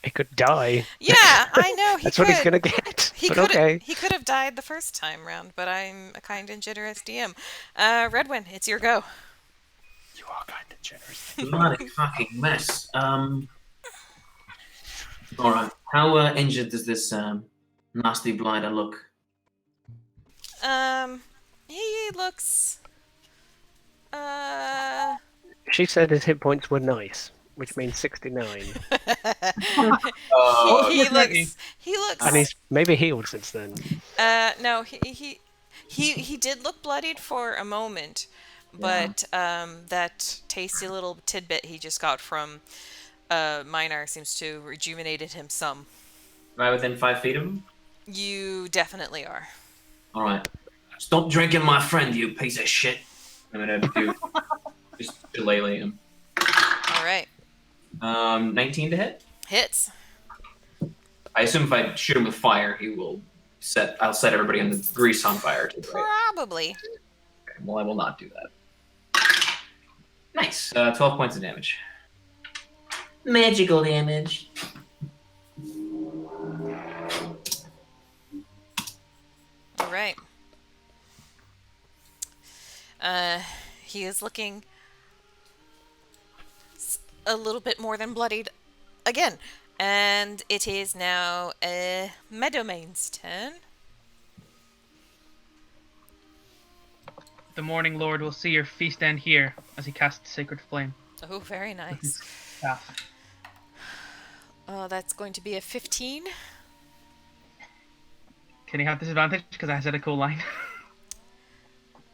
He could die. Yeah, I know. That's what he's going to get. He But could okay. he could have died the first time round, but I'm a kind and generous DM. Redwin, it's your go. You are kind of generous. Bloody fucking mess. Alright. How injured does this nasty blighter look? He looks She said his hit points were nice, which means 69. he looks And he's maybe healed since then. no, he did look bloodied for a moment, but that tasty little tidbit he just got from Minar seems to rejuvenated him some. Am I within 5 feet of him? You definitely are. Alright. Stop drinking my friend, you piece of shit. I'm gonna do just shillelagh him. All right. 19 to hit? Hits. I assume if I shoot him with fire, I'll set everybody in the grease on fire too, right? Probably. Okay, well, I will not do that. Nice. 12 points of damage. Magical damage. All right. He is looking a little bit more than bloodied again. And it is now Meadowmane's turn. the Morning Lord will see your feast end here as he casts Sacred Flame. Oh, very nice. Staff. Oh, that's going to be a 15. Can he have disadvantage because I said a cool line?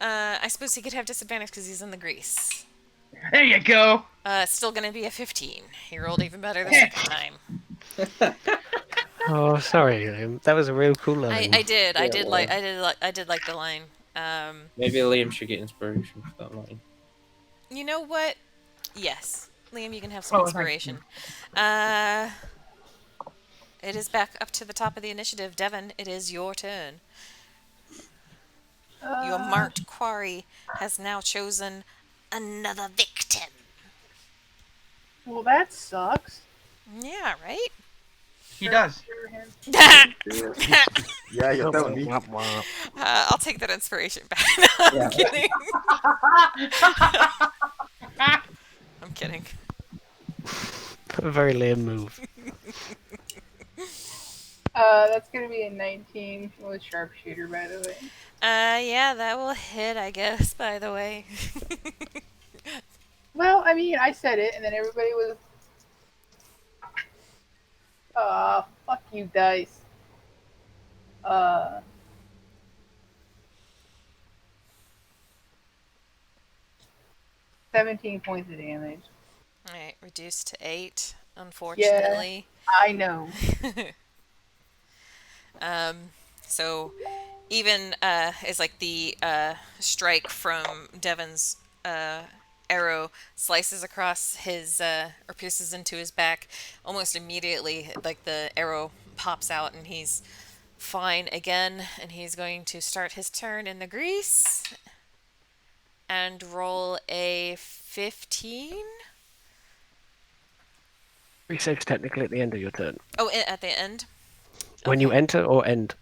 I suppose he could have disadvantage because he's in the grease. There you go. It's still gonna be a 15. He rolled even better the second time. Oh, sorry, Liam. That was a real cool line. I did Yeah, like the line. Maybe Liam should get inspiration for that line. You know what? Yes, Liam, you can have some Oh, thank inspiration. It is back up to the top of the initiative. Devon, it is your turn. Your marked quarry has now chosen another victim. Well, that sucks. Yeah, right? He does. Yeah, you're telling me. Womp womp. I'll take that inspiration back. No, I'm kidding. I'm kidding. A very Liam move. That's gonna be a 19 with sharpshooter, by the way. Yeah, that will hit, I guess, by the way. Well, I mean, I said it, and then everybody was. Fuck you, dice. 17 points of damage. Alright, reduced to 8, unfortunately. I know. So even is like the strike from Devon's arrow slices across his or pierces into his back. Almost immediately, like the arrow pops out and he's fine again. And he's going to start his turn in the grease and roll a 15. 3-6 technically at the end of your turn. Oh, at the end. When you Okay. enter or end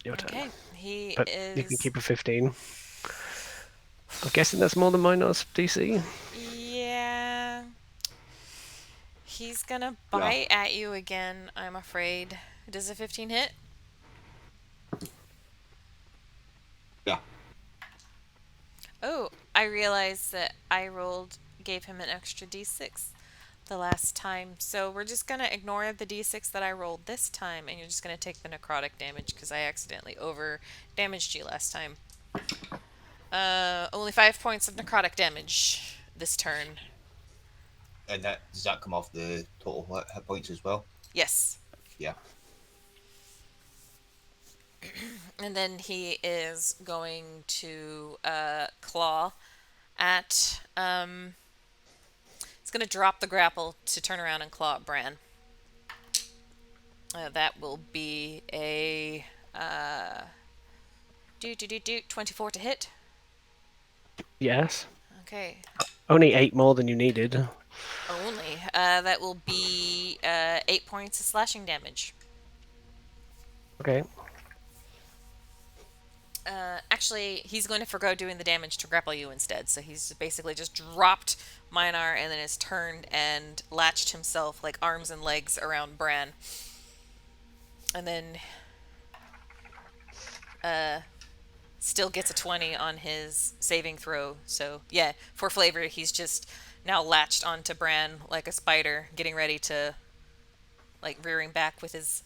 your turn. Okay, he But is. you can keep a 15. I'm guessing that's more than minus DC. Yeah. He's gonna bite at you again, I'm afraid. Does a 15 hit? Yeah. Oh, I realized that I gave him an extra d6 the last time. So we're just gonna ignore the d6 that I rolled this time, and you're just gonna take the necrotic damage because I accidentally over damaged you last time. Only 5 points of necrotic damage this turn. And does that come off the total hit points as well? Yes. Yeah. And then he is going to claw at. He's going to drop the grapple to turn around and claw at Bran. That will be a 24 to hit. Yes. Okay. Only 8 more than you needed. Only. That will be 8 points of slashing damage. Okay. Actually, he's going to forgo doing the damage to grapple you instead. So he's basically just dropped Minar and then has turned and latched himself like arms and legs around Bran. And then still gets a 20 on his saving throw. So yeah, for flavor, he's just now latched onto Bran like a spider, getting ready to like rearing back with his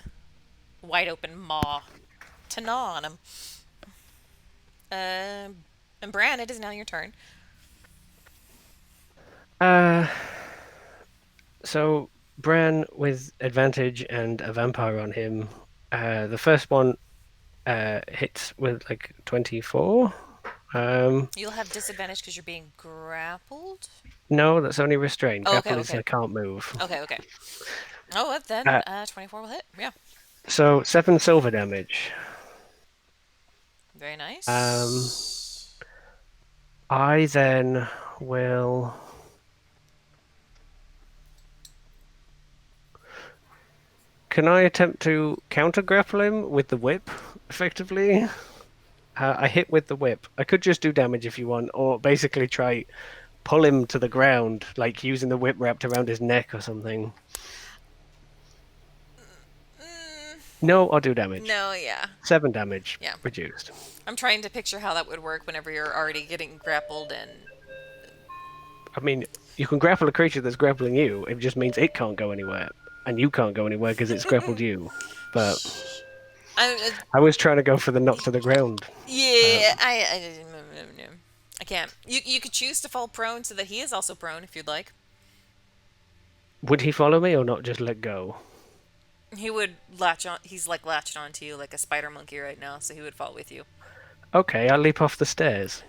wide open maw to gnaw on him. And Bran, it is now your turn. So Bran with advantage and a vampire on him. The first one hits with like 24. You'll have disadvantage because you're being grappled. No, that's only restrained. Oh, okay, Grapple is okay. I can't move. Okay. Oh, then 24 will hit. Yeah. So 7 silver damage. Very nice. I then will. Can I attempt to counter grapple him with the whip, effectively? I hit with the whip. I could just do damage if you want, or basically try pull him to the ground, like using the whip wrapped around his neck or something. No, or do damage. No, yeah. 7 damage Yeah. reduced. I'm trying to picture how that would work whenever you're already getting grappled and. I mean, you can grapple a creature that's grappling you. It just means it can't go anywhere, and you can't go anywhere because it's grappled you. But I, I was trying to go for the knock to the ground. yeah, I can't. You could choose to fall prone so that he is also prone if you'd like. Would he follow me or not just let go? He would latch on. He's like latched onto you like a spider monkey right now, so he would fall with you. Okay, I'll leap off the stairs.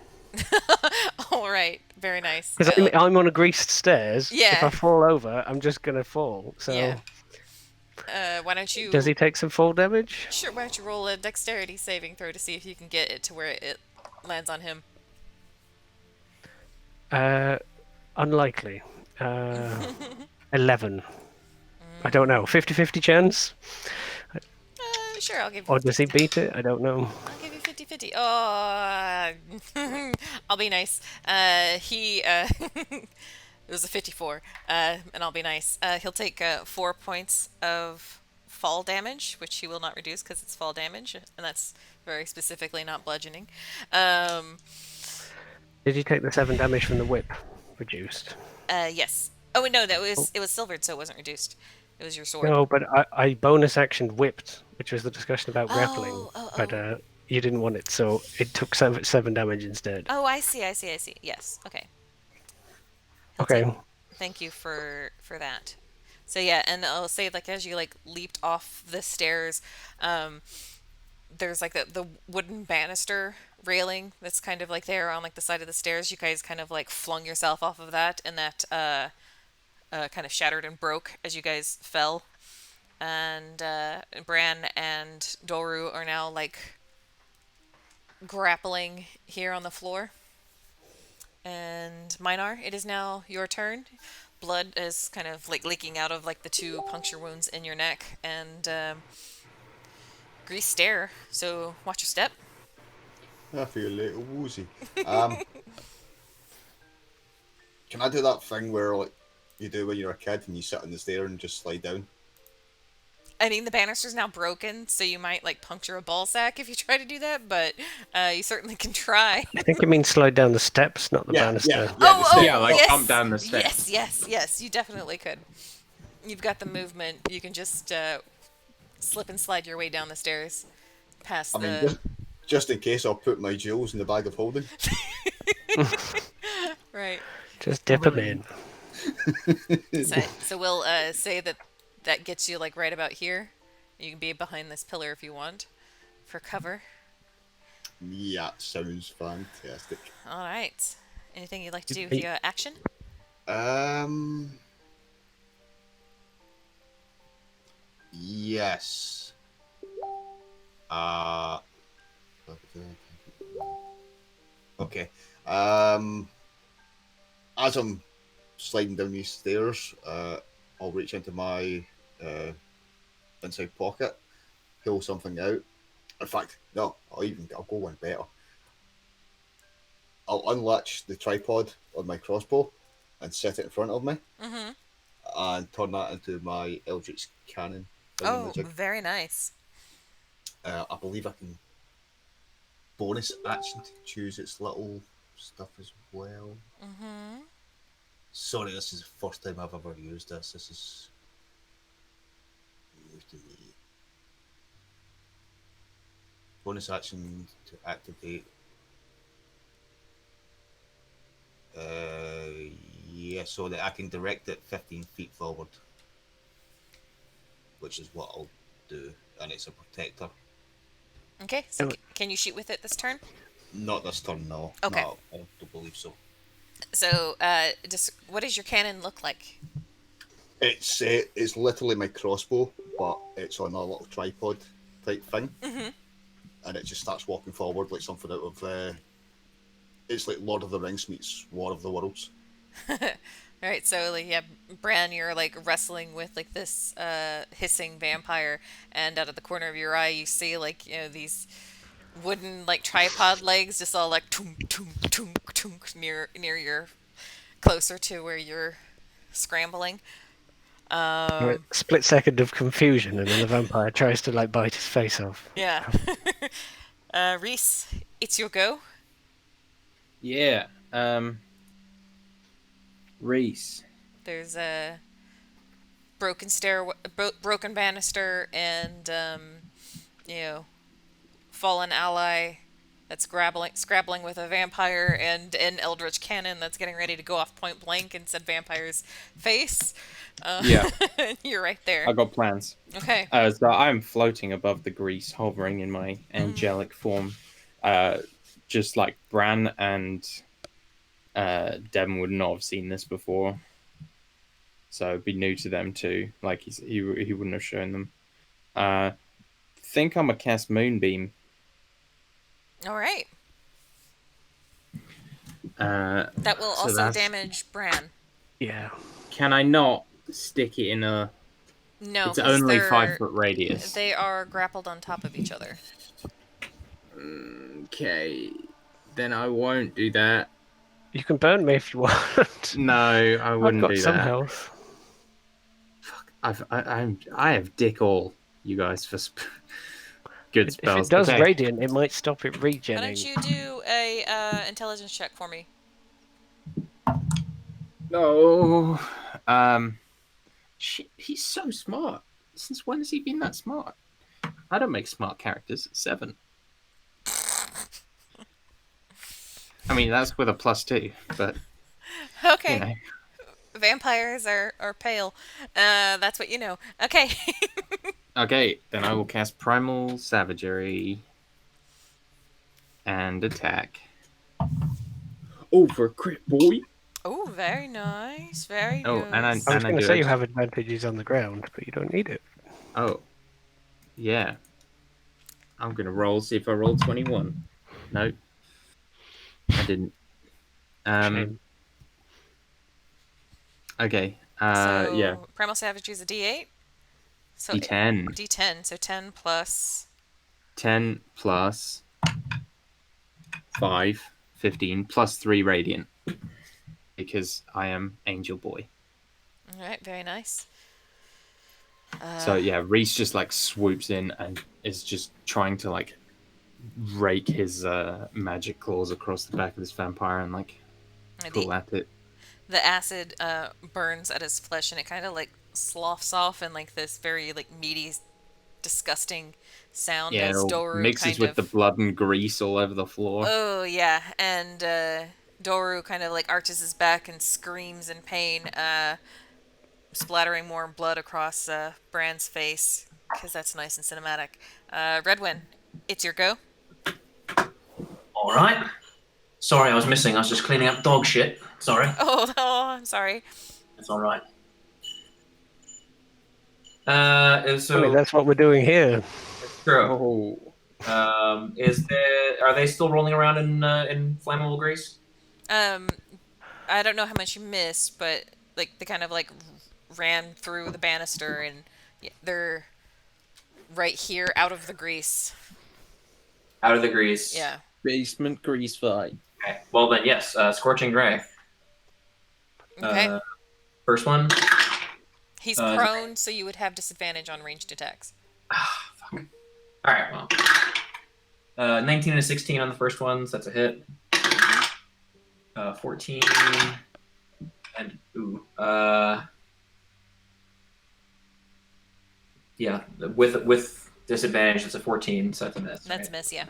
All right, very nice. Because I'm on a greased stairs. Yeah. If I fall over, I'm just going to fall. So Yeah. Why don't you? does he take some fall damage? Sure. Why don't you roll a dexterity saving throw to see if you can get it to where it lands on him? Unlikely. 11. I don't know. 50-50 chance? Sure, I'll give you. Or does he beat it? I don't know. I'll give you 50-50. Oh, I'll be nice. It was a 54, and I'll be nice. He'll take 4 points of fall damage, which he will not reduce because it's fall damage, and that's very specifically not bludgeoning. Did you take the 7 damage from the whip reduced? Yes. Oh no, it was silvered, so it wasn't reduced. It was your sword. No, but I bonus action whipped, which was the discussion about grappling. But you didn't want it, so it took 7 damage instead. Oh, I see. Yes. Okay. Okay. Thank you for that. So yeah, and I'll say like as you like leaped off the stairs, there's like the wooden banister railing that's kind of like there on like the side of the stairs. You guys kind of like flung yourself off of that, and that kind of shattered and broke as you guys fell. And Bran and Doru are now like grappling here on the floor. And Minar, it is now your turn. Blood is kind of like leaking out of like the 2 puncture wounds in your neck, and grease stare. So watch your step. I feel a little woozy. Can I do that thing where like you do when you're a kid and you sit on the stair and just slide down? I mean, the banister's now broken, so you might like puncture a ball sack if you try to do that, but you certainly can try. I think you mean slide down the steps, not the banister. Yeah, like yes, bump down the steps. Yes, you definitely could. You've got the movement. You can just slip and slide your way down the stairs past I mean, just in case, I'll put my jewels in the bag of holding. Right. Just dip them in. So we'll say that gets you like right about here. You can be behind this pillar if you want for cover. Yeah, sounds fantastic. All right. Anything you'd like to do with your action? Yes. Okay. As I'm sliding down these stairs, I'll reach into my inside pocket, pull something out. In fact, no, I'll go one better. I'll unlatch the tripod on my crossbow and set it in front of me, and turn that into my Eldritch cannon. Oh, very nice. I believe I can bonus action to choose its little stuff as well. Sorry, this is the first time I've ever used this. This is new to me. Bonus action to activate. Yeah, so that I can direct it 15 feet forward, which is what I'll do, and it's a protector. Okay, so can you shoot with it this turn? Not this turn, no. Okay. No, I don't believe so. So, what does your cannon look like? It's literally my crossbow, but it's on a little tripod type thing, and it just starts walking forward like something out of. It's like Lord of the Rings meets War of the Worlds. All right, so like yeah, Bran, you're like wrestling with like this hissing vampire, and out of the corner of your eye, you see like these wooden like tripod legs just all like tunk tunk tunk tunk near your closer to where you're scrambling. Right, split second of confusion, and then the vampire tries to like bite his face off. Yeah. Reese, it's your go. Yeah. Reese. There's a broken banister, and you know, fallen ally that's scrabbling with a vampire, and an eldritch cannon that's getting ready to go off point blank in said vampire's face. Yeah. You're right there. I got plans. Okay. So I'm floating above the grease, hovering in my angelic form. Just like Bran and Devon would not have seen this before. So it'd be new to them too. Like he wouldn't have shown them. Think I'm a cast Moonbeam. All right. That will also damage Bran. Yeah. Can I not stick it in a... No, it's only 5 foot radius. They are grappled on top of each other. Okay. Then I won't do that. You can burn me if you want. No, I wouldn't I've got do some that. health. Fuck. I have dick all you guys for good spells. If it does radiant, it might stop it regenerating. Why don't you do a intelligence check for me? No. Shit, he's so smart. Since when has he been that smart? I don't make smart characters. 7. I mean, that's with a +2, but... Okay. You know. Vampires are pale. That's what you know. Okay. Okay, then I will cast Primal Savagery. And attack. Oh, for a crit, boy! Oh, very nice. Very Oh, nice. and I was going to say you have advantages on the ground, but you don't need it. Oh. Yeah. I'm going to roll, see if I roll 21. No. I didn't. Shame. Okay. So, yeah. Primal Savagery is a D8. So D10. D10. So 10 plus... 10 plus 5, 15, plus 3 radiant. Because I am Angel Boy. Alright, very nice. So yeah, Reese just like swoops in and is just trying to like rake his magic claws across the back of this vampire and like pull at it. The acid burns at his flesh, and it kind of like sloughs off in like this very like meaty, disgusting sound as Doru mixes with the blood and grease all over the floor. Oh yeah, and Doru kind of like arches his back and screams in pain, splattering more blood across Bran's face because that's nice and cinematic. Redwin, it's your go. All right. Sorry, I was missing. I was just cleaning up dog shit. Sorry. Oh, I'm sorry. That's all right. So that's what we're doing here. True. Oh. Are they still rolling around in flammable grease? I don't know how much you missed, but like they kind of like ran through the banister, and they're right here out of the grease. Out of the grease. Yeah. Basement grease fight. Okay. Well then, yes. Scorching Gray. Okay. First one. He's prone, so you would have disadvantage on ranged attacks. Fuck. All right. Well. 19 and a 16 on the first one, so that's a hit. 14 and yeah, with disadvantage, it's a 14, so that's a miss. That's a miss, yeah.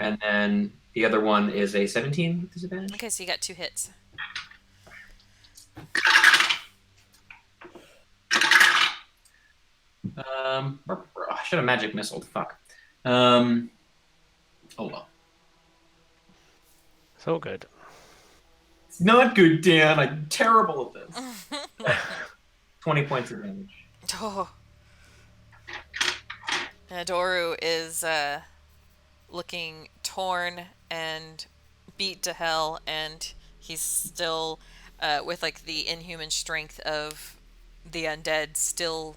And then the other one is a 17 with disadvantage. Okay, so you got 2 hits. I should have magic missiled. Fuck. Oh well. It's all good. It's not good, Dan. I'm terrible at this. 20 points of damage. Oh. Doru is looking torn and beat to hell, and he's still with like the inhuman strength of the undead, still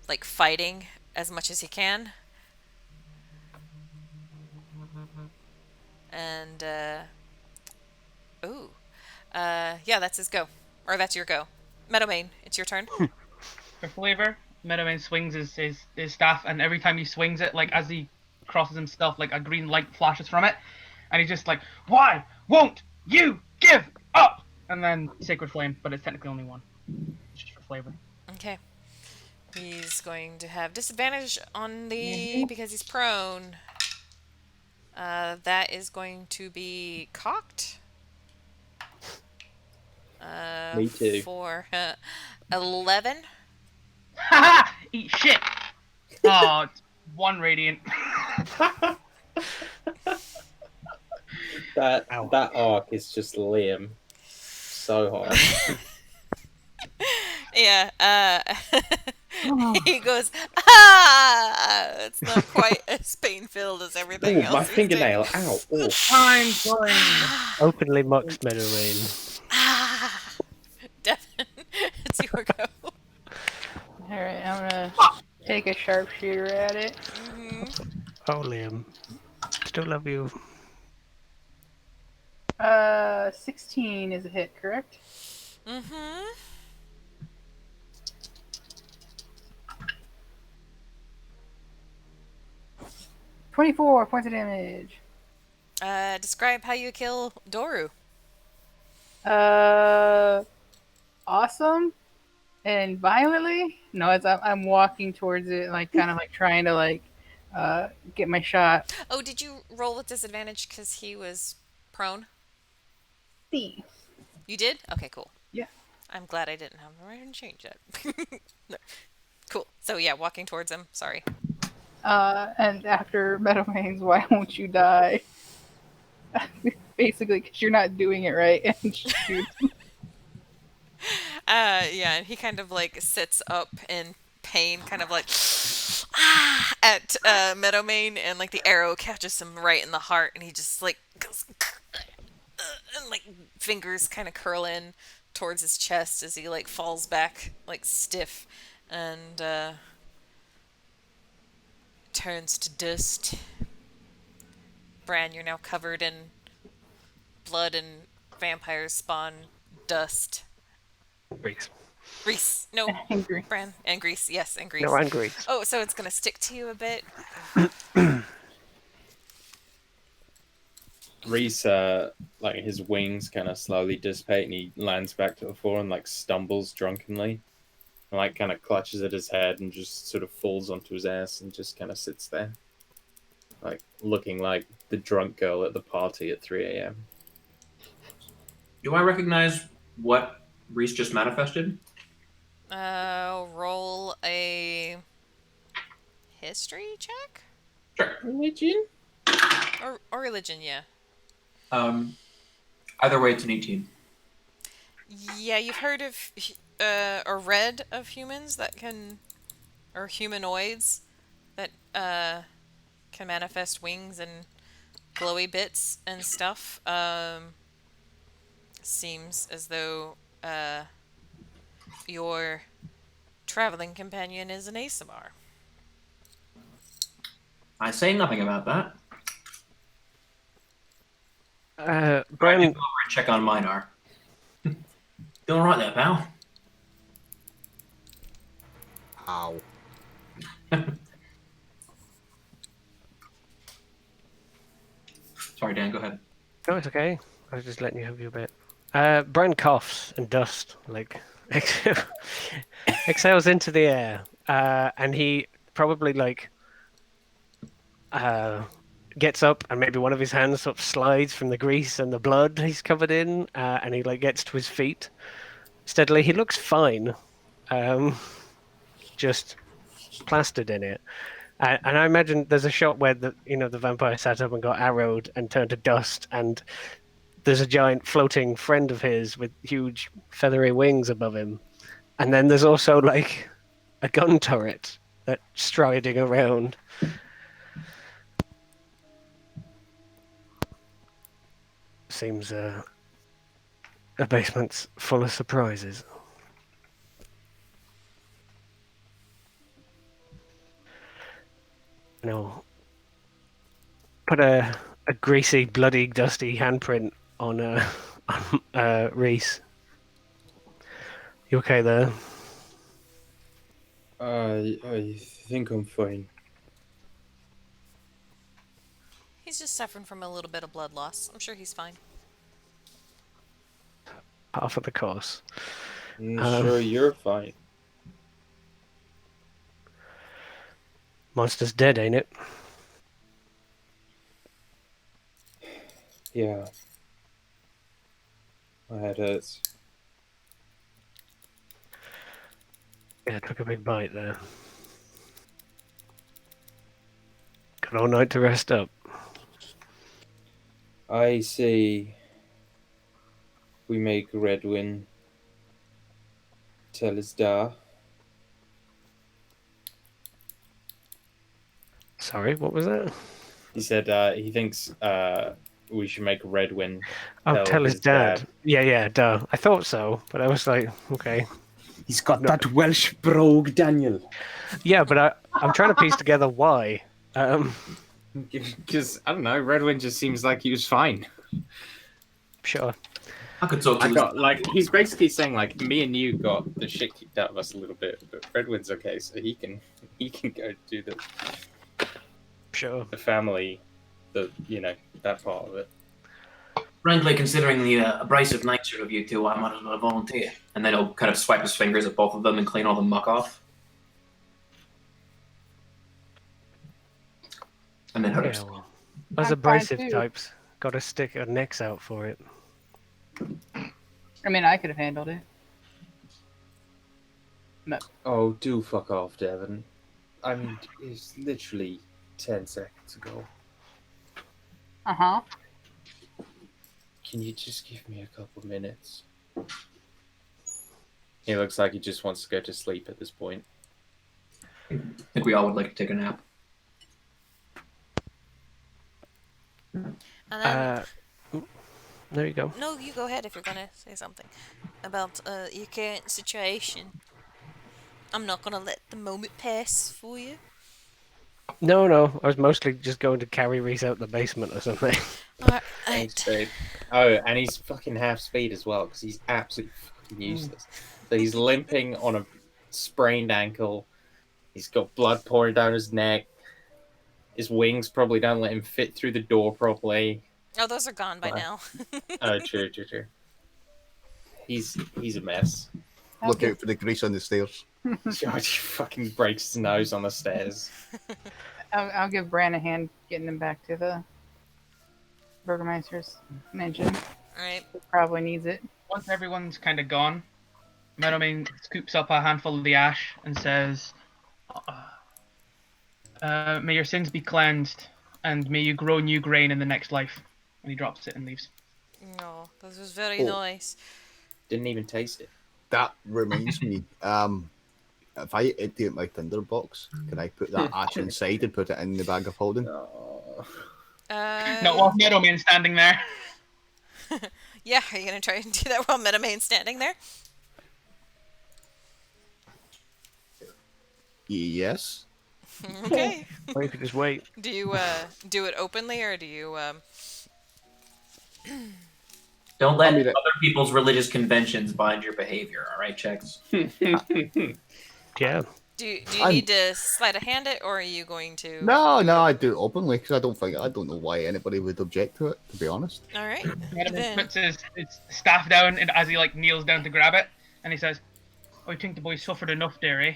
like fighting as much as he can. And Yeah, that's his go. Or that's your go. Meadowmane, it's your turn. For flavor, Meadowman swings his staff, and every time he swings it, like as he crosses himself, like a green light flashes from it, and he's just like, "Why won't you give up?" And then Sacred Flame, but it's technically only one. It's just for flavor. Okay. He's going to have disadvantage on the because he's prone. That is going to be cocked. Me too. For 11. Haha! Eat shit. Oh, it's one radiant. That Ow. that arc is just Liam so hard. Yeah. Oh. He goes, ah! It's not quite as pain-filled as everything Oh, else. my he's doing. fingernail! Ow! Oh. I'm going. Openly mocks Meadowmane. Ah! Devin, it's your go. Alright, I'm gonna take a sharpshooter at it. Oh, Liam. Still love you. 16 is a hit, correct? Mm-hmm. 24 points of damage. Describe how you kill Doru. Awesome and violently. No, as I'm walking towards it, like kind of like trying to like get my shot. Oh, did you roll with disadvantage because he was prone? See. You did? Okay, cool. Yeah. I'm glad I didn't have the right to change that. No. Cool. So yeah, walking towards him. Sorry. And after Meadowmane's, why won't you die? Basically, because you're not doing it right, and shoot. Yeah, and he kind of like sits up in pain, kind of like at Meadowmane, and like the arrow catches him right in the heart, and he just like goes and like fingers kind of curl in towards his chest as he like falls back like stiff, and turns to dust. Bran, you're now covered in blood and vampire spawn dust. Grease. Grease. No, Angry. Bran. And grease. Yes, and grease. No, and Grease. Oh, so it's going to stick to you a bit? Reese, like his wings kind of slowly dissipate, and he lands back to the floor and like stumbles drunkenly, and like kind of clutches at his head and just sort of falls onto his ass and just kind of sits there, like looking like the drunk girl at the party at 3 a.m. Do I recognize what Reese just manifested? Roll a history check? Sure. Religion? Or religion, yeah. Either way, it's an 18. Yeah, you've heard of, or read of humans that can, or humanoids that, can manifest wings and glowy bits and stuff. Seems as though, your traveling companion is an ASMR. I say nothing about that. I Bran, go over and check on Minar. Doing right there, pal. Ow. Sorry, Dan, go ahead. no, it's okay. I was just letting you have your bit. Bran coughs and dust, like, exhales into the air. And he probably, like, gets up, and maybe one of his hands sort of slides from the grease and the blood he's covered in, and he, like, gets to his feet steadily. He looks fine. Just plastered in it. And I imagine there's a shot where the vampire sat up and got arrowed and turned to dust, and there's a giant floating friend of his with huge feathery wings above him. And then there's also like a gun turret that's striding around. Seems a basement's full of surprises. No. Put a greasy, bloody, dusty handprint on Reese You okay there? I think I'm fine. He's just suffering from a little bit of blood loss. I'm sure he's fine. Half of the course. I'm sure you're fine. Monster's dead, ain't it? Yeah. My head hurts. Yeah, took a big bite there. Got all night to rest up. I say we make Redwin tell his da. Sorry, what was that? He said he thinks we should make Redwin Oh, tell his dad. dad. Yeah, duh. I thought so, but I was like, okay. He's got No. that Welsh brogue, Daniel. Yeah, but I'm trying to piece together why. Because, I don't know, Redwin just seems like he was fine. Sure. I could talk to I his got, like, he's basically saying, like, me and you got the shit kicked out of us a little bit, but Redwin's okay, so he can go do Sure. the family, that part of it. Frankly, considering the abrasive nature of you two, I might as well volunteer. And then he'll kind of swipe his fingers at both of them and clean all the muck off. And then hurt Yeah, himself. well, I'm us fine abrasive too. types got to stick our necks out for it. I mean, I could have handled it. Oh, do fuck off, Devon. I mean, it's literally 10 seconds ago. Uh-huh. Can you just give me a couple minutes? He looks like he just wants to go to sleep at this point. I think we all would like to take a nap. And then, There you go. no, you go ahead if you're gonna say something about your current situation. I'm not gonna let the moment pass for you. No, I was mostly just going to carry Reese out the basement or something. Alright. Thanks, babe. Oh, and he's fucking half speed as well, because he's absolutely fucking useless. So he's limping on a sprained ankle. He's got blood pouring down his neck. His wings probably don't let him fit through the door properly. Oh, those are gone by What? now. Oh, true. He's a mess. Look out for the grease on the stairs. George fucking breaks his nose on the stairs. I'll give Bran a hand getting him back to the Burgermeister's mansion. Alright. He probably needs it. Once everyone's kind of gone, Meadowmane scoops up a handful of the ash and says, may your sins be cleansed, and may you grow new grain in the next life. And he drops it and leaves. No, this was very nice. Didn't even taste it. That reminds me. If I empty out my tinderbox, can I put that ash inside and put it in the bag of holding? Oh. Not while Meadowmane's standing there. Yeah, are you gonna try and do that while Metamane's standing there? Yes. Okay. Or you could just wait. Do you do it openly or do you Don't let I mean, other people's religious conventions bind your behavior, alright, Checks? Yeah. do you I'm- need to sleight of hand it or are you going to? No, I do it openly because I don't know why anybody would object to it. To be honest. All right. Meadowmane Then puts his staff down and as he kneels down to grab it, and he says, "I think the boy suffered enough there, eh?"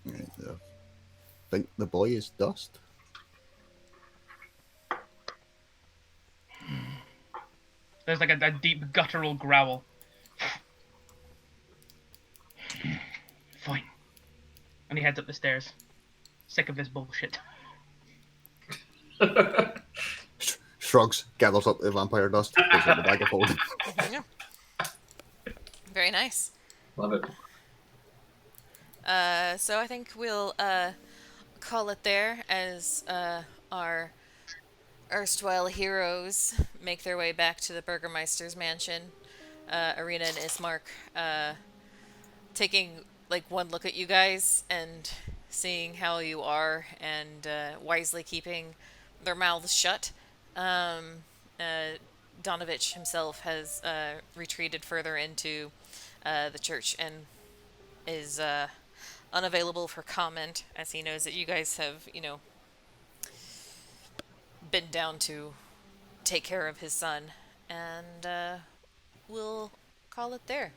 I think the boy is dust. There's like a deep guttural growl. Fine. And he heads up the stairs. Sick of this bullshit. Shrugs, gathers up the vampire dust, puts it in the bag of holding. yeah. Very nice. Love it. So I think we'll call it there as our erstwhile heroes make their way back to the Burgermeister's mansion. Arena and Ismark taking one look at you guys and seeing how you are and wisely keeping their mouths shut. Donovich himself has retreated further into the church and is unavailable for comment, as he knows that you guys have, been down to take care of his son. And we'll call it there.